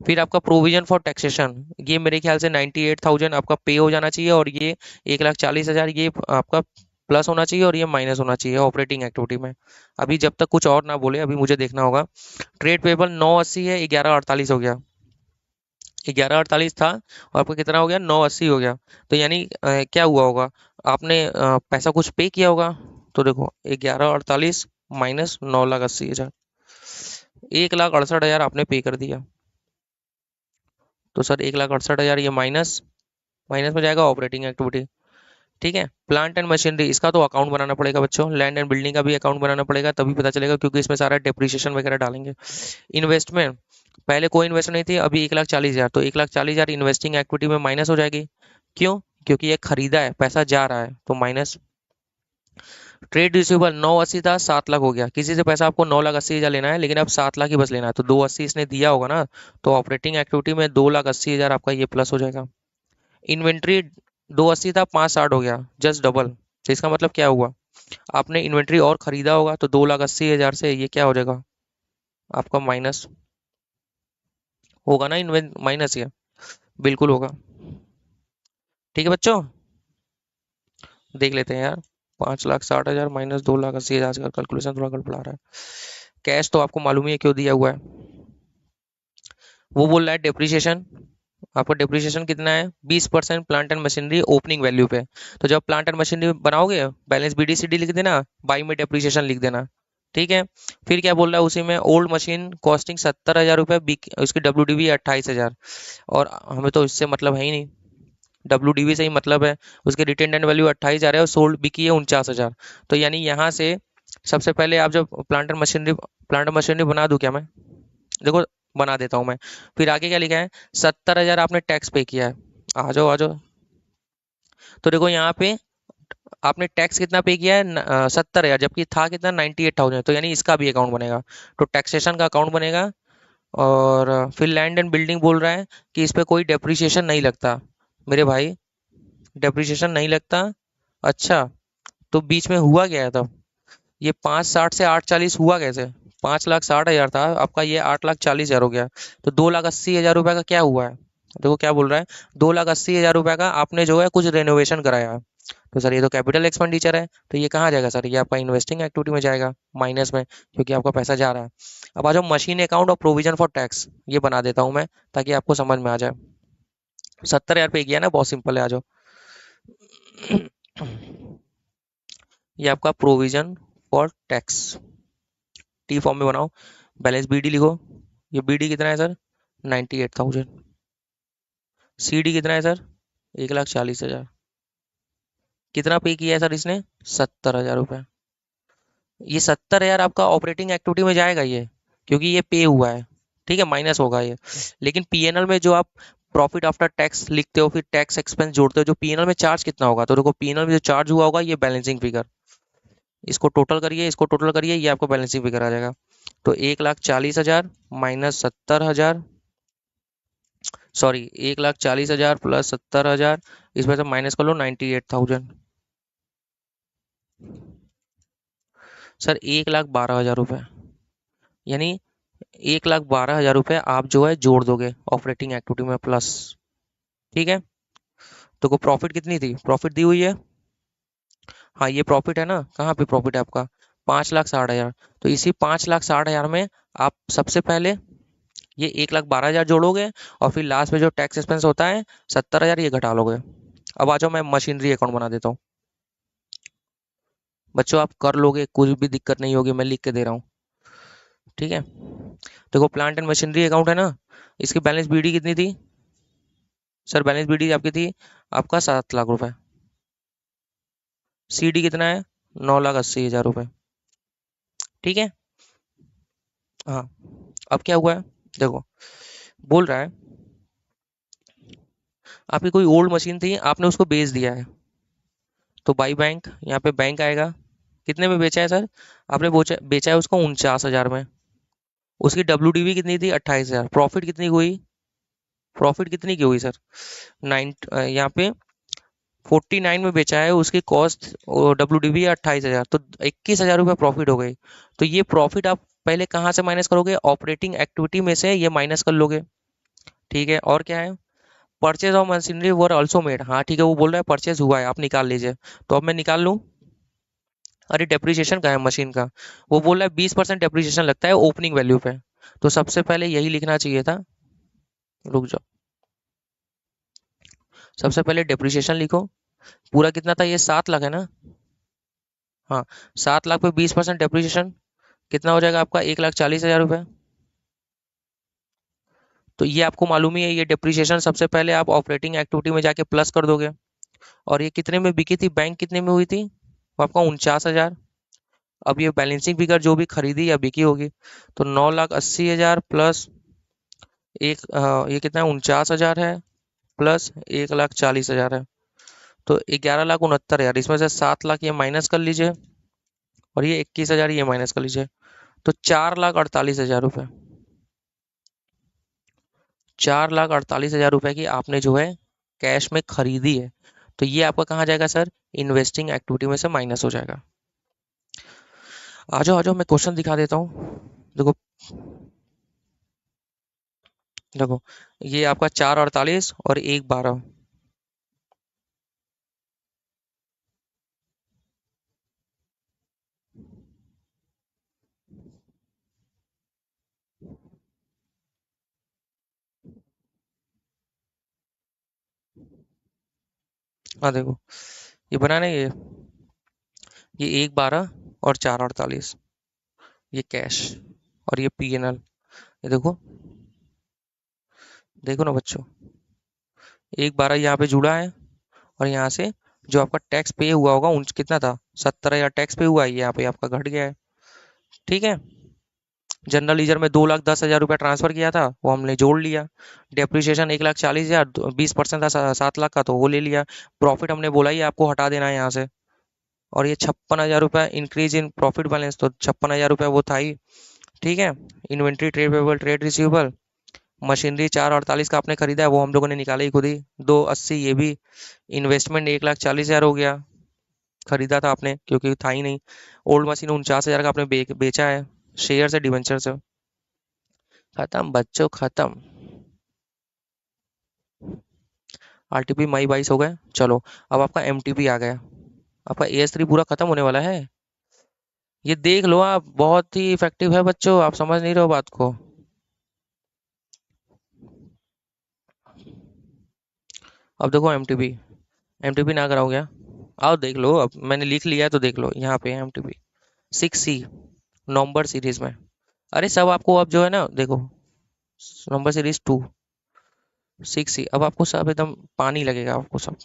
फिर आपका प्रोविजन फॉर टैक्सेशन, ये मेरे ख्याल से 98,000 आपका पे हो जाना चाहिए, और ये 1,40,000 ये आपका प्लस होना चाहिए, और ये माइनस होना चाहिए ऑपरेटिंग एक्टिविटी में। अभी जब तक कुछ और ना बोले, अभी मुझे देखना होगा। ट्रेड पेबल 980 है, 11,48 हो गया। 11,48 था और आपका कितना हो गया? 980 हो गया। तो यानी क्या हुआ होगा, आपने पैसा कुछ पे किया होगा। तो देखो 11,48 माइनस 9,80,000, 1,68,000 आपने पे कर दिया। तो सर 1,68,000 ये माइनस, माइनस में जाएगा ऑपरेटिंग एक्टिविटी। ठीक है। प्लांट एंड मशीनरी, इसका तो अकाउंट बनाना पड़ेगा बच्चों। लैंड एंड बिल्डिंग का भी अकाउंट बनाना पड़ेगा, तभी पता चलेगा, क्योंकि इसमें सारा डेप्रिसिएशन वगैरह डालेंगे। इन्वेस्टमेंट, पहले कोई इन्वेस्टमेंट नहीं थी, अभी 1,40,000, तो 1,40,000 इन्वेस्टिंग एक्टिविटी में माइनस हो जाएगी। क्यों? क्योंकि ये खरीदा है, पैसा जा रहा है तो माइनस। ट्रेड रिसीवेबल 980 था, 7 लाख हो गया। किसी से पैसा आपको 9,80,000 लेना है, लेकिन अब 7 लाख ही बस लेना है, तो 280 इसने दिया होगा ना। तो ऑपरेटिंग एक्टिविटी में 2,80,000 आपका ये प्लस हो जाएगा। इन्वेंट्री 280 था, 560 हो गया, जस्ट डबल। तो इसका मतलब क्या हुआ, आपने इन्वेंट्री और खरीदा होगा, तो 2,80,000 से ये क्या हो जाएगा आपका? माइनस होगा ना, इन्वेंट माइनस ये बिल्कुल होगा। ठीक है बच्चों, देख लेते हैं यार। 5,60,000 माइनस 2,80,000, का कैलकुलेशन थोड़ा गड़बड़ा रहा है। कैश तो आपको मालूम ही है क्यों दिया हुआ है। वो बोल रहा है डेप्रिसिएशन, आपका डेप्रिसिएशन कितना है? 20% plant and machinery opening value पे। तो जब प्लांट एंड मशीनरी बनाओगे, बैलेंस बीडीसीडी लिख देना, बाई में डेप्रिसिएशन लिख देना। ठीक है। फिर क्या बोल रहा है उसी में, ओल्ड मशीन कॉस्टिंग 70,000 रुपये, उसकी डब्ल्यू डी 28,000। और हमें तो इससे मतलब है ही नहीं, डब्ल्यू से ही मतलब है। उसके रिटेन एंड वैल्यू 28,000 है और सोल्ड बिकी है 49,000। तो यानी यहाँ से सबसे पहले आप जब प्लांट एंड मशीनरी बना दूं क्या मैं? देखो बना देता हूँ मैं। फिर आगे क्या लिखा है, 70,000 आपने टैक्स पे किया है। आ जाओ आ जाओ। तो देखो यहाँ पे आपने टैक्स कितना पे किया है? 70,000, जबकि था कितना? 98,000। तो यानी इसका भी अकाउंट बनेगा, तो टैक्सेशन का अकाउंट बनेगा। और फिर लैंड एंड बिल्डिंग बोल रहा है कि इस पे कोई डेप्रिसिएशन नहीं लगता। मेरे भाई, डेप्रिसिएशन नहीं लगता। अच्छा, तो बीच में हुआ क्या है तब? ये 560 से 840 हुआ कैसे? 5,60,000 था आपका, ये 8,40,000 हो गया। तो 2,80,000 रुपए का क्या हुआ है? देखो क्या बोल रहा है, 2,80,000 रुपए का आपने जो है कुछ रेनोवेशन कराया। तो सर ये तो कैपिटल एक्सपेंडिचर है, तो ये कहाँ जाएगा सर? ये आपका इन्वेस्टिंग एक्टिविटी में जाएगा, माइनस में, क्योंकि आपका पैसा जा रहा है। अब आ जाओ मशीन अकाउंट और प्रोविजन फॉर टैक्स, ये बना देता हूँ मैं ताकि आपको समझ में आ जाए। 70,000 पे किया ना, बहुत सिंपल है, आ जाओ। ये आपका provision for tax, T form में बनाओ, बैलेंस बीडी लिखो। ये बीडी कितना है सर? 98,000। सीडी कितना है सर? 1,40,000। कितना पे किया है सर इसने? 70,000 रुपये। ये 70,000 आपका ऑपरेटिंग एक्टिविटी में जाएगा ये, क्योंकि ये पे हुआ है, ठीक है, माइनस होगा ये। लेकिन पीएनएल में जो आप प्रॉफिट आफ्टर टैक्स लिखते हो, फिर टैक्स एक्सपेंस जोड़ते हो, जो पीएनएल में चार्ज कितना होगा, तो देखो पीएनएल में जो चार्ज हुआ होगा ये बैलेंसिंग फिगर, इसको टोटल करिए, ये आपको बैलेंसिंग फिगर आ जाएगा। तो 1,40,000 माइनस 70,000, सॉरी 1,40,000 प्लस 70,000, इसमें से माइनस कर लो 98,000। सर 1,12,000 रुपये, यानी 1,12,000 रुपये आप जो है जोड़ दोगे ऑपरेटिंग एक्टिविटी में प्लस, ठीक है। तो को प्रॉफिट कितनी थी? प्रॉफिट दी हुई है, हाँ ये प्रॉफिट है ना, कहाँ पे प्रॉफिट है आपका? 5,60,000। तो इसी 5,60,000 में आप सबसे पहले ये 1,12,000 जोड़ोगे, और फिर लास्ट में जो टैक्स एक्सपेंस होता है 70,000 ये घटा लोगे। अब आ जाओ, मैं मशीनरी अकाउंट बना देता हूँ। बच्चों आप कर लोगे, कुछ भी दिक्कत नहीं होगी, मैं लिख के दे रहा हूँ, ठीक है। देखो प्लांट एंड मशीनरी अकाउंट है ना, इसकी बैलेंस बीडी कितनी थी सर? बैलेंस बीडी आपकी थी आपका 7 लाख रुपए। सीडी कितना है? 9,80,000 रुपये, ठीक है। हाँ, अब क्या हुआ है देखो, बोल रहा है आपकी कोई ओल्ड मशीन थी, आपने उसको बेच दिया है, तो बाई बैंक, यहाँ पे बैंक आएगा। कितने में बेचा है सर? आपने बेचा बेचा है उसको 49,000 में। उसकी डब्ल्यू कितनी थी? 28,000। प्रॉफिट कितनी हुई? प्रॉफिट कितनी की हुई सर? नाइन, यहाँ पे 49 में बेचा है, उसकी कॉस्ट डब्ल्यू 28,000, तो 21,000 रुपये प्रॉफिट हो गई। तो ये प्रॉफिट आप पहले कहाँ से माइनस करोगे? ऑपरेटिंग एक्टिविटी में से ये माइनस कर लोगे, ठीक है। और क्या है? Purchase of machinery were also made, हाँ ठीक है, वो बोल रहा है परचेज हुआ है, आप निकाल लीजिए। तो अब मैं निकाल लूँ? अरे डेप्रिसिएशन का है मशीन का, वो बोल रहा है 20% डेप्रिसिएशन लगता है ओपनिंग वैल्यू पे। तो सबसे पहले यही लिखना चाहिए था, रुक जाओ, सबसे पहले डेप्रिसिएशन लिखो। पूरा कितना था? ये 7 लाख है ना, हाँ। 7 लाख पे 20% डेप्रिसिएशन कितना हो जाएगा आपका? 1,40,000 रुपये। तो ये आपको मालूम ही है, ये डेप्रिसिएशन सबसे पहले आप ऑपरेटिंग एक्टिविटी में जाके प्लस कर दोगे। और ये कितने में बिकी थी? बैंक कितने में हुई थी? वो आपका 49,000। अब ये बैलेंसिंग फिगर जो भी खरीदी या बिकी होगी, तो 9,80,000 प्लस एक, ये कितना है? 49,000 है, प्लस 1,40,000 है, तो 11,69,000। इसमें से 7 लाख ये माइनस कर लीजिए, और ये 21,000 ये माइनस कर लीजिए, तो 4,48,000 रुपये। 4,48,000 रुपये की आपने जो है कैश में खरीदी है। तो ये आपका कहाँ जाएगा सर? इन्वेस्टिंग एक्टिविटी में से माइनस हो जाएगा। आ जाओ मैं क्वेश्चन दिखा देता हूँ। देखो, देखो ये आपका 4,48 और 1,12। हाँ देखो, ये बना ना ये 1,12 और 4,48, ये कैश, और ये पीएनएल। ये देखो, देखो ना बच्चों, 1,12 यहाँ पे जुड़ा है, और यहाँ से जो आपका टैक्स पे हुआ होगा उन कितना था? 70,000 टैक्स पे हुआ है, ये यहाँ पे आपका घट गया है, ठीक है। जनरल लीजर में 2,10,000 रुपया ट्रांसफर किया था, वो हमने जोड़ लिया। डेप्रिसिएशन 1,40,000, 20% था 7 लाख का, तो वो ले लिया। प्रॉफिट हमने बोला ही आपको हटा देना है यहाँ से। और ये 56,000 रुपया इंक्रीज इन प्रॉफिट बैलेंस, तो 56,000 रुपया वो था ही, ठीक है। Inventory, trade payable, trade receivable, machinery 4,48 का आपने खरीदा है, वो हम लोगों ने निकाला ही खुद ही। 2,80 ये भी। इन्वेस्टमेंट 1,40,000 हो गया, खरीदा था आपने क्योंकि था ही नहीं। ओल्ड मशीन 49,000 का आपने बेचा है, शेयर से डिवेंचर से। खत्म बच्चों खत्म। आरटीपी मई 22 हो गए, चलो। अब आपका एमटीपी आ गया, आपका एएस3 पूरा खत्म होने वाला है। ये देख लो आप, बहुत ही इफेक्टिव है बच्चों, आप समझ नहीं रहे हो बात को। अब देखो एमटीपी, एमटीपी ना कराओ क्या? आओ देख लो, अब मैंने लिख लिया है तो देख लो, यहाँ पे एमटीपी 6C, नवंबर सीरीज में। अरे सब आपको अब जो है ना देखो, नंबर सीरीज 2, 6C, अब आपको सब एकदम पानी लगेगा आपको सब।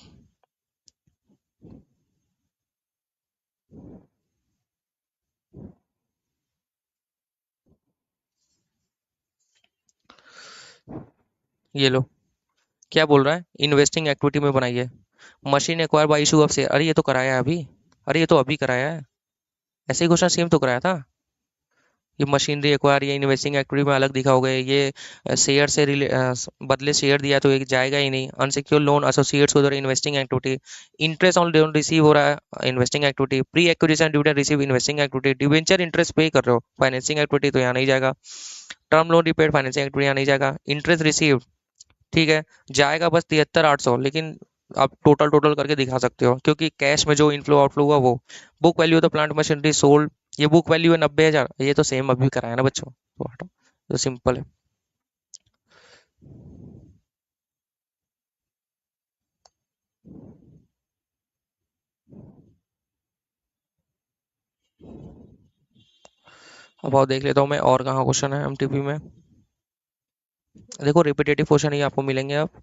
ये लो, क्या बोल रहा है, इन्वेस्टिंग एक्टिविटी में बनाइए। Machine acquire bye issue of share, अरे ये तो कराया है अभी, अरे ये तो अभी कराया है, ऐसे ही क्वेश्चन सेम तो कराया था। ये मशीनरी एक्वायर, ये इन्वेस्टिंग एक्टिविटी में अलग दिखा होगा, ये शेयर से बदले शेयर दिया तो ये जाएगा ही नहीं। अनसिक्योर लोन एसोसिएट्स को उधर investing activity, interest on loan receive हो रहा है investing activity, pre acquisition dividend receive investing activity, debenture interest पे कर रहे हो फाइनेंसिंग एक्टिविटी तो यहाँ नहीं जाएगा। Term loan repaid financing activity यहाँ नहीं जाएगा। इंटरेस्ट रिसीव, ठीक है, जाएगा बस 73,800, लेकिन आप टोटल टोटल करके दिखा सकते हो क्योंकि कैश में जो इनफ्लो आउटफ्लो हुआ वो। Book value of the plant machinery sold, ये बुक वैल्यू है 90,000, ये तो सेम अभी कराया ना बच्चों, तो हटो, तो सिंपल है। अब और देख लेता हूँ मैं और कहाँ क्वेश्चन है एमटीपी में। देखो रिपीटेटिव क्वेश्चन ही आपको मिलेंगे अब।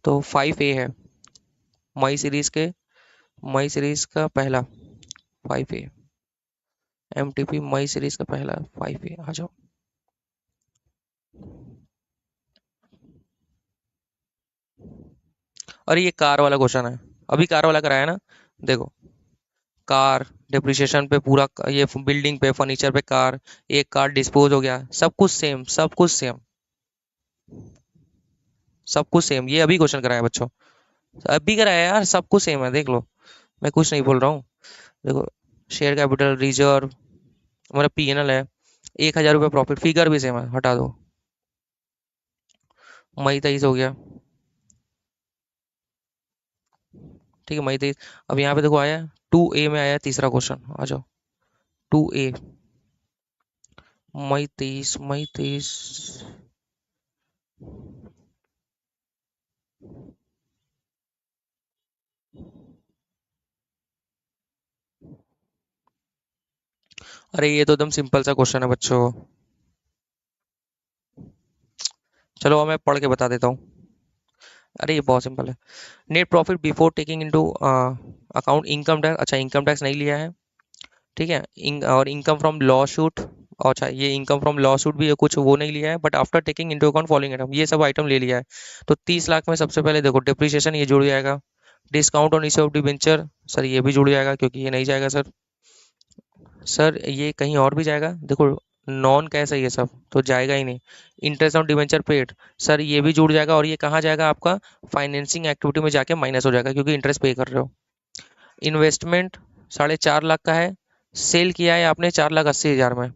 तो 5A है, मई सीरीज के, मई सीरीज का पहला 5A, एमटीपी मई सीरीज का पहला 5A, आ जाओ। अरे ये कार वाला क्वेश्चन है, अभी कार वाला कराया ना, देखो, कार डिप्रिसिएशन पे पूरा, ये बिल्डिंग पे फर्नीचर पे कार, एक कार डिस्पोज हो गया, सब कुछ सेम, सब कुछ सेम, सब कुछ सेम, ये अभी क्वेश्चन कराया बच्चों, अभी कराया यार, सब कुछ सेम है देख लो, मैं कुछ नहीं बोल रहा हूँ। देखो, शेयर कैपिटल रिजर्व, हमारा पीएनएल है, 1,000 रुपये प्रॉफिट, फिगर भी सेम है, हटा दो। मई 23 हो गया, ठीक है, मई 23। अब यहाँ पे देखो आया 2A में आया तीसरा क्वेश्चन, आ जाओ। 2A, मई 23, मई 23। अरे ये तो एकदम सिंपल सा क्वेश्चन है बच्चों, चलो अब मैं पढ़ के बता देता हूँ। अरे ये बहुत सिंपल है। Net profit before taking into account income tax, अच्छा इनकम टैक्स नहीं लिया है, ठीक है। और इनकम फ्रॉम लॉ शूट, अच्छा ये इनकम फ्रॉम लॉ शूट भी है कुछ, वो नहीं लिया है, but after taking into account following item, ये सब आइटम ले लिया है। तो 30 लाख में सबसे पहले देखो डिप्रिसिएशन ये जुड़ जाएगा, discount on issue of debenture, sir ये भी जुड़ जाएगा क्योंकि ये नहीं जाएगा सर। सर ये कहीं और भी जाएगा, देखो नॉन कैश है ये सब तो जाएगा ही नहीं। Interest on debenture paid, sir ये भी जुड़ जाएगा, और ये कहाँ जाएगा आपका, फाइनेंसिंग एक्टिविटी में जाके माइनस हो जाएगा क्योंकि इंटरेस्ट पे कर रहे हो। इन्वेस्टमेंट 4.5 लाख का है, सेल किया है आपने 4,80,000 में,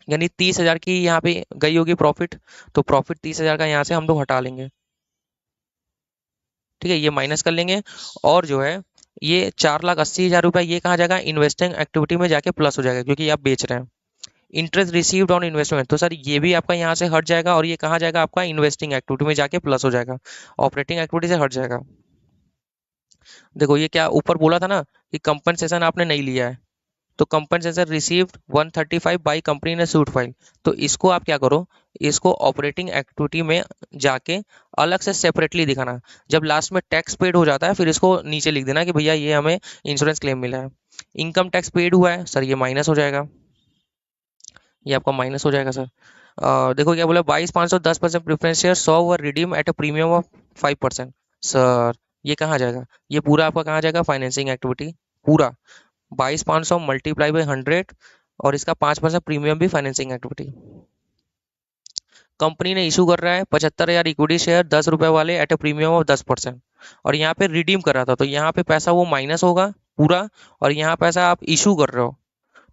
यानी 30,000 की यहाँ पे गई होगी प्रॉफिट, तो प्रॉफिट 30,000 का यहाँ से हम लोग हटा लेंगे, ठीक है, ये माइनस कर लेंगे। और जो है ये 4,80,000 रुपये ये कहाँ जाएगा, इन्वेस्टिंग एक्टिविटी में जाके प्लस हो जाएगा क्योंकि आप बेच रहे हैं। इंटरेस्ट रिसीव्ड ऑन इन्वेस्टमेंट, तो सर ये भी आपका यहाँ से हट जाएगा, और ये कहाँ जाएगा आपका, इन्वेस्टिंग एक्टिविटी में जाके प्लस हो जाएगा, ऑपरेटिंग एक्टिविटी से हट जाएगा। देखो ये क्या ऊपर बोला था ना कि कंपनसेशन आपने नहीं लिया है, तो कंपनसेशन रिसीव्ड 135 बाई कंपनी ने सूट फाइल, तो इसको आप क्या करो, इसको ऑपरेटिंग एक्टिविटी में जाके अलग से सेपरेटली दिखाना। जब लास्ट में टैक्स पेड हो जाता है फिर इसको नीचे लिख देना कि भैया ये हमें इंश्योरेंस क्लेम मिला है। इनकम टैक्स पेड हुआ है सर, ये माइनस हो जाएगा, ये आपका माइनस हो जाएगा सर। देखो क्या बोला, 22,500 10% preference share 100 were redeem at a premium of 5%, sir ये कहाँ जाएगा, ये पूरा आपका कहाँ जाएगा, फाइनेंसिंग एक्टिविटी पूरा, 22,500 मल्टीप्लाई बाई 100, और इसका 5% प्रीमियम भी फाइनेंसिंग एक्टिविटी। कंपनी ने इशू कर रहा है 75,000 इक्विटी शेयर 10 रुपए वाले एट अ प्रीमियम ऑफ 10%, और यहाँ पे रिडीम कर रहा था तो यहाँ पे पैसा वो माइनस होगा, पूरा, और यहाँ पैसा आप इशू कर रहे हो,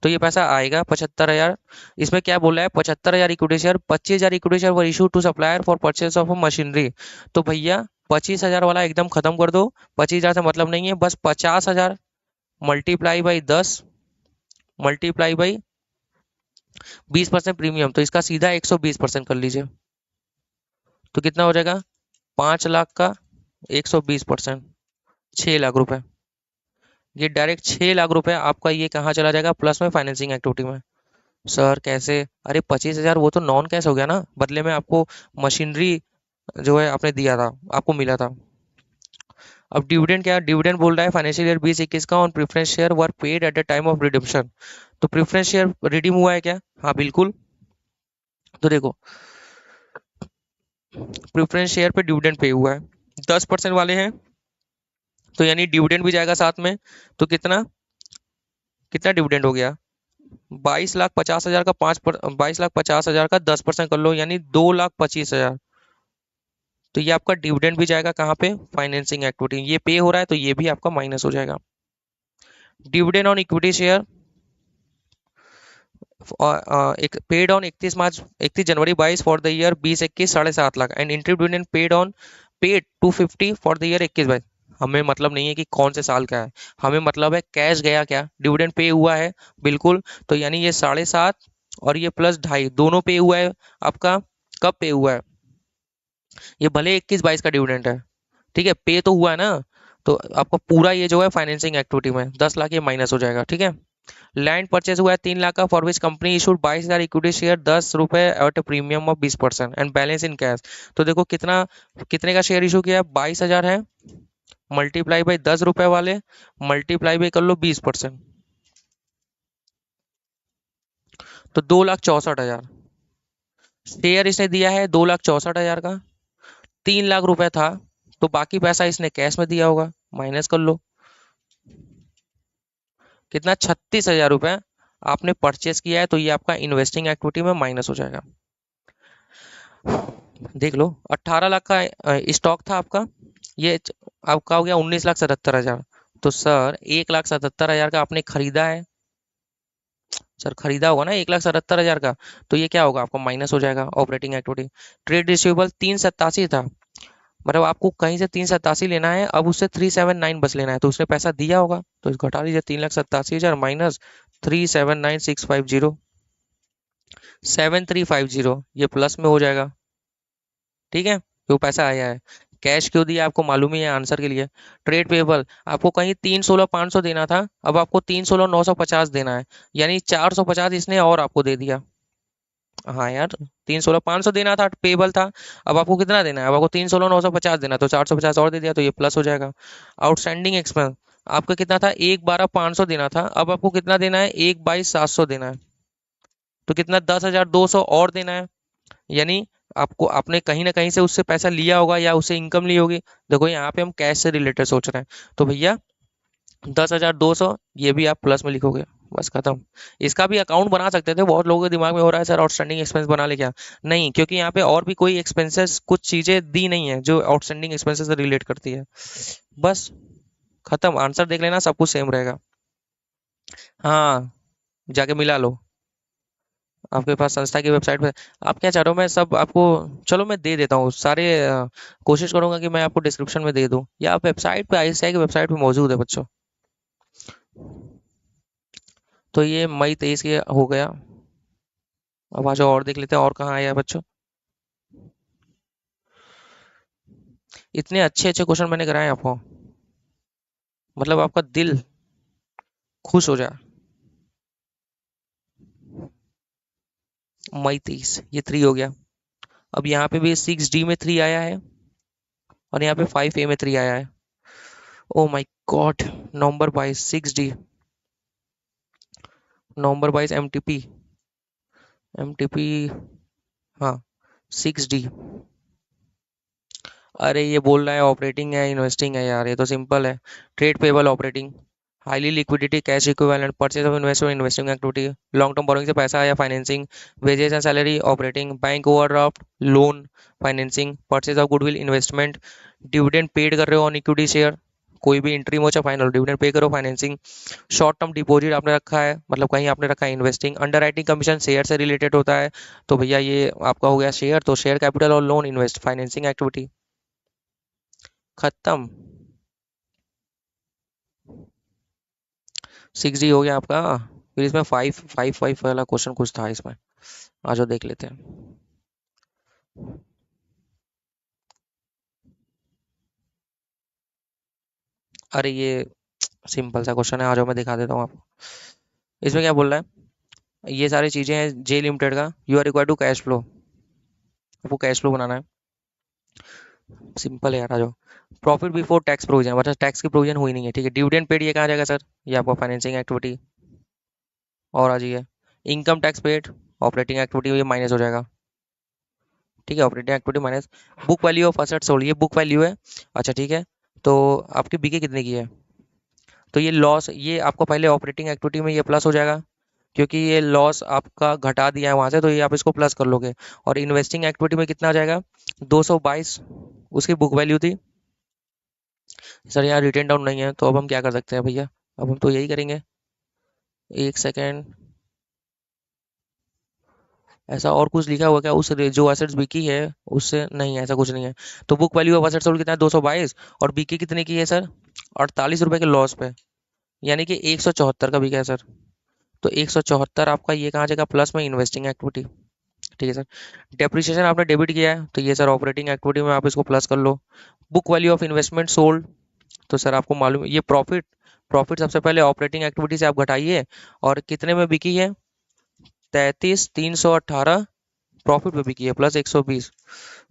तो ये पैसा आएगा 75,000। इसमें क्या बोला है, 75,000 equity share, 25,000 equity share were issue to supplier for purchase of machinery. तो भैया 25,000 वाला एकदम खत्म कर दो, 25,000 से मतलब नहीं है, बस 50,000 multiply by 10 multiply by 20% premium, तो इसका सीधा 120% कर लीजिए। तो कितना हो जाएगा, 5 लाख का 120%, 6 लाख रुपए। ये डायरेक्ट 6 लाख रुपए आपका ये कहाँ चला जाएगा, प्लस में फाइनेंसिंग एक्टिविटी में। सर कैसे, अरे 25,000 वो तो नॉन कैश हो गया ना, बदले में आपको मशीनरी जो है आपने दिया था, आपको मिला था। अब डिविडेंड क्या, डिविडेंड बोल रहा है फाइनेंशियल ईयर 2021 का on preference share were paid at the time of redemption. तो प्रेफरेंस शेयर रिडीम हुआ है क्या, हाँ बिल्कुल। तो देखो प्रेफरेंस शेयर पे डिविडेंड पे हुआ है, 10% वाले हैं, तो यानी डिविडेंड भी जाएगा साथ में। तो कितना कितना डिविडेंड हो गया, 22,50,000 का 22,50,000 का 10% कर लो, यानी 2,25,000। तो ये आपका डिविडेंड भी जाएगा कहाँ पे, फाइनेंसिंग एक्टिविटी, ये पे हो रहा है तो ये भी आपका माइनस हो जाएगा। डिविडेंड ऑन इक्विटी शेयर एक paid on 31 January 22 for the year 2021 7.5 lakh, and interim dividend paid 250 for the year 21-22। हमें मतलब नहीं है कि कौन से साल का है, हमें मतलब है कैश गया क्या, डिविडेंड पे हुआ है बिल्कुल। तो यानी ये 7.5 और ये प्लस 2.5 दोनों पे हुआ है आपका। कब पे हुआ है, ये भले 21-22 का डिविडेंड है, ठीक है, पे तो हुआ है ना। तो आपका पूरा ये जो है फाइनेंसिंग एक्टिविटी में 10 लाख ये माइनस हो जाएगा, ठीक है। लैंड परचेज हुआ है 3 लाख का, for which company issued 22,000 equity share 10 रुपए at a premium of 20% and balance in cash. तो देखो कितना, कितने का शेयर इशू किया है, 22,000 है, मल्टीप्लाई बाई 10 रुपए वाले, मल्टीप्लाई बाई कर लो 20%, तो 2,64,000 शेयर इसने दिया है, 2,64,000 का। 3 लाख रुपए था, तो बाकी पैसा इसने कैश में दिया होगा, माइनस कर लो कितना, 36,000 रुपए आपने परचेस किया है, तो ये आपका इन्वेस्टिंग एक्टिविटी में माइनस हो जाएगा। देख लो 18 लाख का स्टॉक था आपका, ये आपका हो गया 19,77,000। तो सर 1,77,000 का आपने खरीदा है, सर खरीदा होगा ना 1,77,000 का, तो ये क्या होगा आपका माइनस हो जाएगा ऑपरेटिंग एक्टिविटी। ट्रेड रिसीवेबल 387 था, मतलब आपको कहीं से 387 लेना है, अब उससे 379 बस लेना है, तो उसने पैसा दिया होगा, तो घटा लीजिए 3,87,000 माइनस 379,650, 7,350, ये प्लस में हो जाएगा, ठीक है, जो पैसा आया है। कैश क्यों दिया आपको मालूम ही है आंसर के लिए। ट्रेड पेबल आपको कहीं 3,16,500 देना था, अब आपको 3,16,950 देना है, यानी 450 इसने और आपको दे दिया। हाँ यार, 3,16,500 देना था, पेबल था, अब आपको कितना देना है, अब आपको 3,16,950 देना है, तो 450 और दे दिया, तो ये प्लस हो जाएगा। आउटस्टैंडिंग एक्सपेंस आपका कितना था, 1,12,500 देना था, अब आपको कितना देना है, 1,22,700 देना है, तो कितना 10,200 और देना है, यानी आपको आपने कहीं ना कहीं से उससे पैसा लिया होगा या उससे इनकम ली होगी। देखो यहाँ पे हम कैश से रिलेटेड सोच रहे हैं, तो भैया 10,200 ये भी आप प्लस में लिखोगे, बस खत्म। इसका भी अकाउंट बना सकते थे, बहुत लोगों के दिमाग में हो रहा है सर आउटस्टैंडिंग एक्सपेंस बना ले क्या, नहीं, क्योंकि यहाँ पे और भी कोई एक्सपेंसेस कुछ चीजें दी नहीं है जो आउटस्टैंडिंग एक्सपेंसेस से रिलेट करती है। बस खत्म, आंसर देख लेना, सब कुछ सेम रहेगा। हाँ, जाके मिला लो, आपके पास संस्था की वेबसाइट पे। आप क्या चाह रहे हो, मैं सब आपको, चलो मैं दे देता हूँ सारे, कोशिश करूंगा कि मैं आपको डिस्क्रिप्शन में दे दूँ, या आप वेबसाइट पे, आईसीआई की वेबसाइट पे मौजूद है बच्चों। तो ये मई 23 के हो गया। अब आ जाओ और देख लेते हैं और कहाँ आया है बच्चों। इतने अच्छे अच्छे क्वेश्चन मैंने कराए आपको, मतलब आपका दिल खुश हो जाए। मई 23 ये 3 हो गया। अब यहाँ पे भी 6D में 3 आया है, और यहाँ पे 5A में 3 आया है। Oh my God, November 22 6D, November 22 MTP, हाँ 6D। अरे ये बोल रहा है ऑपरेटिंग है इन्वेस्टिंग है यार, ये तो सिंपल है। Trade payable operating, highly liquidity cash equivalent, purchase of investment investing activity, long term borrowing से पैसा आया financing, wages and salary operating, bank overdraft loan financing, purchase of goodwill investment, dividend paid कर रहे हो on equity share कोई भी entry हो चाहे फाइनल, डिविडेंड पे करो, फाइनेंसिंग, शॉर्ट टर्म डिपॉजिट आपने रखा है, मतलब कहीं आपने रखा है, investing, under writing commission share से रिलेटेड होता है, तो भैया ये आपका हो गया शेयर, तो शेयर कैपिटल और लोन इन्वेस्ट फाइनेंसिंग एक्टिविटी, खत्म। 6D हो गया आपका। फिर इसमें फाइव फाइव फाइव वाला क्वेश्चन कुछ था इसमें, आ जाओ देख लेते हैं। अरे ये सिंपल सा क्वेश्चन है, आ जाओ मैं दिखा देता हूँ आपको। इसमें क्या बोल रहा है, ये सारी चीजें हैं जे लिमिटेड का, you are required to cash flow, आपको कैश फ्लो बनाना है। सिंपल है यार, आ जाओ। प्रॉफिट बिफोर टैक्स प्रोविजन, मतलब टैक्स की प्रोविजन हुई नहीं है, ठीक है। डिविडेंड पेड ये कहाँ जाएगा सर, ये आपका फाइनेंसिंग एक्टिविटी, और आ जाइए। Income tax paid operating activity, ये माइनस हो जाएगा, ठीक है, operating activity minus. Book value of asset sold, ये बुक वैल्यू है, अच्छा ठीक है। तो आपकी बीके कितने की है, तो ये लॉस, ये आपको पहले ऑपरेटिंग एक्टिविटी में ये प्लस हो जाएगा, क्योंकि ये लॉस आपका घटा दिया है वहां से, तो ये आप इसको प्लस कर लोगे। और इन्वेस्टिंग एक्टिविटी में कितना आ जाएगा, 222 उसकी बुक वैल्यू थी। सर यहाँ रिटेन डाउन नहीं है, तो अब हम क्या कर सकते हैं भैया, अब हम तो यही करेंगे। एक सेकेंड, ऐसा और कुछ लिखा हुआ क्या उस जो एसेट्स बिकी है उससे, नहीं ऐसा कुछ नहीं है। तो बुक वैल्यू ऑफ एसेट्स कितना है, 222, और बिकी कितने की है सर, 48 रुपए के लॉस पे, यानी कि 174 का बिका है सर। तो 174 आपका ये कहाँ जाएगा, प्लस में इन्वेस्टिंग एक्टिविटी, ठीक है सर। डेप्रिसिएशन आपने डेबिट किया है, तो ये सर ऑपरेटिंग एक्टिविटी में आप इसको प्लस कर लो। Book value of investment sold, तो सर आपको मालूम है ये प्रॉफिट, प्रॉफिट सबसे पहले ऑपरेटिंग एक्टिविटी से आप घटाइए, और कितने में बिकी है, 33,318 प्रॉफिट पे बिकी है, प्लस 120,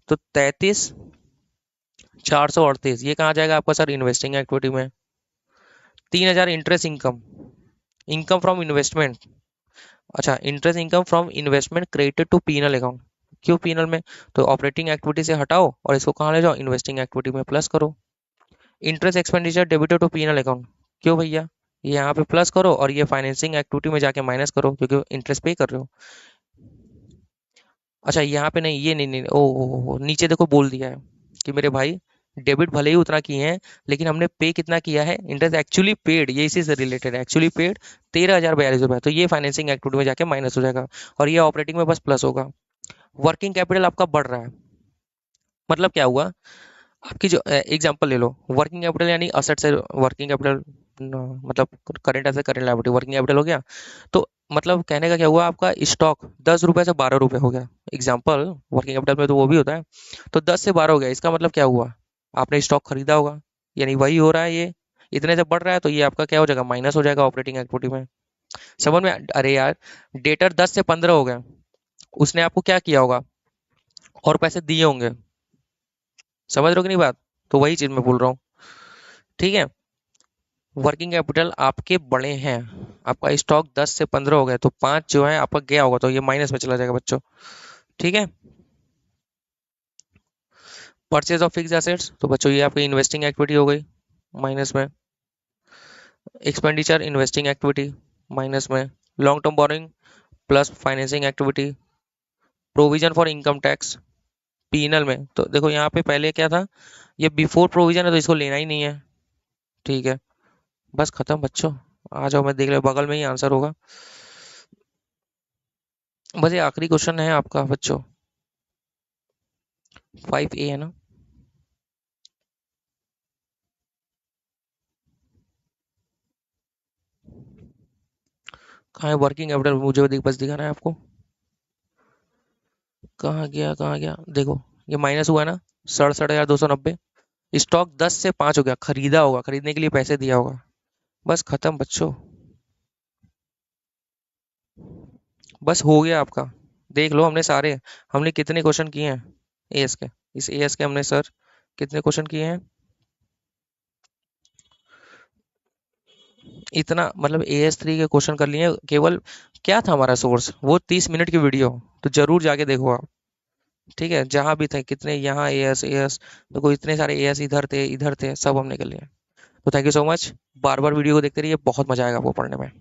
तो 33,438 ये कहाँ जाएगा आपका सर, इन्वेस्टिंग एक्टिविटी में। 3,000 interest income, income from investment, अच्छा interest income from investment credited to penal account, क्यों पीनल में, तो ऑपरेटिंग एक्टिविटी से हटाओ और इसको कहाँ ले जाओ, इन्वेस्टिंग एक्टिविटी में प्लस करो। Interest expenditure debited to penal account, क्यों भैया, ये यहाँ पे प्लस करो और ये फाइनेंसिंग एक्टिविटी में जाके माइनस करो, क्योंकि इंटरेस्ट पे कर रहे हो। अच्छा यहाँ पे नहीं, ये नहीं नहीं, ओ नीचे देखो बोल दिया है कि मेरे भाई डेबिट भले ही उतना किए हैं, लेकिन हमने पे कितना किया है, इंटरेस्ट एक्चुअली पेड, ये इसी से रिलेटेड है, एक्चुअली पेड 13,042 रुपये, तो ये फाइनेंसिंग एक्टिविटी में जाके माइनस हो जाएगा, और ये ऑपरेटिंग में बस प्लस होगा। वर्किंग कैपिटल आपका बढ़ रहा है, मतलब क्या हुआ, आपकी जो एग्जांपल ले लो, वर्किंग कैपिटल यानी असेट से वर्किंग कैपिटल, मतलब current asset current liability, working capital हो गया। तो मतलब कहने का क्या हुआ, आपका स्टॉक 10 रुपए से 12 रुपए हो गया, एग्जाम्पल, वर्किंग कैपिटल में तो वो भी होता है। तो 10 से 12 हो गया, इसका मतलब क्या हुआ, आपने स्टॉक खरीदा होगा, यानी वही हो रहा है ये, इतने से बढ़ रहा है, तो ये आपका क्या हो जाएगा, माइनस हो जाएगा ऑपरेटिंग एक्टिविटी में। समझ में, अरे यार, डेटर 10 से 15 हो गए, उसने आपको क्या किया होगा, और पैसे दिए होंगे, समझ रहे हो कि नहीं बात, तो वही चीज मैं बोल रहा हूँ, ठीक है। वर्किंग कैपिटल आपके बड़े हैं, आपका स्टॉक 10 से 15 हो गए, तो 5 जो है आपका गया होगा, तो ये माइनस में चला जाएगा बच्चों, ठीक है। परचेज ऑफ फिक्स एसेट्स, तो बच्चों ये आपकी इन्वेस्टिंग एक्टिविटी हो गई, माइनस में। एक्सपेंडिचर इन्वेस्टिंग एक्टिविटी, माइनस में। Long term borrowing plus financing activity. Provision for income tax P and L में, तो देखो यहाँ पे पहले क्या था, ये बिफोर प्रोविजन है, तो इसको लेना ही नहीं है, ठीक है। बस खत्म बच्चों, आ जाओ मैं देख ले, बगल में ही आंसर होगा। बस ये आखिरी क्वेश्चन है आपका बच्चों, 5A है ना। कहाँ है वर्किंग कैपिटल, मुझे बस दिखाना है आपको, कहाँ गया कहाँ गया, देखो ये माइनस हुआ है ना, 67,290। स्टॉक 10 से 5 हो गया, खरीदा होगा, खरीदने के लिए पैसे दिया होगा, बस खत्म बच्चों, बस हो गया आपका। देख लो हमने सारे, हमने कितने क्वेश्चन किए हैं एएस के, इस एएस के हमने सर कितने क्वेश्चन किए हैं, इतना, मतलब AS3 के क्वेश्चन कर लिए केवल। क्या था हमारा सोर्स, वो 30 मिनट की वीडियो, तो जरूर जाके देखो आप, ठीक है। जहां भी थे कितने, यहाँ एएस एएस, देखो इतने सारे एएस इधर थे सब हमने कर लिए। तो thank you so much, bar bar video को देखते रहिए, बहुत मजा आएगा आपको पढ़ने में।